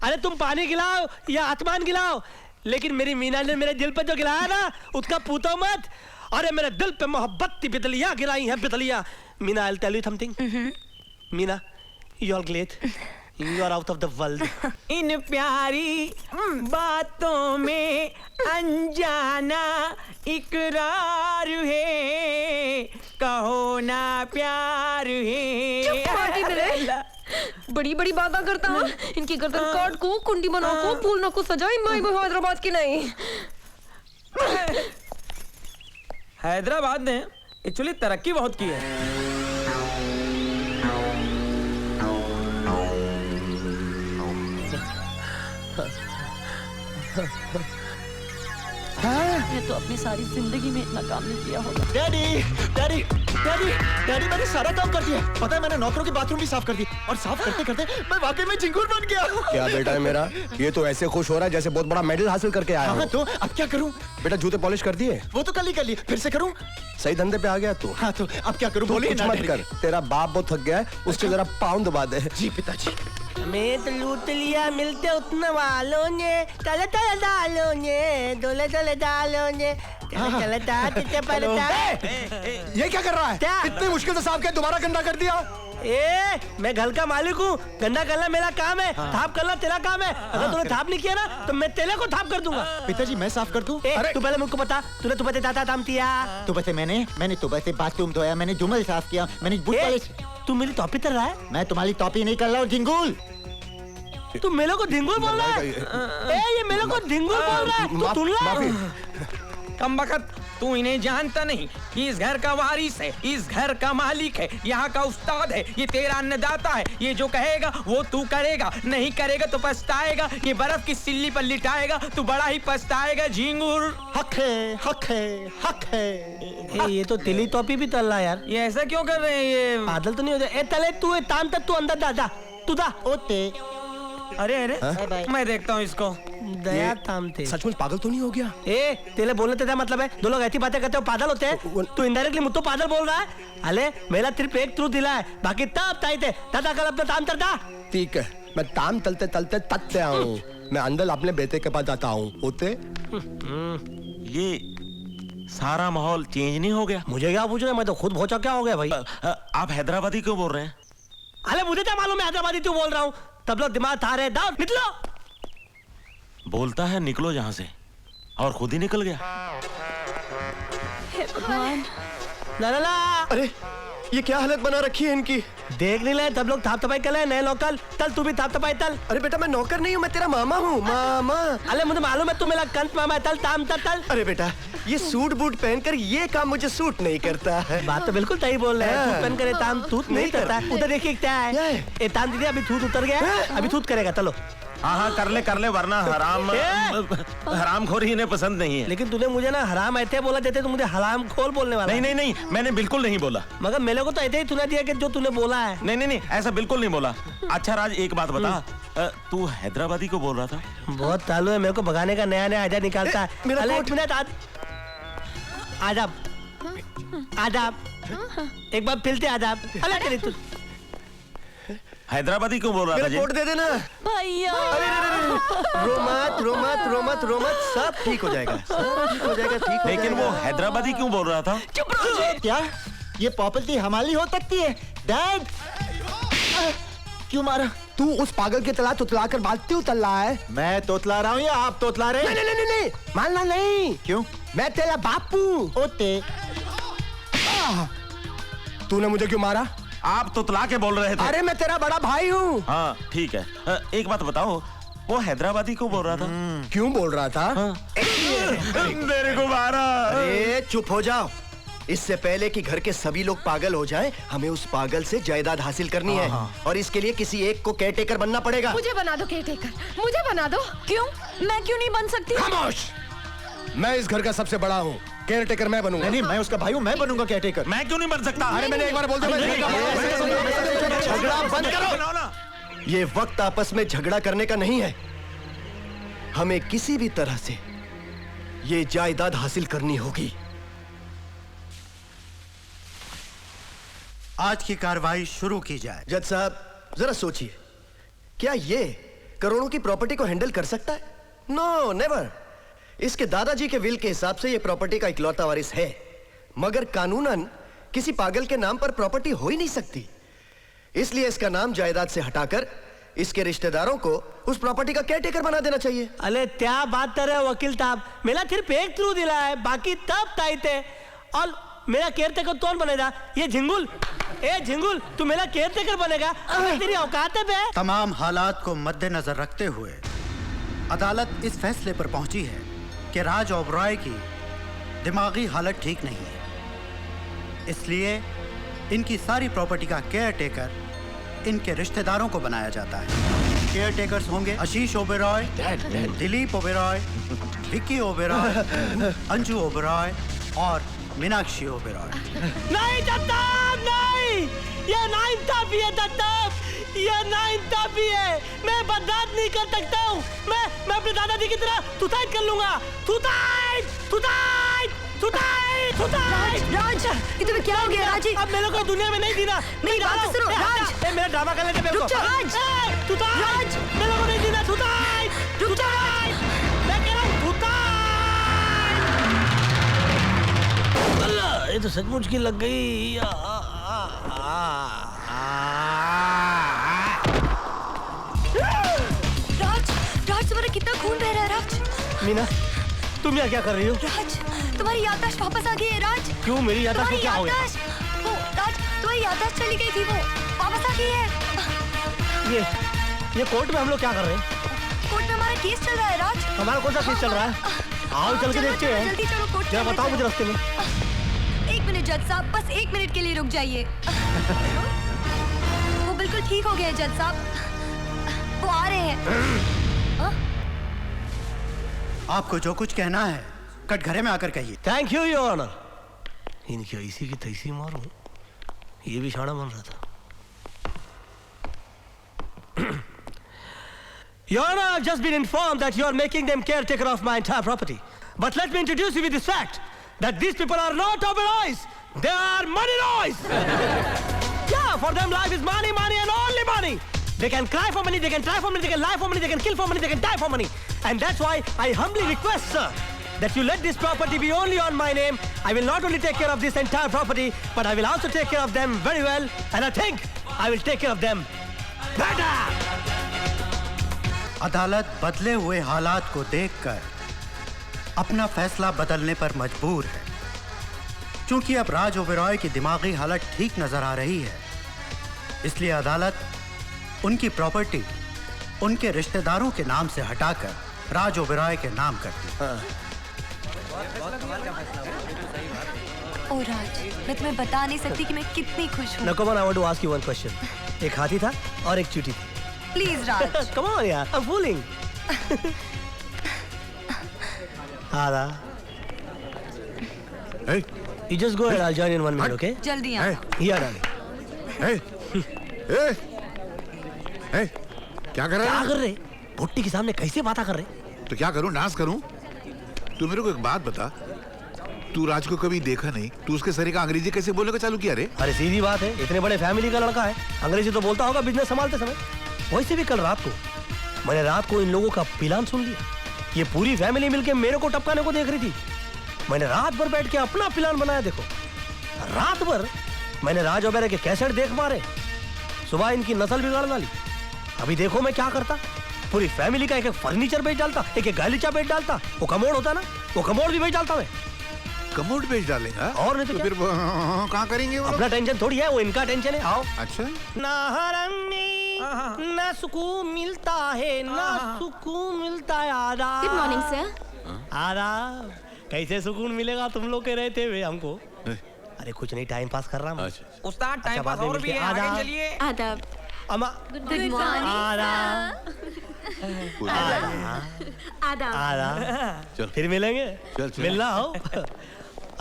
Speaker 11: अरे तुम पानी गिलाओ या आसमान गिलाओ, लेकिन मेरी मीना ने मेरे दिल पे जो गिलाया ना, उसका पूछो मत। अरे मेरे दिल पे मोहब्बत की बिजलियां गिराई हैं, बिजलियां। Meena, I'll tell you something. Meena, you are great. You are out of the world.
Speaker 8: इन प्यारी बातों में अनजाना इकरार है, कहो ना प्यार है।
Speaker 1: बड़ी बड़ी बातें करता हूँ। इनकी गर्दन काट को, कुंडी बना को, फूल न को सजाई। मैं हैदराबाद की नहीं।
Speaker 8: हैदराबाद ने एक्चुअली तरक्की बहुत की है।
Speaker 1: मैं तो अपनी सारी जिंदगी में इतना काम नहीं किया होगा।
Speaker 10: डैडी डैडी डैडी डैडी, मैंने सारा काम कर दिया। पता है, मैंने नौकरों की बाथरूम भी साफ कर दी, और साफ करते करते मैं वाकई में झिंगुर बन गया।
Speaker 13: क्या बेटा है मेरा, ये तो ऐसे खुश हो रहा है जैसे बहुत बड़ा मेडल हासिल करके आया।
Speaker 10: हाँ, तो अब क्या करूं?
Speaker 13: बेटा जूते पॉलिश कर दिए?
Speaker 10: वो तो कल ही कर लिए, फिर से करूं?
Speaker 13: सही धंधे पे आ गया तू।
Speaker 10: हाँ तो अब क्या करूं? बोलिए
Speaker 13: कुछ मत कर, तेरा बाप बहुत थक गया है, उसके जरा पाँव दबा दे।
Speaker 10: जी पिताजी।
Speaker 11: मैं तो लूट लिया, मिलते उतने वालों ने, तले तले डालों ने, डोले डोले डालों ने, चले चले पड़ता।
Speaker 13: ये क्या कर रहा है? इतनी मुश्किल से साफ किया, दोबारा गंदा कर दिया।
Speaker 11: ए, मैं घर का मालिक हूँ, गंदा करना मेरा काम है। थाप करना तेरा काम है। अगर तूने थाप नहीं किया ना, तो मैं तेरे को थाप कर दूंगा।
Speaker 10: पिताजी मैं साफ कर दूं?
Speaker 11: तू पहले मुझको बता, तूने सुबह दाता थाम किया?
Speaker 10: सुबह मैंने सुबह से बाथरूम धोया, मैंने जुमल साफ किया, मैंने बूट पॉलिश।
Speaker 11: तू मेरी टॉपी कर रहा है?
Speaker 10: मैं तुम्हारी टॉपी नहीं कर रहा हूँ, झिंगुल।
Speaker 11: तू मेरे को धिंगुल बोल रहा है? ये मेरे को धिंगुल बोल रहा है? तू सुन रहा?
Speaker 8: कम बखत, तू इन्हें जानता नहीं। ये इस घर का वारिस है, इस घर का मालिक है, यहाँ का उस्ताद है, ये तेरा अन्नदाता है। ये जो कहेगा वो तू करेगा, नहीं करेगा तो पछताएगा। ये बर्फ की सिल्ली पर लिटाएगा, तू बड़ा ही पछताएगा झिंगुर।
Speaker 11: हक है, हक है, हक है। ये तो तिली टोपी भी तल रहा है यार।
Speaker 8: ये ऐसा क्यों कर रहे हैं? ये
Speaker 11: बादल तो नहीं हो जाए। तले तू ताम तक तू अंदर जा, तू जा।
Speaker 10: ओते।
Speaker 8: अरे अरे, मैं देखता हूँ इसको।
Speaker 11: दया ताम थे।
Speaker 13: सचमुच पागल तो नहीं हो गया?
Speaker 11: तेरे बोलने तेरा मतलब है, दो लोग ऐसी बातें करते हो पागल होते हैं। तू इनडायरेक्टली मुझको पागल बोल रहा है। अरे मेरा सिर्फ एक ट्रूथ दिला है, बाकी तब ताई थे दादा कल अपना ताम करता।
Speaker 13: ठीक है, मैं ताम तलते तलते तक से आऊँ। मैं अंदर अपने बेटे के पास जाता हूँ। होते
Speaker 9: ये सारा माहौल चेंज नहीं हो गया?
Speaker 11: मुझे क्या पूछ रहे, मैं तो खुद भौचा क्या हो गया भाई।
Speaker 9: आप हैदराबादी क्यों बोल रहे हैं?
Speaker 11: अरे मुझे क्या मालूम, मैं हैदराबादी क्यों बोल रहा हूँ। तब लोग दिमाग था रहे, दाओ निकलो।
Speaker 9: बोलता है निकलो यहाँ से, और खुद ही निकल गया।
Speaker 11: ला ला ला।
Speaker 13: अरे ये क्या हालत बना रखी है इनकी?
Speaker 11: देख नहीं ले, तब लोग थाप थपाई कर ले, नए लोकल। तल तू भी थाप थपाई तल।
Speaker 13: अरे बेटा मैं नौकर नहीं हूँ, मैं तेरा मामा हूँ, मामा।
Speaker 11: अरे मुझे मालूम है तू मेरा कंस मामा है। तल ताम तल।
Speaker 13: अरे बेटा ये सूट बूट पहनकर ये काम मुझे सूट नहीं करता है।
Speaker 11: बात तो बिल्कुल सही बोल रहे हैं। सूट पहन कर ताम तूत नहीं करता है। उधर देखिए क्या है। ये ताम दीदी अभी तूत उतर गया, अभी तूत करेगा। चलो
Speaker 9: हाँ कर ले, वरना हराम खोरी इन्हें पसंद नहीं है।
Speaker 11: लेकिन तूने मुझे ना हराम ऐसे बोला, देते तो मुझे हराम खोर बोलने वाला।
Speaker 9: नहीं, मैंने बिल्कुल नहीं बोला।
Speaker 11: मगर मेरे को तो ऐसे ही सुना दिया कि जो तूने बोला है।
Speaker 9: नहीं, ऐसा बिल्कुल नहीं बोला। अच्छा राज एक बात बता, तू हैदराबादी को बोल रहा था?
Speaker 11: बहुत चालू है, मेरे को भगाने का नया आइडिया निकालता है। एक मिनट आदाब आदाब एक बार फिर से आदाब। अल्लाह करे तू
Speaker 9: हैदराबादी क्यों बोल रहा था?
Speaker 2: रिपोर्ट दे देना
Speaker 1: भैया।
Speaker 2: रो मत रो मत रो मत रो मत, सब ठीक हो जाएगा, सब ठीक हो जाएगा, ठीक हो जाएगा।
Speaker 9: लेकिन वो हैदराबादी क्यों बोल रहा था?
Speaker 1: चुप रहो।
Speaker 10: क्या ये प्रॉपर्टी हमारी हो सकती है? डैड क्यों मारा? तू उस पागल के तला तुतला कर बाल्टी उतल रहा है। मैं तोतला रहा हूँ या आप तोतला रहे? नहीं नहीं नहीं नहीं, मानना नहीं। क्यों? मैं तेरा बापू ओते। तूने मुझे क्यों मारा?
Speaker 9: आप तुतला के बोल रहे थे।
Speaker 10: अरे मैं तेरा बड़ा भाई हूँ।
Speaker 9: हाँ ठीक है, एक बात बताओ, वो हैदराबादी क्यों बोल रहा था?
Speaker 10: क्यों बोल रहा था?
Speaker 9: मेरे को मारा।
Speaker 2: अरे चुप हो जाओ, इससे पहले कि घर के सभी लोग पागल हो जाएं, हमें उस पागल से जायदाद हासिल करनी है और इसके लिए किसी एक को केयरटेकर बनना पड़ेगा।
Speaker 1: मुझे बना दो केयरटेकर, मुझे बना दो। क्यों? मैं क्यों नहीं बन सकती?
Speaker 10: खामोश! मैं इस घर का सबसे बड़ा हूँ, केयरटेकर मैं बनूंगा। नहीं मैं उसका भाई हूँ, मैं बनूंगा केयरटेकर।
Speaker 9: मैं क्यों नहीं बन सकता?
Speaker 10: अरे मैंने एक बार बोल दिया।
Speaker 2: झगड़ा बंद करो। ये वक्त आपस में झगड़ा करने का नहीं है, हमें किसी भी तरह से ये जायदाद हासिल करनी होगी।
Speaker 19: आज की कार्रवाई शुरू की जाए।
Speaker 2: जज साहब जरा सोचिए, क्या ये करोड़ों की प्रॉपर्टी को हैंडल कर सकता है? No never. इसके दादाजी के विल के हिसाब से ये प्रॉपर्टी का इकलौता वारिस है, मगर कानूनन किसी पागल के नाम पर प्रॉपर्टी हो ही नहीं सकती। इसलिए इसका नाम जायदाद से हटाकर इसके रिश्तेदारों को उस प्रॉपर्टी का केयरटेकर बना देना चाहिए।
Speaker 11: अरे क्या बात कर रहे हो वकील साहब, मेरा सिर्फ एक थ्रू दिला है, बाकी तब ताइते है। और मेरा केयरटेकर कौन बनेगा? ये झिंगुल। ए झिंगुल, तू मेरा केयरटेकर बनेगा? तेरी औकात है बे?
Speaker 19: तमाम हालात को मद्देनजर रखते हुए अदालत इस फैसले पर पहुंची है कि राज ओबरॉय की दिमागी हालत ठीक नहीं है, इसलिए इनकी सारी प्रॉपर्टी का केयरटेकर इनके रिश्तेदारों को बनाया जाता है। केयरटेकर्स होंगे आशीष ओबरॉय, दिलीप ओबरॉय, विक्की ओबरॉय, अंजू ओबरॉय और मीनाक्षी ओबरॉय।
Speaker 11: नहीं दत्ताब, नहीं, ये नाइंसाफी है दत्ताब, ये नाइंसाफी है। मैं बर्दाश्त नहीं कर सकता हूँ। मैं अपने दादाजी की तरह सुसाइड कर लूंगा। Suicide, suicide, suicide, suicide.
Speaker 1: Raj, ये तुम्हें क्या हो गया राज?
Speaker 11: अब मेरे को दुनिया में नहीं जीना।
Speaker 1: नहीं बात सुनो राज।
Speaker 11: मेरा ड्रामा कर लेते मेरे को।
Speaker 1: राज,
Speaker 11: सुसाइड, मेरे को नहीं जीना। सुसाइड, सुसाइड, मैं कह रहा हूँ सुसाइड। ये तो सचमुच की लग गई।
Speaker 1: राज, राज तुम्हारा कितना खून बह रहा है राज?
Speaker 11: मीना, तुम यहाँ क्या कर रही हो?
Speaker 1: राज, तुम्हारी याददाश्त वापस आ गई है राज।
Speaker 11: क्यों? मेरी याददाश्त को क्या हो गया?
Speaker 1: वो राज, तुम्हारी याददाश्त चली गई थी, वो वापस आ गई है।
Speaker 11: ये कोर्ट में हम लोग क्या कर रहे हैं?
Speaker 1: कोर्ट में हमारा केस चल रहा है राज।
Speaker 11: हमारा कौन सा केस चल रहा है? आओ चल के देखते हैं।
Speaker 1: जल्दी चलो कोर्ट।
Speaker 11: क्या बताओ मुझे रास्ते में।
Speaker 1: एक मिनट जज साहब, बस एक मिनट के लिए रुक जाइए। वो बिल्कुल ठीक हो गए हैं जज साहब, वो आ रहे हैं।
Speaker 19: आपको जो कुछ कहना है कटघरे में आकर कहिए।
Speaker 11: Thank you your honour. इनकी ऐसी की तैसी मारूं, ये भी शाना बन रहा था। Your Honor, I've just been informed that you are making them caretaker of my entire property. But let me introduce you with this fact, that these people are not Oberois. They are money boys. Yeah, for them life is money, money and only money. They can cry for money, they can try for money, they can lie for money, they can kill for money, they can die for money. And that's why I humbly request, sir, that you let this property be only on my name. I will not only take care of this entire property, but I will also take care of them very well. And I think I will take care of them better.
Speaker 19: अदालत बदले हुए हालात को देखकर अपना फैसला बदलने पर मजबूर है, क्योंकि अब राज ओबरॉय की दिमागी हालत ठीक नजर आ रही है। इसलिए अदालत उनकी प्रॉपर्टी उनके रिश्तेदारों के नाम से हटाकर राज ओबरॉय के नाम करती है।
Speaker 1: ओ राज, मैं तुम्हें बता नहीं सकती कि मैं कितनी खुश हूँ।
Speaker 11: Nakoman, I want to ask you one question. एक हाथी था और एक चींटी थी।
Speaker 1: Please Raj.
Speaker 11: Come on, यार, I'm fooling. Ada.
Speaker 6: Hey.
Speaker 11: You just go ahead. I'll join in 1 minute, okay?
Speaker 1: जल्दी आ।
Speaker 11: Here, darling.
Speaker 6: Hey. Hey. Hey. क्या कर रहे
Speaker 11: क्या
Speaker 6: हैं?
Speaker 11: कर रहे? भुट्टी के सामने कैसे बातें कर रहे?
Speaker 3: तो क्या करूं, नाश करूं? तू मेरे को एक बात बता, तू राज को कभी देखा नहीं, तू उसके सरी का अंग्रेजी कैसे बोलने का चालू किया रे?
Speaker 2: अरे सीधी बात है, इतने बड़े फैमिली का लड़का है, अंग्रेजी तो बोलता होगा बिजनेस संभालते समय। वैसे भी कल रात को मैंने इन लोगों का प्लान सुन लिया। ये पूरी फैमिली मिलके मेरे को टपकाने को देख रही थी। मैंने रात भर बैठ के अपना प्लान बनाया। देखो, रात भर मैंने राज ओबेरॉय के कैसेट देख मारे, सुबह इनकी नस्ल बिगाड़ डाली। अभी देखो मैं क्या करता, पूरी फैमिली का एक एक फर्नीचर बेच डालता, एक एक गालीचा बेच डालता। वो कमोड होता ना, वो कमोड भी बेच डालता मैं।
Speaker 3: कमोड बेच डालेगा?
Speaker 2: और नहीं तो
Speaker 3: फिर कहाँ करेंगे वो?
Speaker 2: अपना टेंशन थोड़ी है, वो इनका टेंशन है। आओ।
Speaker 3: अच्छा।
Speaker 2: ना हरम में ना सुकून मिलता है, ना सुकून मिलता है। आदाब।
Speaker 1: Good morning sir.
Speaker 2: आदाब। कैसे सुकून मिलेगा तुम लोग के रहते हुए हमको? अरे कुछ नहीं, टाइम पास कर रहा हूँ।
Speaker 8: उस्ताद टाइम पास और भी है, आगे चलिए।
Speaker 1: आदाब।
Speaker 2: अम्मा।
Speaker 1: Good morning.
Speaker 2: आदाब। आदाब। फिर मिलेंगे। मिलना हो।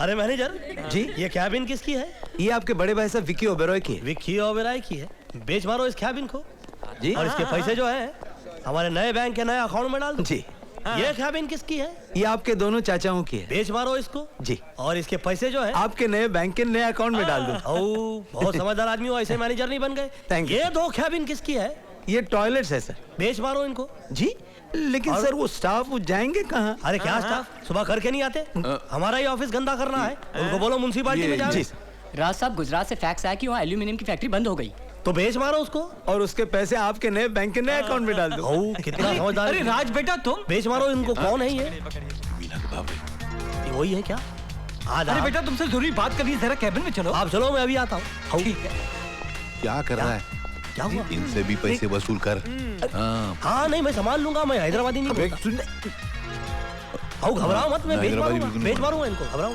Speaker 2: अरे मैनेजर जी, ये कैबिन किसकी है?
Speaker 14: ये आपके बड़े भाई साहब विकी ओबेरॉय की।
Speaker 2: विकी ओबेरॉय की है? बेच मारो इस कैबिन को जी, और इसके पैसे जो है हमारे नए बैंक के नए अकाउंट में डाल दो जी। ये कैबिन किसकी है?
Speaker 14: ये आपके दोनों चाचाओं की है।
Speaker 2: बेच मारो इसको जी, और इसके पैसे जो है
Speaker 14: आपके नए बैंक के नए अकाउंट में डाल दो।
Speaker 2: बहुत समझदार आदमी हो, ऐसे मैनेजर नहीं बन गए।
Speaker 14: Thank you.
Speaker 2: ये 2 कैबिन किसकी है?
Speaker 14: ये टॉयलेट्स है सर।
Speaker 2: बेच मारो इनको
Speaker 14: जी। लेकिन सर वो स्टाफ वो जाएंगे कहाँ?
Speaker 2: अरे क्या स्टाफ, सुबह करके नहीं आते? हमारा ही ऑफिस गंदा करना है, उनको बोलो म्युनिसिपैलिटी में जाए।
Speaker 5: राज साहब, गुजरात से फैक्स आया कि वहाँ एल्यूमिनियम की फैक्ट्री बंद हो गई।
Speaker 2: तो बेच मारो उसको,
Speaker 14: और उसके पैसे आपके नए बैंक के नए अकाउंट में डाल दो।
Speaker 2: कितना समझदार।
Speaker 17: अरे राज बेटा तुम
Speaker 2: बेच मारो इनको। कौन है ये? वही है क्या?
Speaker 17: अरे बेटा तुमसे जरूरी बात करनी है, जरा कैबिन में चलो।
Speaker 2: आप चलो, मैं अभी आता हूँ।
Speaker 3: क्या कर रहा है?
Speaker 2: क्या हुआ?
Speaker 3: इनसे भी पैसे वसूल कर।
Speaker 2: हाँ नहीं, मैं संभाल लूंगा, मैं हैदराबादी नहीं बोलता। घबराओ मत, मैं बेच मारूंगा इनको, घबराओ।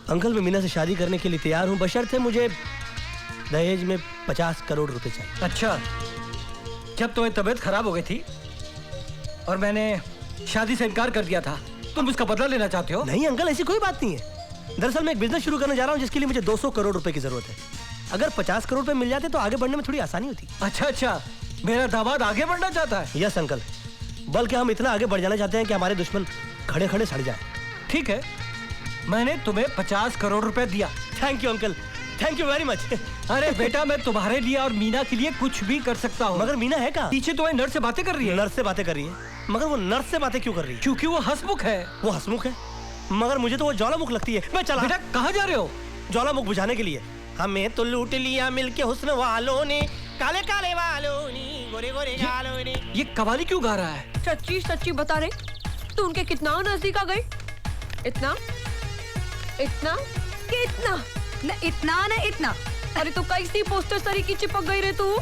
Speaker 2: अंकल, मैं मीना से शादी करने के लिए तैयार हूँ, बशर्ते मुझे दहेज में 50 करोड़ रुपए चाहिए।
Speaker 17: अच्छा, जब तुम्हें तबीयत खराब हो गई थी और मैंने शादी से इनकार कर दिया था, तुम उसका बदला लेना चाहते हो?
Speaker 2: नहीं अंकल, ऐसी कोई बात नहीं है। दरअसल मैं एक बिजनेस शुरू करने जा रहा हूँ जिसके लिए मुझे 200 करोड़ रुपए की जरूरत है। अगर 50 करोड़ रुपए मिल जाते तो आगे बढ़ने में थोड़ी आसानी होती।
Speaker 17: अच्छा, मेरा दामाद आगे बढ़ना चाहता है?
Speaker 2: यस अंकल, बल्कि हम इतना आगे बढ़ जाना चाहते हैं कि हमारे दुश्मन खड़े खड़े सड़ जाए।
Speaker 17: ठीक है, मैंने तुम्हें 50 करोड़ रुपए दिया।
Speaker 2: Thank you uncle, thank you very much.
Speaker 17: अरे बेटा, मैं तुम्हारे लिए और मीना के लिए कुछ भी कर सकता हूँ।
Speaker 2: मगर मीना है क्या?
Speaker 17: पीछे तुम्हें नर्स से बातें कर रही है।
Speaker 2: नर्स से बातें कर रही है? मगर वो नर्स से बातें क्यों कर रही है?
Speaker 17: क्योंकि वो हंसमुख है।
Speaker 2: वो हंसमुख है, मगर मुझे तो वो ज्वालामुख लगती है। मैं चला।
Speaker 17: बेटा कहाँ जा रहे हो?
Speaker 2: ज्वालामुख बुझाने के लिए। हमें तो लूट लिया मिलके हुस्न वालों ने, काले काले वालों ने, गोरे गोरे गालों ने।
Speaker 17: ये कवाली क्यों गा रहा है?
Speaker 1: सच्ची सच्ची बता रहे, तू उनके कितना नजदीक आ गई? इतना इतना कि इतना
Speaker 20: न इतना न इतना।
Speaker 1: अरे तो कैसी पोस्टर सरी की चिपक गई रे तू?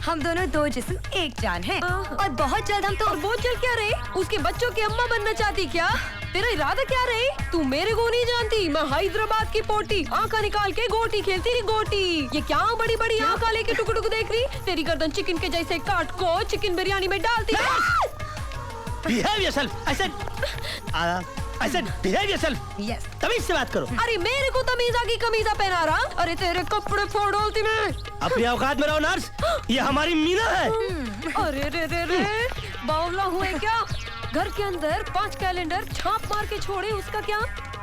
Speaker 20: हम दोनों 2 जिस्म एक जान हैं, और बहुत जल्द हम तो।
Speaker 1: और बहुत जल्द क्या रे? उसके बच्चों की अम्मा बनना चाहती क्या? तेरा इरादा क्या रे? तू मेरे को नहीं जानती, मैं हैदराबाद की पोटी, आंखा निकाल के गोटी खेलती रही गोटी। ये क्या बड़ी बड़ी आंखा लेके टुक टुक देख रही? तेरी गर्दन चिकन के जैसे काट को चिकन बिरयानी में डालती।
Speaker 2: Behave yourself, I said behave yourself.
Speaker 20: Yes.
Speaker 2: तमीज से बात करो।
Speaker 1: अरे मेरे को तमीजा की कमीजा पहना रहा? अरे तेरे कपड़े फोड़ डालती मैं।
Speaker 2: अपनी औकात में रहो नर्स, ये हमारी मीना है।
Speaker 1: अरे रे रे रे, बावला हुए क्या? घर के अंदर 5 कैलेंडर छाप मार के छोड़े, उसका क्या?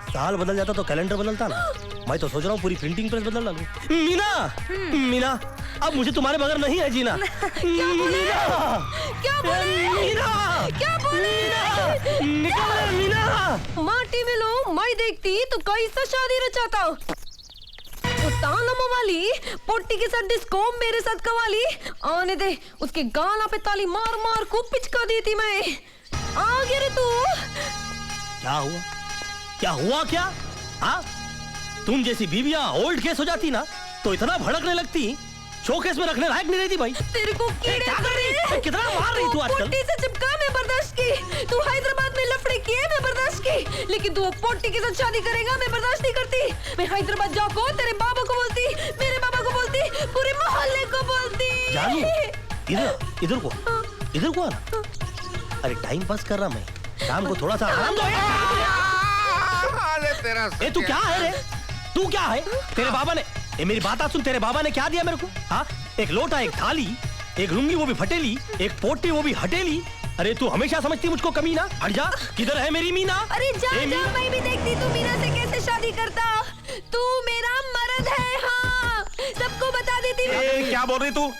Speaker 2: साल बदल जाता तो कैलेंडर बदलता ना। मैं तो सोच रहा हूँ पूरी प्रिंटिंग प्रेस बदल डालूं। मीना, अब मुझे तुम्हारे बगैर नहीं है जीना।
Speaker 1: क्या बोले? क्या बोले?
Speaker 2: निकल रे मीना।
Speaker 1: माटी में लो, मैं देखती तो कैसा शादी रचाता। वाली पोटी के साथ डिस्को, मेरे साथ कवाली। आने दे, उसके गाना पे ताली मार मार को पिचका दी थी मैं। आगे रे तू।
Speaker 2: क्या हुआ? क्या हुआ क्या? हाँ, तुम जैसी बीवियां ओल्ड केस हो जाती ना तो इतना भड़कने लगती, शोकेस में रखने लायक नहीं रहती भाई।
Speaker 1: तेरे को
Speaker 2: कितना मार रही तू आजकल?
Speaker 1: पोटी से चिपका मैं बर्दाश्त की, तू हैदराबाद में लफड़े किए मैं बर्दाश्त की, लेकिन तू पोटी के साथ शादी करेगा मैं बर्दाश्त नहीं करती। मैं हैदराबाद जाको तेरे बाबा को बोलती, मेरे बाबा को बोलती, पूरे मोहल्ले को बोलती।
Speaker 2: जानू, इधर को आना। अरे टाइम पास कर रहा मैं, शाम को थोड़ा सा आराम दो। ए तू क्या है रे? तू क्या है? तेरे बाबा ने, ए मेरी बात सुन, तेरे बाबा ने क्या दिया मेरे को? हाँ, एक लोटा, एक थाली, एक लुंगी वो भी फटेली, एक पोटी वो भी हटेली,
Speaker 11: अरे तू हमेशा समझती मुझको कमीना। हट जा, किधर है मेरी मीना?
Speaker 1: अरे जा जा, मैं भी देखती तू मीना से कैसे शादी करता। तू मेरा मर्द है, हाँ सबको बता देती मैं।
Speaker 9: क्या बोल रही तू?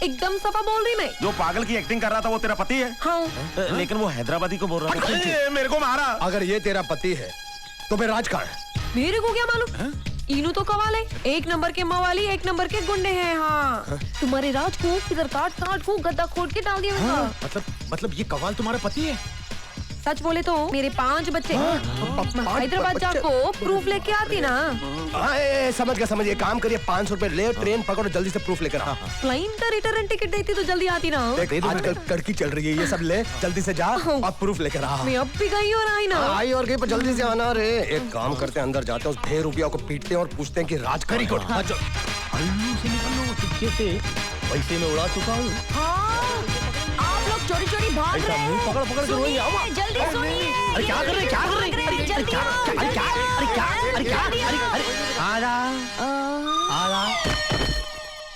Speaker 1: एकदम सफा बोल रही मैं।
Speaker 9: जो पागल की एक्टिंग कर रहा था वो तेरा पति है?
Speaker 1: हाँ।
Speaker 9: लेकिन वो हैदराबादी को बोल रहा था। मेरे को मारा।
Speaker 15: अगर ये तेरा पति है तो फिर राज कहाँ है?
Speaker 1: मेरे को क्या मालूम? इनू तो कवाल है, एक नंबर के मवाली, एक नंबर के गुंडे हैं। हाँ तुम्हारे राज को किधर काट को गद्दा खोद के डाल दिया।
Speaker 10: मतलब ये कवाल तुम्हारा पति है?
Speaker 1: सच बोले तो मेरे 5 बच्चे। हैदराबाद जाको प्रूफ लेके आती ना।
Speaker 15: समझ गया, काम करिए, 500 रुपए ले, ट्रेन पकड़ो, जल्दी से प्रूफ लेकर आ।
Speaker 1: प्लेन का रिटर्न टिकट देती तो जल्दी आती ना।
Speaker 15: आजकल कड़की चल रही है, ये सब ले, जल्दी से जा और प्रूफ लेकर आ।
Speaker 1: मैं अब भी गई और आई ना।
Speaker 15: आई और गई पर जल्दी से आना रे। एक काम करते हैं, अंदर जाते हैं, उस 6 रुपया को पीटते हैं और पूछते हैं कि राज करी को।
Speaker 11: पैसे में उड़ा चुका हूँ।
Speaker 1: आप लोग चोरी चोरी भाग रहे हैं।
Speaker 11: पकड़ पकड़ के रोई आओ।
Speaker 1: जल्दी सुनिए।
Speaker 11: अरे क्या कर रहे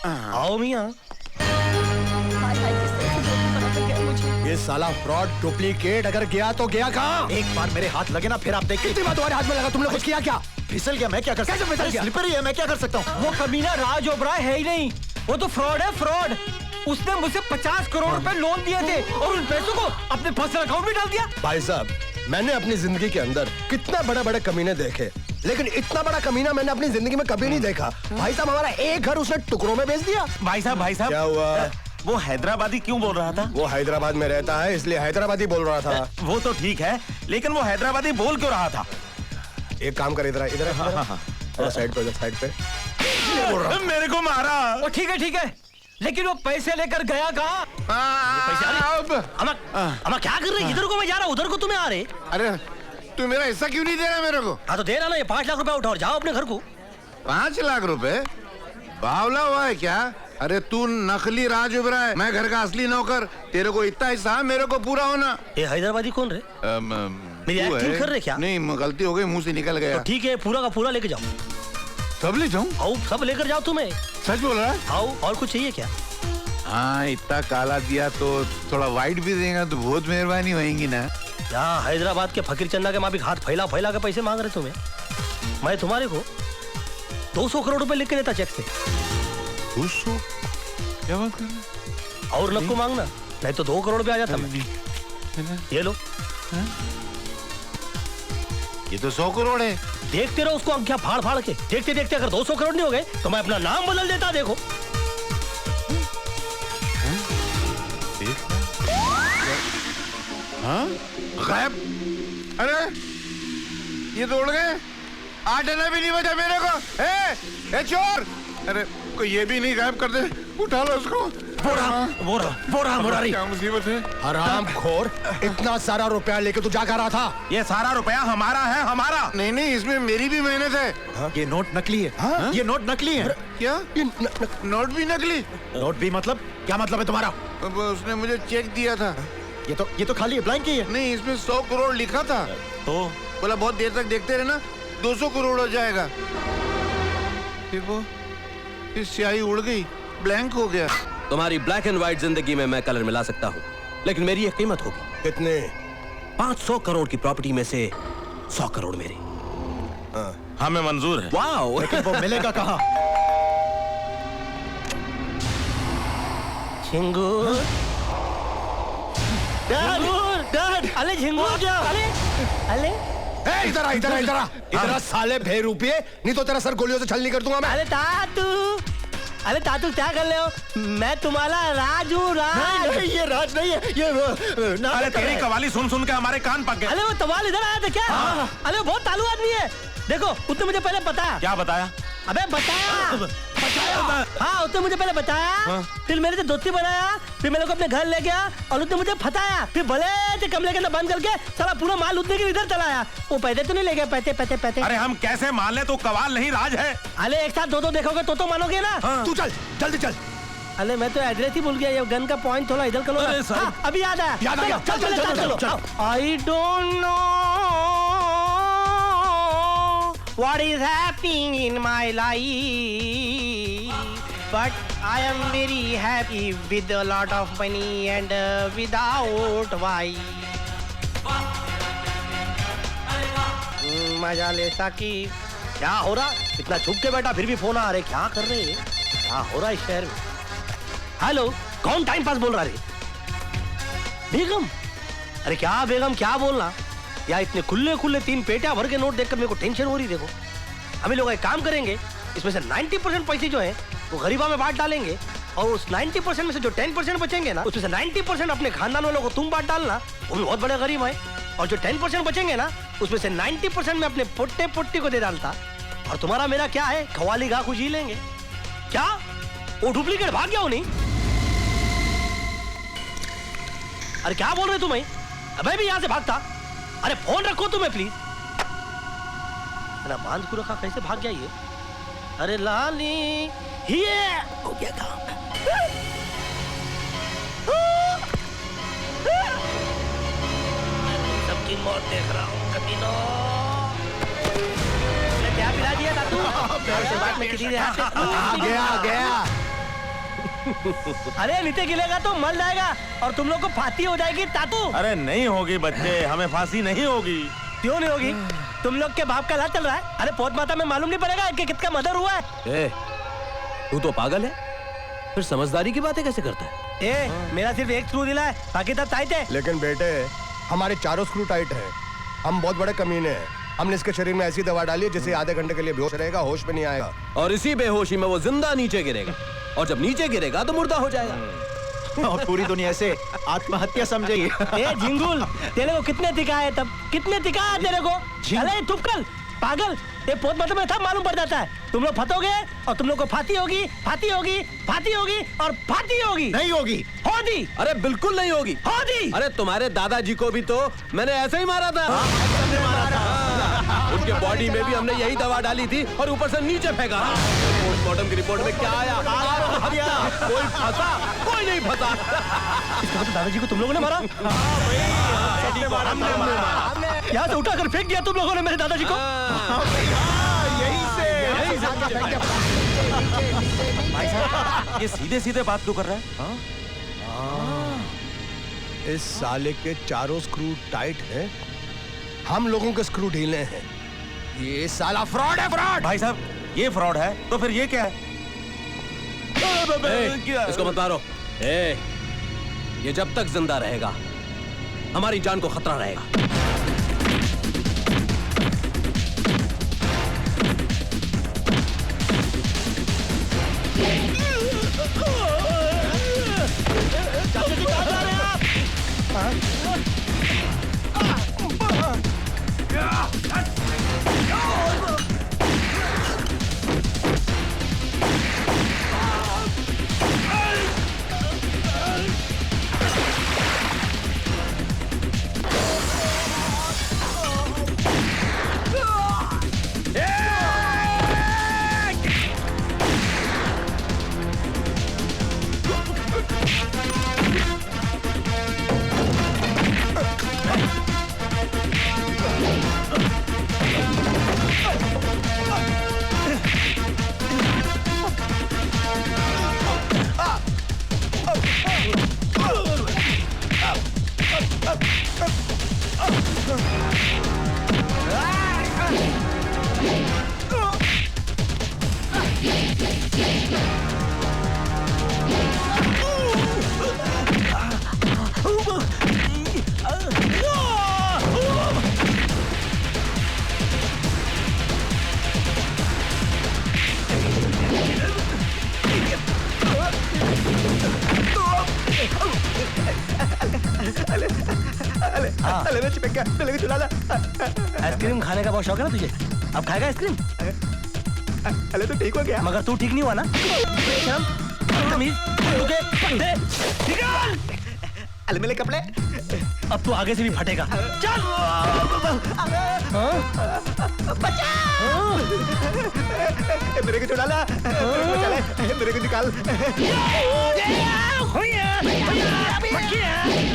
Speaker 11: आओ मियाँ।
Speaker 15: ये साला फ्रॉड डुप्लीकेट अगर गया तो गया कहाँ?
Speaker 10: एक बार मेरे हाथ लगे ना फिर आप देखिए।
Speaker 15: कितनी बार तुम्हारे हाथ में लगा, तुमने कुछ किया क्या?
Speaker 10: फिसल गया, मैं क्या कर सकता हूँ? स्लिपरी है, मैं क्या कर सकता हूँ?
Speaker 17: वो कमीना राज ओबराय है ही नहीं, वो तो फ्रॉड है, फ्रॉड। उसने मुझसे 50 करोड़ रुपए लोन दिए थे और उन पैसों को अपने पर्सनल अकाउंट में डाल दिया।
Speaker 15: भाई साहब, मैंने अपनी जिंदगी के अंदर कितना बड़े कमीने देखे, लेकिन इतना बड़ा कमीना मैंने अपनी जिंदगी में कभी नहीं देखा। भाई साहब, हमारा एक घर उसने टुकड़ों में बेच दिया।
Speaker 9: भाई साहब
Speaker 15: क्या हुआ?
Speaker 9: वो हैदराबादी क्यों बोल रहा था?
Speaker 15: वो हैदराबाद में रहता है, इसलिए हैदराबादी बोल रहा था।
Speaker 9: वो तो ठीक है, लेकिन वो हैदराबादी बोल क्यों रहा था?
Speaker 15: एक काम कर, इधर साइड पे, साइड पे।
Speaker 9: मेरे को मारा।
Speaker 17: ठीक है, लेकिन वो पैसे लेकर गया कहाँ?
Speaker 11: अमा क्या कर रहे? इधर को मैं जा रहा हूँ, उधर को तुम्हें आ रहे।
Speaker 3: अरे तू मेरा हिस्सा क्यों नहीं दे रहा मेरे को?
Speaker 11: हाँ तो दे रहा ना, ये 5 लाख रुपए उठाओ और जाओ अपने घर को।
Speaker 3: 5 लाख रुपए? बावला हुआ है क्या? अरे तू नकली राज ओबराय, मैं घर का असली नौकर। तेरे को इतना हिस्सा, मेरे को पूरा होना।
Speaker 11: ये हैदराबादी कौन रे? मेरी एक्टिंग कर रहे क्या?
Speaker 3: नहीं, गलती हो गई, मुंह से निकल गया।
Speaker 11: तो ठीक है, पूरा का पूरा लेके जाओ।
Speaker 3: सब ले जाऊं?
Speaker 11: आओ, सब लेकर जाओ। तुम्हें
Speaker 3: सच बोल रहा है?
Speaker 11: आओ, और कुछ चाहिए क्या?
Speaker 3: हाँ, इतना काला दिया तो थोड़ा व्हाइट भी देगा तो बहुत मेहरबानी होगी ना।
Speaker 11: यहाँ हैदराबाद के फकीर चंदा के माफिक हाथ फैला के पैसे मांग रहे तुम्हें। मैं तुम्हारे को 200 करोड़ रुपए लिख के देता चेक से।
Speaker 3: 200? क्या बात कर रहे?
Speaker 11: और नको मांगना, नहीं तो 2 करोड़ पे आ जाता मैं। ये लो।
Speaker 3: ये तो 100 करोड़ है।
Speaker 11: देखते रहो उसको अंकिया फाड़ के। देखते देखते अगर 200 करोड़ नहीं हो गए तो मैं अपना नाम बदल देता। देखो
Speaker 3: हाँ? गायब? अरे ये तो उड़ गए। 8 आना भी नहीं बचा मेरे को। ए चोर! अरे कोई ये भी नहीं गायब कर दे। उठा लो उसको।
Speaker 15: बोरा मुरारी।
Speaker 3: क्या मुसीबत है?
Speaker 15: हराम खोर, इतना सारा रुपया लेके तू जा कर रहा था?
Speaker 9: ये सारा रुपया हमारा है, हमारा।
Speaker 3: नहीं, इसमें मेरी भी मेहनत है।
Speaker 10: हाँ? ये नोट नकली है। हाँ? ये नोट नकली है।
Speaker 3: क्या? नोट भी नकली?
Speaker 10: नोट भी मतलब? क्या मतलब है तुम्हारा?
Speaker 3: उसने मुझे चेक दिया था।
Speaker 10: ये तो खाली ब्लैंक ही है।
Speaker 3: नहीं, इसमें 100 करोड़ लिखा था।
Speaker 9: तो
Speaker 3: बोला बहुत देर तक देखते रहना, 200 करोड़ हो जाएगा। फिर वो स्याही उड़ गई, ब्लैंक हो गया।
Speaker 22: तुम्हारी ब्लैक एंड व्हाइट जिंदगी में मैं कलर मिला सकता हूँ, लेकिन मेरी एक कीमत होगी।
Speaker 15: कितने?
Speaker 22: 500 करोड़ की प्रॉपर्टी में से 100 करोड़ मेरी।
Speaker 9: हमें मंजूर है।
Speaker 22: वाओ!
Speaker 10: लेकिन वो मिलेगा कहाँ?
Speaker 11: झिंगूर, डैड, अले झिंगूर क्या? अले
Speaker 15: इधर आ साले भे रुपये, नहीं तो तेरा सर गोलियों से छलनी कर दूंगा मैं।
Speaker 11: अरे तातू क्या कर रहे हो? मैं तुम्हारा राज हूँ।
Speaker 10: नहीं, ये राज नहीं है, ये
Speaker 9: अरे तेरी कवाली सुन के हमारे कान पक गए।
Speaker 11: अरे वो तवाल इधर आया था क्या? हाँ। अरे वो बहुत तालू आदमी है। देखो, उसने मुझे पहले बताया।
Speaker 9: क्या बताया?
Speaker 11: अबे बताया। हाँ, उसने मुझे पहले बताया। हाँ। फिर मेरे से दोस्ती बनाया, फिर मेरे को अपने घर ले गया और उसने मुझे फंसाया। फिर भले से कमरे के अंदर बंद करके सारा पूरा माल उतने के इधर चलाया। वो पैसे तो नहीं ले गया? पैसे।
Speaker 9: अरे हम कैसे मान ले? तो कवाल नहीं, राज है।
Speaker 11: अरे एक साथ दो देखोगे तो मानोगे ना।
Speaker 15: हाँ। तू चल, जल्दी चल।
Speaker 11: अरे मैं तो एड्रेस ही भूल गया। ये गन का पॉइंट थोड़ा इधर करो। अभी याद आया। चलो। I don't know what is happening in my life. but I am very happy with a lot of money and without wife. मजा ले साकी। क्या हो रहा? इतना छुप के बैठा फिर भी फोन आ रहे, क्या कर रहे हैं? क्या हो रहा है इस शहर में? हेलो, कौन टाइम पास बोल रहा है? बेगम? अरे क्या बेगम, क्या बोलना? या इतने खुले खुले 3 पेटियां भर के नोट देखकर मेरे को टेंशन हो रही। देखो, हमें लोग एक काम करेंगे, इसमें से 90% पैसे जो है वो गरीबा में बांट डालेंगे और उस 90% में से जो 10% बचेंगे ना, उसमें से 90% अपने खानदान वालों को तुम बांट डालना, वो भी बहुत बड़े गरीब है। और जो 10% बचेंगे ना, उसमें से 90% में अपने पोट्टे पोट्टी को दे डालता। और तुम्हारा मेरा क्या है, खवाली गा खुशी लेंगे। क्या वो डुप्लीकेट भाग गया हो नहीं? अरे क्या बोल रहे तुम्हें? मैं भी यहां से भागता। अरे फोन रखो तुम्हें प्लीज। मेरा मांझ रखा कैसे भाग गया ये? अरे लाली ये हो गया काम। सबकी मौत देख रहा हूँ कमीनो। क्या पिला दिया था तू? बात में किसी ने
Speaker 15: आ गया।
Speaker 11: अरे नीचे गिलेगा तो मर जाएगा और तुम लोग को फांसी हो जाएगी तातू।
Speaker 9: अरे नहीं होगी बच्चे, हमें फांसी नहीं होगी।
Speaker 11: क्यों नहीं होगी? तुम लोग के बाप का लाज चल रहा है। अरे पोत माता में मालूम नहीं पड़ेगा कि किसका मर्डर हुआ है?
Speaker 22: तू तो पागल है, फिर समझदारी की बातें कैसे करता है?
Speaker 11: मेरा सिर्फ एक स्क्रू दिला है, बाकी सब टाइट है।
Speaker 15: लेकिन बेटे, हमारे चारों स्क्रू टाइट हैं। हम बहुत बड़े कमीने हैं। हमने इसके शरीर में ऐसी दवा डाली है जिससे आधे घंटे के लिए बेहोश रहेगा, होश में नहीं आएगा।
Speaker 22: और इसी बेहोशी में वो जिंदा नीचे गिरेगा, और जब नीचे गिरेगा तो मुर्दा हो जाएगा।
Speaker 10: और पूरी दुनिया से आत्महत्या समझेगी।
Speaker 11: झिंगुल, तेरे को कितने दिखा है तब? कितने दिखा है तेरे को? अरे चुप कर पागल, ये पोत मतलब में सब मालूम पड़ जाता है। तुम लोग फंसोगे और तुम लोग को फांसी होगी, फांसी होगी, फांसी होगी और फांसी होगी।
Speaker 10: नहीं होगी।
Speaker 11: होगी।
Speaker 22: अरे बिल्कुल नहीं होगी।
Speaker 11: होगी।
Speaker 22: अरे तुम्हारे दादाजी को भी तो मैंने ऐसे ही मारा था। उनके बॉडी में भी हमने यही दवा डाली थी और ऊपर से नीचे फेंका। पोस्टमार्टम की रिपोर्ट में क्या आया? कोई फंसा, कोई नहीं फंसा।
Speaker 11: इसका मतलब दादाजी को तुम लोगों ने मारा? यहाँ से उठाकर फेंक दिया तुम लोगों ने मेरे दादाजी को?
Speaker 9: भाई साहब, ये सीधे सीधे बात क्यों कर रहा है?
Speaker 15: इस साले के चारों स्क्रू टाइट हैं, हम लोगों के स्क्रू ढीले हैं। ये साला फ्रॉड है, फ्रॉड।
Speaker 9: भाई साहब, ये फ्रॉड है तो फिर ये क्या है?
Speaker 22: इसको मत मारो। ये जब तक जिंदा रहेगा हमारी जान को खतरा रहेगा।
Speaker 11: आइसक्रीम खाने का बहुत शौक है ना तुझे? अब खाएगा आइसक्रीम?
Speaker 10: अरे तो ठीक हो गया।
Speaker 11: मगर तू ठीक नहीं हुआ ना?
Speaker 10: अरे मेरे कपड़े।
Speaker 11: अब तू आगे से भी फटेगा। चल।
Speaker 10: मेरे को छुड़ा ला। मेरे को निकाल।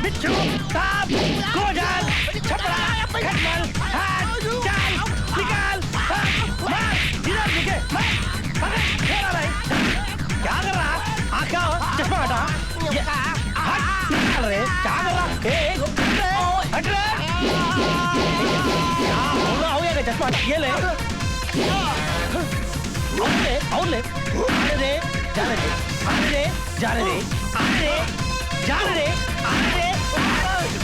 Speaker 11: बिच्छू, सांप, गोजर, छपरा, खटमल, हाथ, जाल, निकाल, मार, इधर दिखे, मार, पकड़, छोड़ा नहीं। क्या कर ले आने दे जाने दे आने दे जाने दे आने दे जाने दे आने दे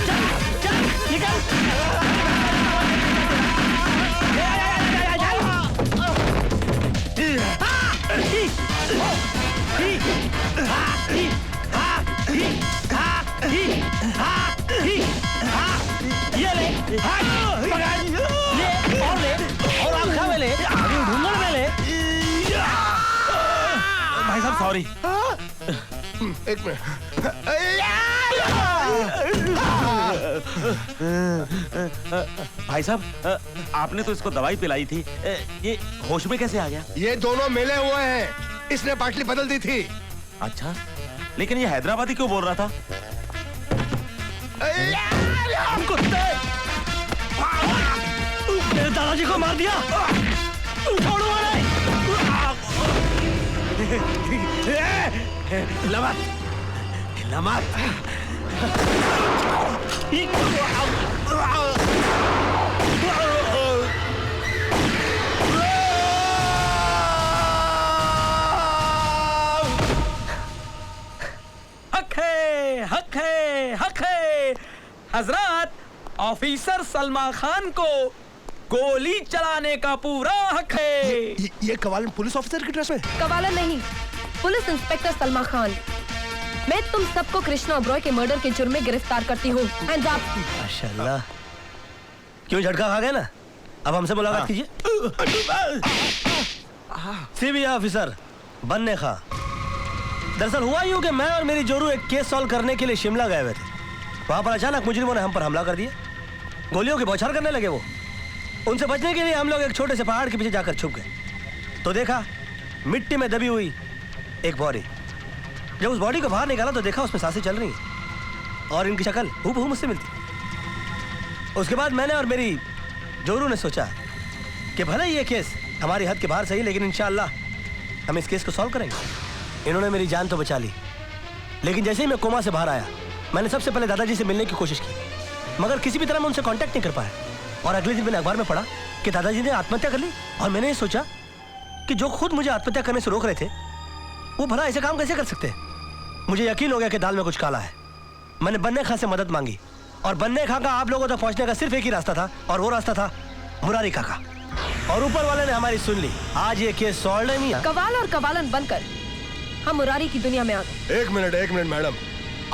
Speaker 11: चल चल निकल ये ले पकड़ ले और आप खा ले अभी ढूंढने में ले
Speaker 9: भाई साहब सॉरी।
Speaker 15: एक मिनट।
Speaker 9: भाई साहब आपने तो इसको दवाई पिलाई थी, ये होश में कैसे आ गया?
Speaker 15: ये दोनों मिले हुए हैं, इसने पाटली बदल दी थी।
Speaker 9: अच्छा, लेकिन ये हैदराबादी क्यों बोल रहा था?
Speaker 11: कुत्ते मेरे दादाजी को मार दिया, छोड़ो
Speaker 9: लमत लमत
Speaker 8: हक है हजरत, ऑफिसर सलमान खान को गोली चलाने का पूरा हक है।
Speaker 15: ये कवालन पुलिस ऑफिसर की ड्रेस में?
Speaker 1: कवालन नहीं, पुलिस इंस्पेक्टर सलमान खान। मैं तुम सबको कृष्णा ओबरॉय के मर्डर के जुर्म में गिरफ्तार करती हूँ।
Speaker 2: माशाल्लाह, क्यों झटका खा गए ना? अब हमसे मुलाकात कीजिए। सीबीआई ऑफिसर बनने खा। दरअसल हुआ यूं कि मैं और मेरी जोरू एक केस सॉल्व करने के लिए शिमला गए हुए थे। वहां पर अचानक मुजरिमों ने हम पर हमला कर दिया, गोलियों की बौछार करने लगे। वो उनसे बचने के लिए हम लोग एक छोटे से पहाड़ के पीछे जाकर छुप गए, तो देखा मिट्टी में दबी हुई एक बॉडी। जब उस बॉडी को बाहर निकाला तो देखा उसमें सांसें चल रही और इनकी शक्ल हूबहू मुझसे मिलती। उसके बाद मैंने और मेरी जोरू ने सोचा कि भले ये केस हमारी हद के बाहर सही, लेकिन इंशाअल्लाह हम इस केस को सॉल्व करेंगे। इन्होंने मेरी जान तो बचा ली, लेकिन जैसे ही मैं कोमा से बाहर आया, मैंने सबसे पहले दादाजी से मिलने की कोशिश की, मगर किसी भी तरह मैं उनसे कांटेक्ट नहीं कर पाया। और अगले दिन मैंने अखबार में पढ़ा कि दादाजी ने आत्महत्या कर ली, और मैंने ये सोचा कि जो खुद मुझे आत्महत्या करने से रोक रहे थे, वो भला ऐसे काम कैसे कर सकते हैं। मुझे यकीन हो गया कि दाल में कुछ काला है। मैंने बन्ने खां से मदद मांगी, और बन्ने खां का आप लोगों तक पहुंचने का सिर्फ एक ही रास्ता था, और वो रास्ता था मुरारी काका। और ऊपर वाले ने हमारी सुन ली। आज ये केस सॉल्व है। मियां
Speaker 1: कवाल और कवालन बनकर हम मुरारी की दुनिया में आ गए।
Speaker 15: एक मिनट मैडम,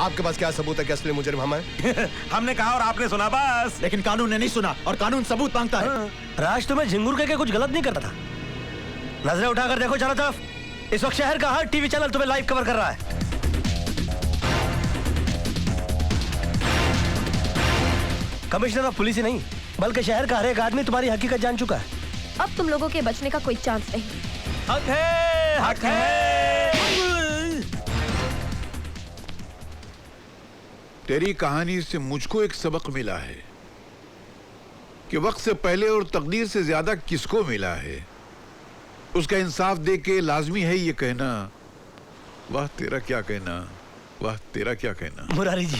Speaker 15: आपके पास क्या सबूत है कि असली मुजरिम हम हैं?
Speaker 9: हमने कहा और आपने सुना बस।
Speaker 10: लेकिन कानून ने नहीं सुना, और कानून सबूत मांगता है।
Speaker 2: राज तुम्हें झिंगुर के कुछ गलत नहीं करता था। नजरें उठाकर देखो चारों तरफ, इस वक्त शहर का हर टीवी चैनल तुम्हें लाइव कवर कर रहा है। कमिश्नर ऑफ पुलिस ही नहीं, बल्कि शहर का हर एक आदमी तुम्हारी हकीकत जान चुका है।
Speaker 1: अब तुम लोगों के बचने का कोई चांस नहीं।
Speaker 2: हक है, हक है।
Speaker 3: तेरी कहानी से मुझको एक सबक मिला है कि वक्त से पहले और तकदीर से ज्यादा किसको मिला है, उसका इंसाफ दे के लाजमी है ये कहना, वाह तेरा क्या कहना, वाह तेरा क्या कहना।
Speaker 2: मुरारी जी,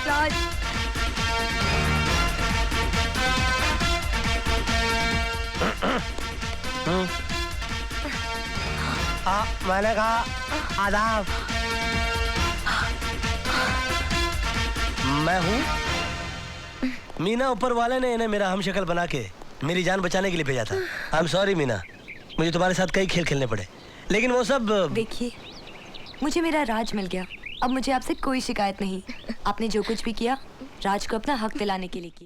Speaker 1: राज,
Speaker 2: मैंने कहा आदाब। मैं हूँ मीना। ऊपर वाले ने इन्हें मेरा हमशक्ल बना के मेरी जान बचाने के लिए भेजा था। आई एम सॉरी मीना, मुझे तुम्हारे साथ कई खेल खेलने पड़े, लेकिन वो सब।
Speaker 1: देखिए, मुझे मेरा राज मिल गया। अब मुझे आपसे कोई शिकायत नहीं। आपने जो कुछ भी किया राज को अपना हक दिलाने के लिए किया।